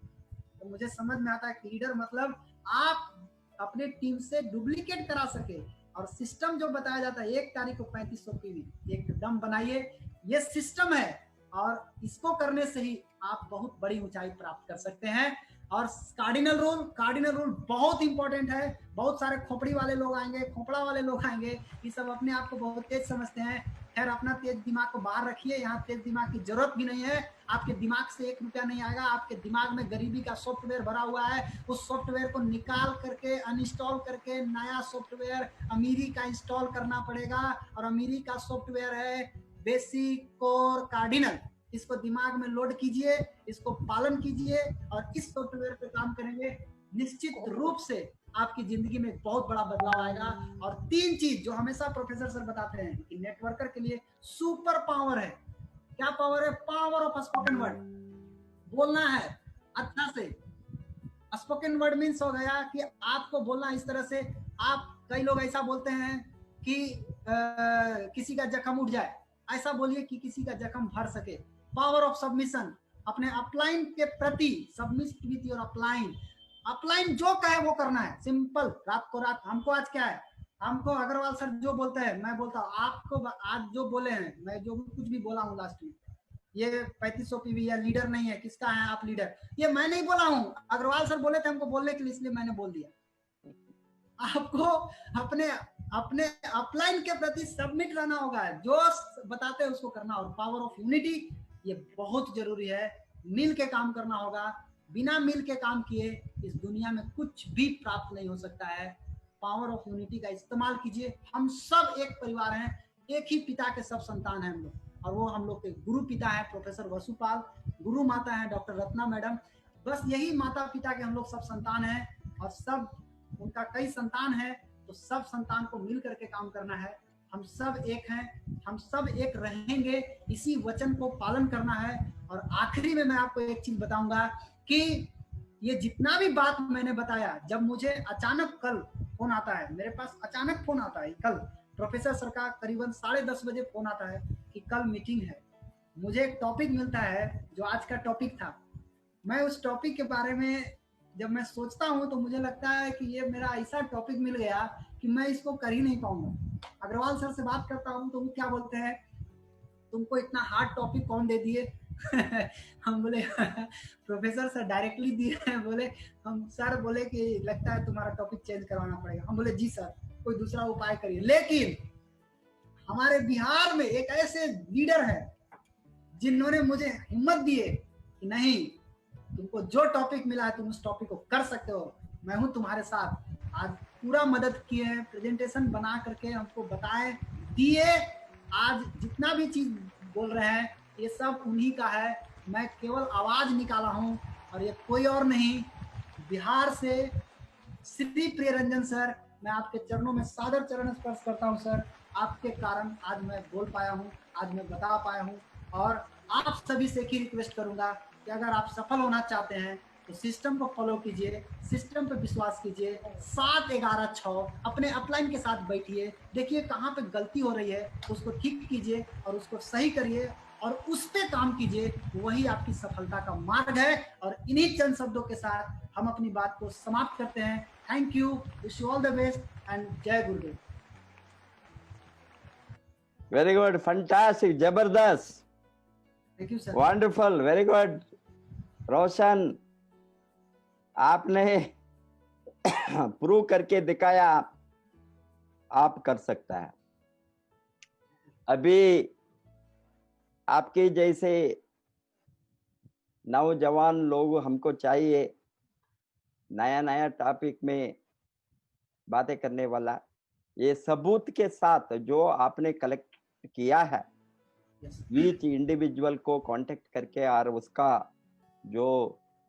तो मुझे समझ में आता है कि लीडर मतलब आप अपने टीम से डुप्लीकेट करा सके। और सिस्टम जो बताया जाता है 1 तारीख को 3500 पीवी एकदम बनाइए, ये सिस्टम है और इसको करने से ही आप बहुत बड़ी ऊंचाई प्राप्त कर सकते हैं। और कार्डिनल रूल बहुत इंपॉर्टेंट है। बहुत सारे खोपड़ी वाले लोग आएंगे, खोपड़ा वाले लोग आएंगे, ये सब अपने आप को बहुत तेज समझते हैं। खैर अपना तेज दिमाग को बाहर रखिए, यहाँ तेज दिमाग की जरूरत भी नहीं है। आपके दिमाग से 1 रुपया नहीं आएगा, आपके दिमाग में गरीबी का सॉफ्टवेयर भरा हुआ है। उस सॉफ्टवेयर को निकाल करके अनइंस्टॉल करके नया सॉफ्टवेयर अमीरी का इंस्टॉल करना पड़ेगा। और अमीरी का सॉफ्टवेयर है बेसिक, कोर, कार्डिनल। इसको दिमाग में लोड कीजिए, इसको पालन कीजिए और इस सॉफ्टवेयर पे काम करेंगे, निश्चित रूप से आपकी जिंदगी में बहुत बड़ा बदलाव आएगा। और 3 चीज जो हमेशा प्रोफेसर सर बताते हैं कि नेटवर्कर के लिए सुपर पावर है। क्या पावर है? Power of spoken word. बोलना है अच्छा से। स्पोकन वर्ड मीन्स हो गया कि आपको बोलना इस तरह से। आप कई लोग ऐसा बोलते हैं कि किसी का जख्म उठ जाए, ऐसा बोलिए कि किसी का जख्म भर सके। पावर ऑफ सबमिशन, अपने अपलाइन के प्रति submit with your upline. Upline जो कहे वो करना है, सिंपल। रात को रात हमको आज क्या है, हमको अग्रवाल सर जो बोलते हैं मैं बोलता हूँ, आपको आज जो बोले हैं, मैं जो कुछ भी बोला हूँ लास्ट में, ये 3500 पीवी या लीडर नहीं है, किसका है आप लीडर, ये मैं नहीं बोला हूँ। अग्रवाल सर बोले थे हमको बोलने के लिए, इसलिए मैंने बोल दिया। आपको अपने अपने अपलाइन के प्रति सबमिट रहना होगा, जो बताते हैं उसको करना। और पावर ऑफ यूनिटी ये बहुत जरूरी है, मिल के काम करना होगा। बिना मिल के काम किए इस दुनिया में कुछ भी प्राप्त नहीं हो सकता है। पावर ऑफ यूनिटी का इस्तेमाल कीजिए। हम सब एक परिवार हैं, एक ही पिता के सब संतान हैं हम लोग, और वो हम लोग के गुरु पिता है प्रोफेसर वसुपाल, गुरु माता है डॉक्टर रत्ना मैडम। बस यही माता पिता के हम लोग सब संतान हैं, और सब उनका कई संतान है, तो सब संतान को मिल करके काम करना है। हम सब एक हैं, हम सब एक रहेंगे, इसी वचन को पालन करना है। और आखिरी में मैं आपको एक चीज बताऊंगा कि ये जितना भी बात मैंने बताया, जब मुझे अचानक कल फोन आता है, मेरे पास अचानक फोन आता है कल प्रोफेसर सर का करीबन 10:30 बजे फोन आता है कि कल मीटिंग है। मुझे एक टॉपिक मिलता है जो आज का टॉपिक था। मैं उस टॉपिक के बारे में जब मैं सोचता हूँ तो मुझे लगता है कि ये मेरा ऐसा टॉपिक मिल गया कि मैं इसको कर ही नहीं पाऊंगा। अग्रवाल सर से बात करता हूँ तो वो क्या बोलते हैं, तुमको इतना हार्ड टॉपिक कौन दे दिए? हम बोले प्रोफेसर सर डायरेक्टली दिए हैं। बोले हम सर बोले कि लगता है तुम्हारा टॉपिक चेंज करवाना पड़ेगा। हम बोले जी सर, कोई दूसरा उपाय करिए। लेकिन हमारे बिहार में एक ऐसे लीडर है जिन्होंने मुझे हिम्मत दिए कि नहीं, तुमको जो टॉपिक मिला है तुम उस टॉपिक को कर सकते हो, मैं हूं तुम्हारे साथ। आज पूरा मदद किए हैं, प्रेजेंटेशन बना करके हमको बताए दिए। आज जितना भी चीज बोल रहे हैं ये सब उन्हीं का है, मैं केवल आवाज निकाला हूं, और ये कोई और नहीं, बिहार से श्री प्रिय रंजन सर। मैं आपके चरणों में सादर चरण स्पर्श करता हूं सर। आपके कारण आज मैं बोल पाया हूं, आज मैं बता पाया हूं। और आप सभी से एक ही रिक्वेस्ट करूंगा कि अगर आप सफल होना चाहते हैं तो सिस्टम को फॉलो कीजिए, सिस्टम पे विश्वास कीजिए। 7-11-6 अपने अपलाइन के साथ बैठिए, देखिए कहाँ पे गलती हो रही है, उसको ठीक कीजिए और उसको सही करिए और उस पे काम कीजिए। वही आपकी सफलता का मार्ग है। और इन्हीं चंद शब्दों के साथ हम अपनी बात को समाप्त करते हैं। Thank you, wish you all the best and जय गुरुदेव। वेरी गुड, फंटास्टिक, जबरदस्त, thank you sir. Wonderful, very good. Roshan, आपने प्रूव करके दिखाया आप कर सकता है। अभी आपके जैसे नौजवान लोग हमको चाहिए, नया नया टॉपिक में बातें करने वाला। ये सबूत के साथ जो आपने कलेक्ट किया है, ईच इंडिविजुअल को कांटेक्ट करके और उसका जो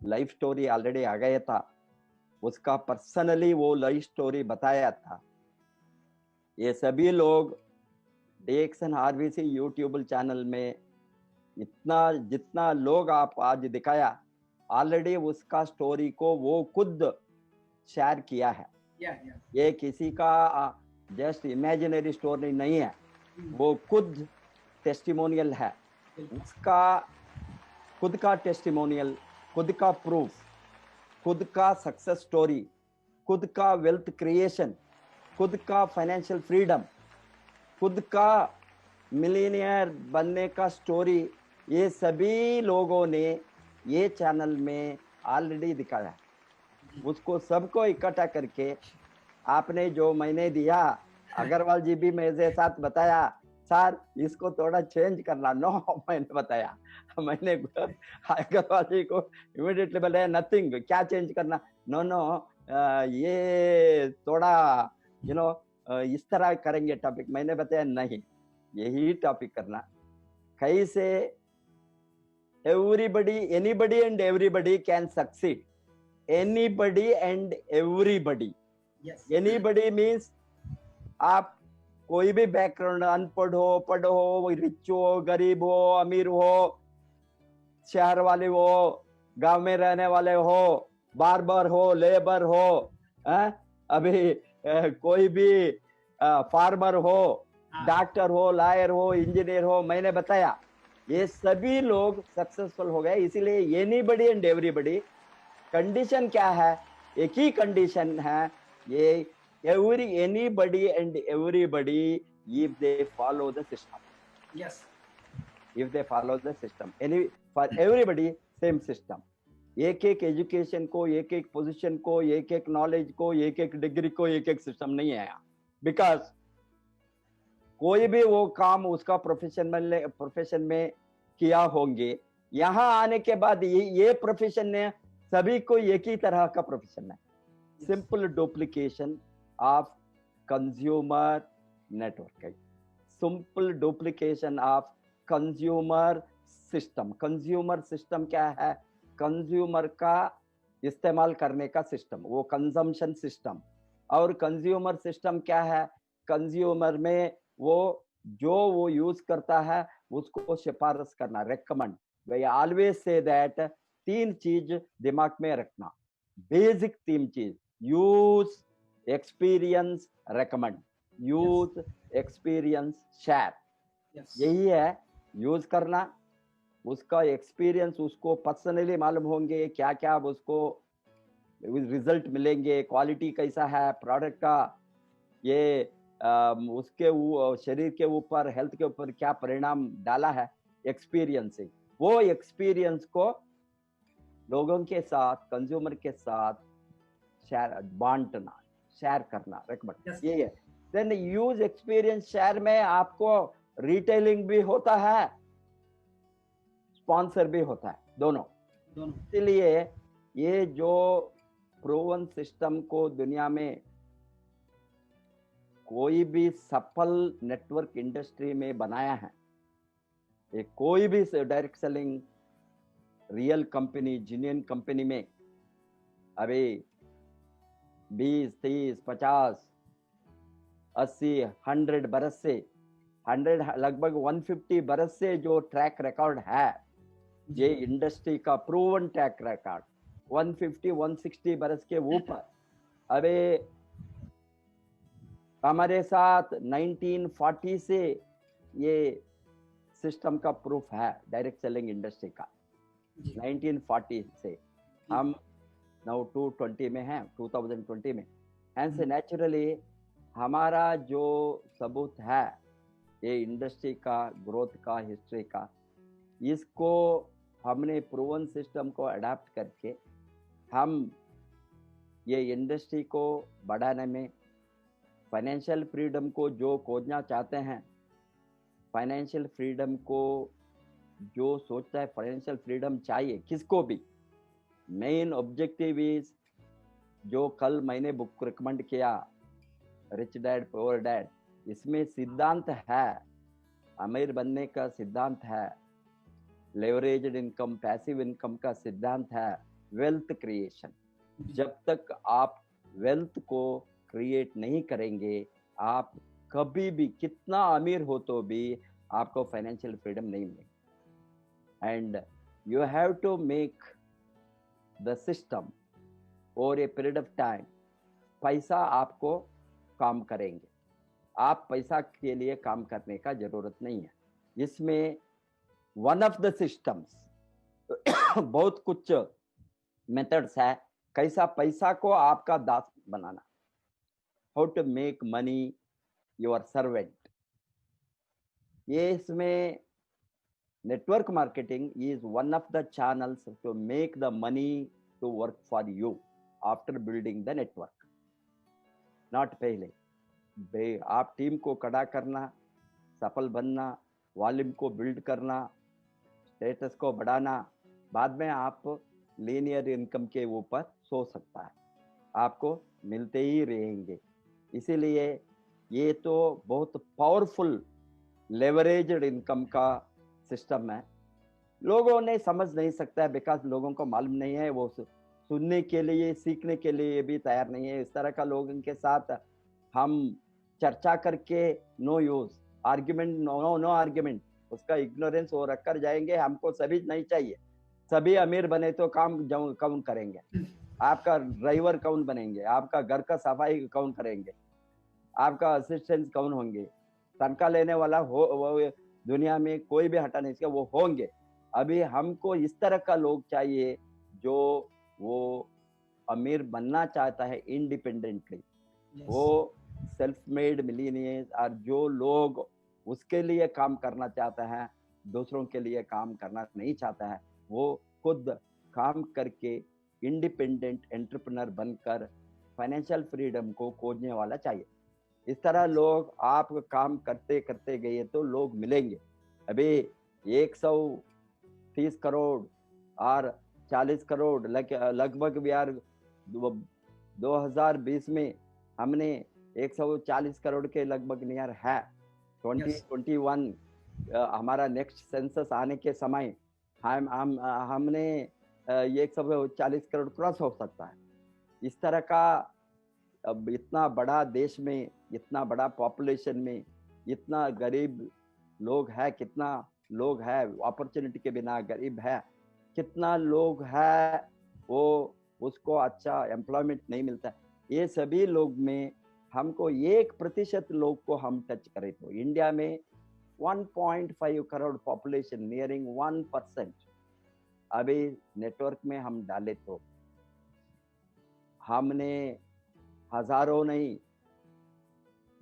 लाइफ स्टोरी ऑलरेडी आ गया था, उसका पर्सनली वो लाइफ स्टोरी बताया था। ये सभी लोग DXN RVC यूट्यूब चैनल में इतना जितना लोग आप आज दिखाया, ऑलरेडी उसका स्टोरी को वो खुद शेयर किया है। ये किसी का जस्ट इमेजिनरी स्टोरी नहीं है, वो खुद टेस्टिमोनियल है। उसका खुद का टेस्टिमोनियल, खुद का प्रूफ, खुद का सक्सेस स्टोरी, खुद का वेल्थ क्रिएशन, खुद का फाइनेंशियल फ्रीडम, खुद का मिलियनियर बनने का स्टोरी, ये सभी लोगों ने ये चैनल में ऑलरेडी दिखाया है। उसको सबको इकट्ठा करके आपने जो मैंने दिया, अग्रवाल जी भी मेरे साथ बताया सर इसको थोड़ा चेंज करना। नो, मैंने बताया, मैंने अग्रवाल जी को इमीडिएटली बताया नथिंग, क्या चेंज करना, नो नो, ये थोड़ा इस तरह करेंगे टॉपिक। मैंने बताया नहीं, यही टॉपिक करना। कैसे everybody, anybody and everybody can succeed, anybody and everybody. Anybody means आप कोई भी बैकग्राउंड, अनपढ़ हो, पढ़ हो, रिच हो, गरीब हो, अमीर हो, शहर वाले हो, गांव में रहने वाले हो, बार्बर हो, लेबर हो, अभी कोई भी फार्मर हो, डॉक्टर हो, लॉयर हो, इंजीनियर हो, मैंने बताया ये सभी लोग सक्सेसफुल हो गए। इसीलिए एनीबडी एंड एवरीबडी, कंडीशन क्या है? एक ही कंडीशन है, ये anybody and everybody, if they follow the system. Yes. If they follow the system, for everybody same system. एक एक एजुकेशन को, एक एक पोजीशन को, एक एक नॉलेज को, एक एक डिग्री को, एक एक सिस्टम नहीं है। बिकॉज कोई भी वो काम उसका प्रोफेशन में किया होंगे, यहाँ आने के बाद ये प्रोफेशन ने सभी को एक ही तरह का प्रोफेशन है, simple duplication of consumer network, simple duplication of consumer system. Consumer system क्या है? कंज्यूमर का इस्तेमाल करने का सिस्टम, वो कंजम्पशन सिस्टम। और कंज्यूमर सिस्टम क्या है? कंज्यूमर में वो जो वो यूज करता है उसको सिफारिश करना, recommend. Way always say that 3 चीज दिमाग में रखना, बेसिक 3 चीज, use, experience, recommend. Use, experience, share, यही है। यूज करना, उसका एक्सपीरियंस, उसको पर्सनली मालूम होंगे क्या क्या उसको रिजल्ट मिलेंगे, क्वालिटी कैसा है प्रोडक्ट का, ये उसके शरीर के ऊपर, हेल्थ के ऊपर क्या परिणाम डाला है, एक्सपीरियंस से। वो एक्सपीरियंस को लोगों के साथ, कंज्यूमर के साथ शेयर, बांटना, शेयर करना, रेकमेंड, ये है। देन यूज, एक्सपीरियंस, शेयर में आपको रिटेलिंग भी होता है, स्पॉन्सर भी होता है, दोनों। इसलिए ये जो प्रूवन सिस्टम को दुनिया में कोई भी सफल नेटवर्क इंडस्ट्री में बनाया है, ये कोई भी direct selling real company, genuine company में अभी 20, 30, 50, 80, 100 बरस से, 100 लगभग 150 बरस से जो ट्रैक रिकॉर्ड है, ये इंडस्ट्री का प्रूवन ट्रैक रिकॉर्ड 150, 160 बरस के ऊपर। अबे हमारे साथ 1940 से ये सिस्टम का प्रूफ है डायरेक्ट सेलिंग इंडस्ट्री का, 1940 से। हम नाउ 220 में हैं, 2020 में। एंड से नेचुरली हमारा जो सबूत है ये इंडस्ट्री का ग्रोथ का, हिस्ट्री का, इसको हमने प्रूवन सिस्टम को अडॉप्ट करके हम ये इंडस्ट्री को बढ़ाने में, फाइनेंशियल फ्रीडम को जो खोजना चाहते हैं, फाइनेंशियल फ्रीडम को जो सोचता है, फाइनेंशियल फ्रीडम चाहिए किसको भी, मेन ऑब्जेक्टिव इज, जो कल मैंने बुक रिकमेंड किया, रिच डैड पुअर डैड, इसमें सिद्धांत है, अमीर बनने का सिद्धांत है, लेवरेज्ड इनकम, पैसिव इनकम का सिद्धांत है, वेल्थ क्रिएशन। जब तक आप वेल्थ को क्रिएट नहीं करेंगे, आप कभी भी कितना अमीर हो तो भी आपको फाइनेंशियल फ्रीडम नहीं मिलेगी। And you have to make the system over a period of time. पैसा आपको काम करेंगे, आप पैसा के लिए काम करने का जरूरत नहीं है। इसमें वन ऑफ द सिस्टम्स बहुत कुछ मेथड्स है कैसा पैसा को आपका दास बनाना, how to make money your servant. ये इसमें network marketing is one of the channels to make the money to work for you after building the network. Not पहले आप टीम को खड़ा करना, सफल बनना, वॉल्यूम को बिल्ड करना, स्टेटस को बढ़ाना, बाद में आप लीनियर इनकम के ऊपर सोच सकता है, आपको मिलते ही रहेंगे। इसीलिए ये तो बहुत पावरफुल लेवरेज्ड इनकम का सिस्टम है। लोगों ने समझ नहीं सकता है, बिकॉज लोगों को मालूम नहीं है, वो सुनने के लिए, सीखने के लिए भी तैयार नहीं है। इस तरह का लोगों के साथ हम चर्चा करके no use, argument no argument, उसका इग्नोरेंस हो रखकर जाएंगे। हमको सभी नहीं चाहिए, सभी अमीर बने तो काम कौन करेंगे, आपका ड्राइवर कौन बनेंगे, आपका घर का सफाई कौन करेंगे, आपका असिस्टेंट कौन होंगे, तनख्वाह लेने वाला हो वो दुनिया में कोई भी हटा नहीं इसका, वो होंगे। अभी हमको इस तरह का लोग चाहिए जो वो अमीर बनना चाहता है इंडिपेंडेंटली, वो सेल्फ मेड मिलीनियर्स, और जो लोग उसके लिए काम करना चाहता है, दूसरों के लिए काम करना नहीं चाहता है, वो खुद काम करके इंडिपेंडेंट एंटरप्रेन्योर बनकर फाइनेंशियल फ्रीडम को खोजने वाला चाहिए। इस तरह लोग आप काम करते करते गए तो लोग मिलेंगे। अभी 130 करोड़ और 40 करोड़ लगभग भी यार 2020 में हमने 140 करोड़ के लगभग नियर है। 2021 हमारा नेक्स्ट सेंसस आने के समय हमने 140 करोड़ क्रॉस हो सकता है। इस तरह का अब इतना बड़ा देश में, इतना बड़ा पॉपुलेशन में, इतना गरीब लोग है, कितना लोग है अपॉर्चुनिटी के बिना गरीब है, कितना लोग है वो उसको अच्छा एम्प्लॉयमेंट नहीं मिलता। ये सभी लोग में हमको 1% लोग को हम टच करें तो इंडिया में 1.5 करोड़ पॉपुलेशन नियरिंग 1% अभी नेटवर्क में हम डाले तो हमने हजारों नहीं,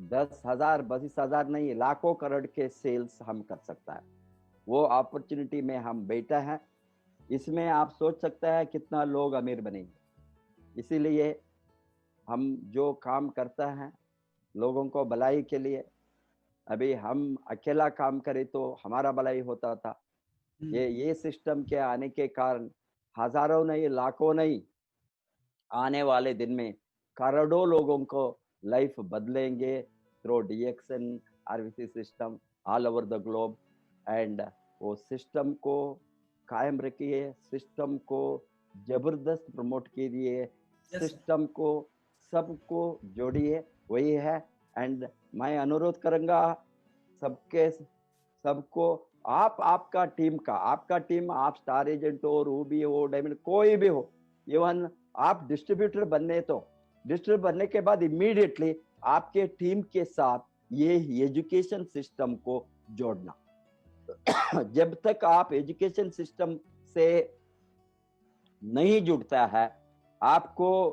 10,000 20,000 नहीं, लाखों करोड़ के सेल्स हम कर सकता है। वो अपॉर्चुनिटी में हम बैठा है। इसमें आप सोच सकते हैं कितना लोग अमीर बनेंगे। इसीलिए हम जो काम करता है लोगों को भलाई के लिए, अभी हम अकेला काम करें तो हमारा भलाई होता था। ये सिस्टम के आने के कारण हजारों नहीं, लाखों नहीं, आने वाले दिन में करोड़ों लोगों को लाइफ बदलेंगे through DXN RVC system all over the globe. And वो सिस्टम को कायम रखिए, सिस्टम को जबरदस्त प्रमोट कीजिए, सिस्टम को सबको जोड़िए, वही है। एंड मैं अनुरोध करूंगा सबको, आपका टीम, आप स्टार एजेंट हो, रूबी हो, डायमंड कोई भी हो, इवन आप डिस्ट्रीब्यूटर बनने के बाद इमीडिएटली आपके टीम के साथ ये एजुकेशन सिस्टम को जोड़ना। जब तक आप एजुकेशन सिस्टम से नहीं जुड़ता है, आपको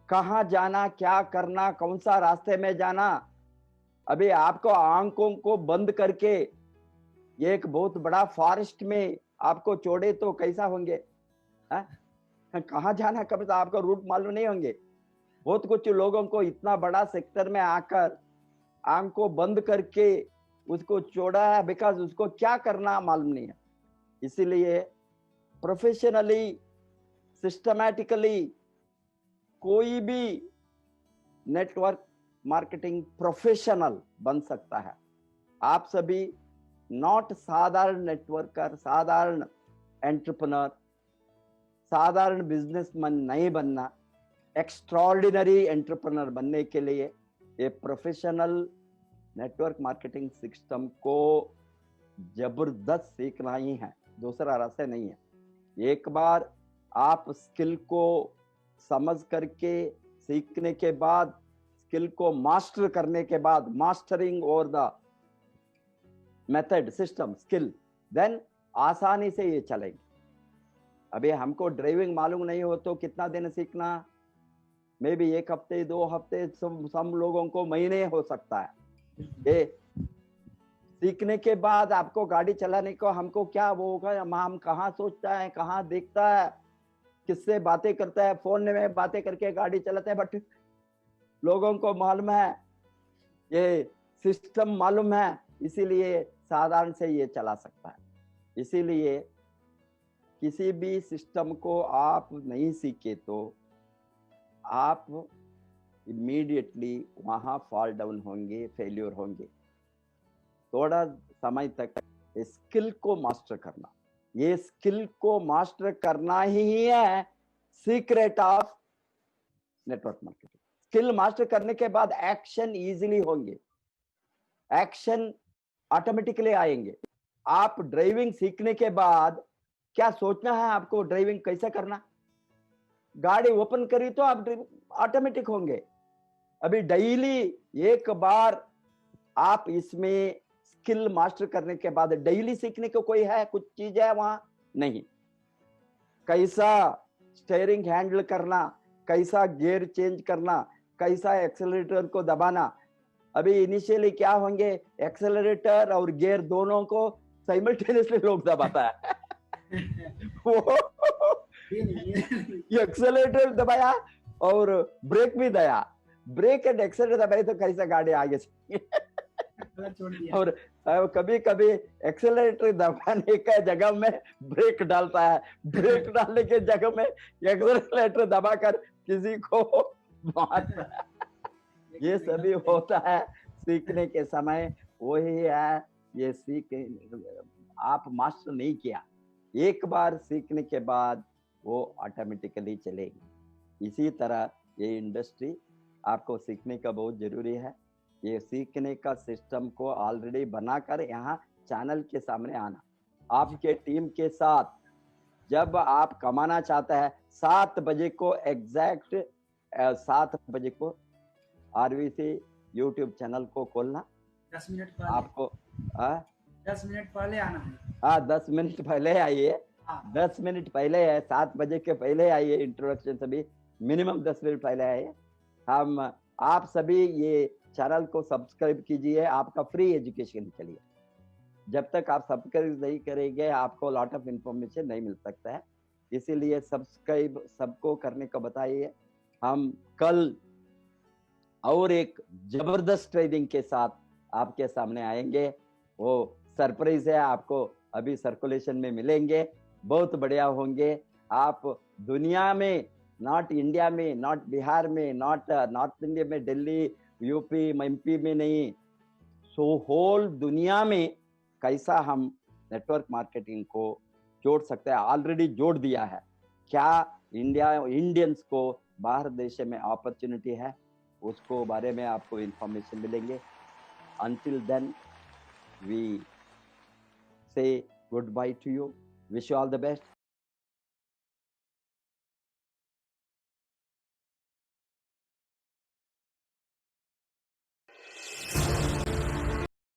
कहाँ जाना, क्या करना, कौन सा रास्ते में जाना, अभी आपको आंखों को बंद करके एक बहुत बड़ा फॉरेस्ट में आपको छोड़े तो कैसा होंगे? कहाँ जाना, कब आपको रूट मालूम नहीं होंगे। बहुत कुछ लोगों को इतना बड़ा सेक्टर में आकर आंखों बंद करके उसको छोड़ा है, बिकॉज उसको क्या करना मालूम नहीं है। इसीलिए प्रोफेशनली, सिस्टमैटिकली कोई भी नेटवर्क मार्केटिंग प्रोफेशनल बन सकता है। आप सभी नॉट साधारण नेटवर्कर, साधारण एंटरप्रेन्योर, साधारण बिजनेसमैन नहीं बनना, एक्स्ट्राऑर्डिनरी एंटरप्रेन्योर बनने के लिए ये प्रोफेशनल नेटवर्क मार्केटिंग सिस्टम को जबरदस्त सीखना ही है, दूसरा रास्ता नहीं है। एक बार आप स्किल को समझ करके सीखने के बाद, स्किल को मास्टर करने के बाद, mastering over the method, system, skill, then आसानी से ये चलेंगे। अभी हमको ड्राइविंग मालूम नहीं हो तो कितना दिन सीखना, मे बी 1 हफ्ते 2 हफ्ते, सब लोगों को महीने हो सकता है। ये सीखने के बाद आपको गाड़ी चलाने को हमको क्या वो होगा, हम कहाँ सोचता है, कहाँ देखता है, किससे बातें करता है, फोन में बातें करके गाड़ी चलाता है, बट लोगों को मालूम है, ये सिस्टम मालूम है, इसीलिए साधारण से ये चला सकता है। इसीलिए किसी भी सिस्टम को आप नहीं सीखे तो आप इमीडिएटली वहां फॉल डाउन होंगे, फेल्योर होंगे। थोड़ा समय तक स्किल को मास्टर करना, ये स्किल को मास्टर करना ही है secret of network marketing. Skill master करने के बाद एक्शन इजीली होंगे, एक्शन ऑटोमेटिकली आएंगे। आप ड्राइविंग सीखने के बाद क्या सोचना है आपको, ड्राइविंग कैसे करना, गाड़ी ओपन करी तो आप ऑटोमेटिक होंगे। अभी डेली एक बार आप इसमें स्किल मास्टर करने के बाद डेली सीखने को कोई है, कुछ चीज है वहां नहीं। कैसा स्टीयरिंग हैंडल करना, कैसा गियर चेंज करना, कैसा एक्सेलरेटर को दबाना। अभी इनिशियली क्या होंगे, एक्सेलरेटर और गियर दोनों को साइमल्टेनियसली लोग दबाता है। वो एक्सेलरेटर दबाया और ब्रेक भी दिया, ब्रेक एंड एक्सेलरेटर दबाई तो कैसे गाड़ी आगे चलेगी। गलत छोड़ दिया। और कभी कभी एक्सेलरेटर दबाने का जगह में ब्रेक डालता है, ब्रेक डालने के जगह में एक्सेलरेटर दबाकर किसी को मारता है। ये सभी होता है सीखने के समय। वही है, ये आप मास्टर नहीं किया, एक बार सीखने के बाद वो ऑटोमेटिकली चलेगी। इसी तरह ये इंडस्ट्री आपको सीखने का बहुत जरूरी है। ये सीखने का सिस्टम को ऑलरेडी बनाकर यहाँ चैनल के सामने आना, आपके टीम के साथ जब आप कमाना चाहता है 7 बजे को एग्जैक्ट 7 बजे को आरवीसी यूट्यूब चैनल को खोलना। 10 मिनट पहले आपको 10 मिनट पहले आना है। हाँ 10 मिनट पहले आइए, हाँ 10 मिनट पहले है, 7 बजे के पहले आइए। इंट्रोडक्शन सभी मिनिमम 10 मिनट पहले आइए। हम आप सभी ये चैनल को सब्सक्राइब कीजिए आपका फ्री एजुकेशन के लिए। जब तक आप सब्सक्राइब नहीं करेंगे आपको लॉट ऑफ इंफॉर्मेशन नहीं मिल सकता है, इसीलिए सब्सक्राइब सबको करने को बताइए। हम कल और एक जबरदस्त ट्रेनिंग के साथ आपके सामने आएंगे। वो सरप्राइज है, आपको अभी सर्कुलेशन में मिलेंगे, बहुत बढ़िया होंगे। आप दुनिया में, नॉट इंडिया में, नॉट बिहार में, नॉट नॉर्थ इंडिया में, दिल्ली यूपी एमपी में नहीं, सो होल दुनिया में कैसा हम नेटवर्क मार्केटिंग को जोड़ सकते हैं, ऑलरेडी जोड़ दिया है। क्या इंडियंस को बाहर देश में अपॉर्चुनिटी है, उसको बारे में आपको इंफॉर्मेशन मिलेंगे। Until then, we say goodbye to you. Wish you all the best.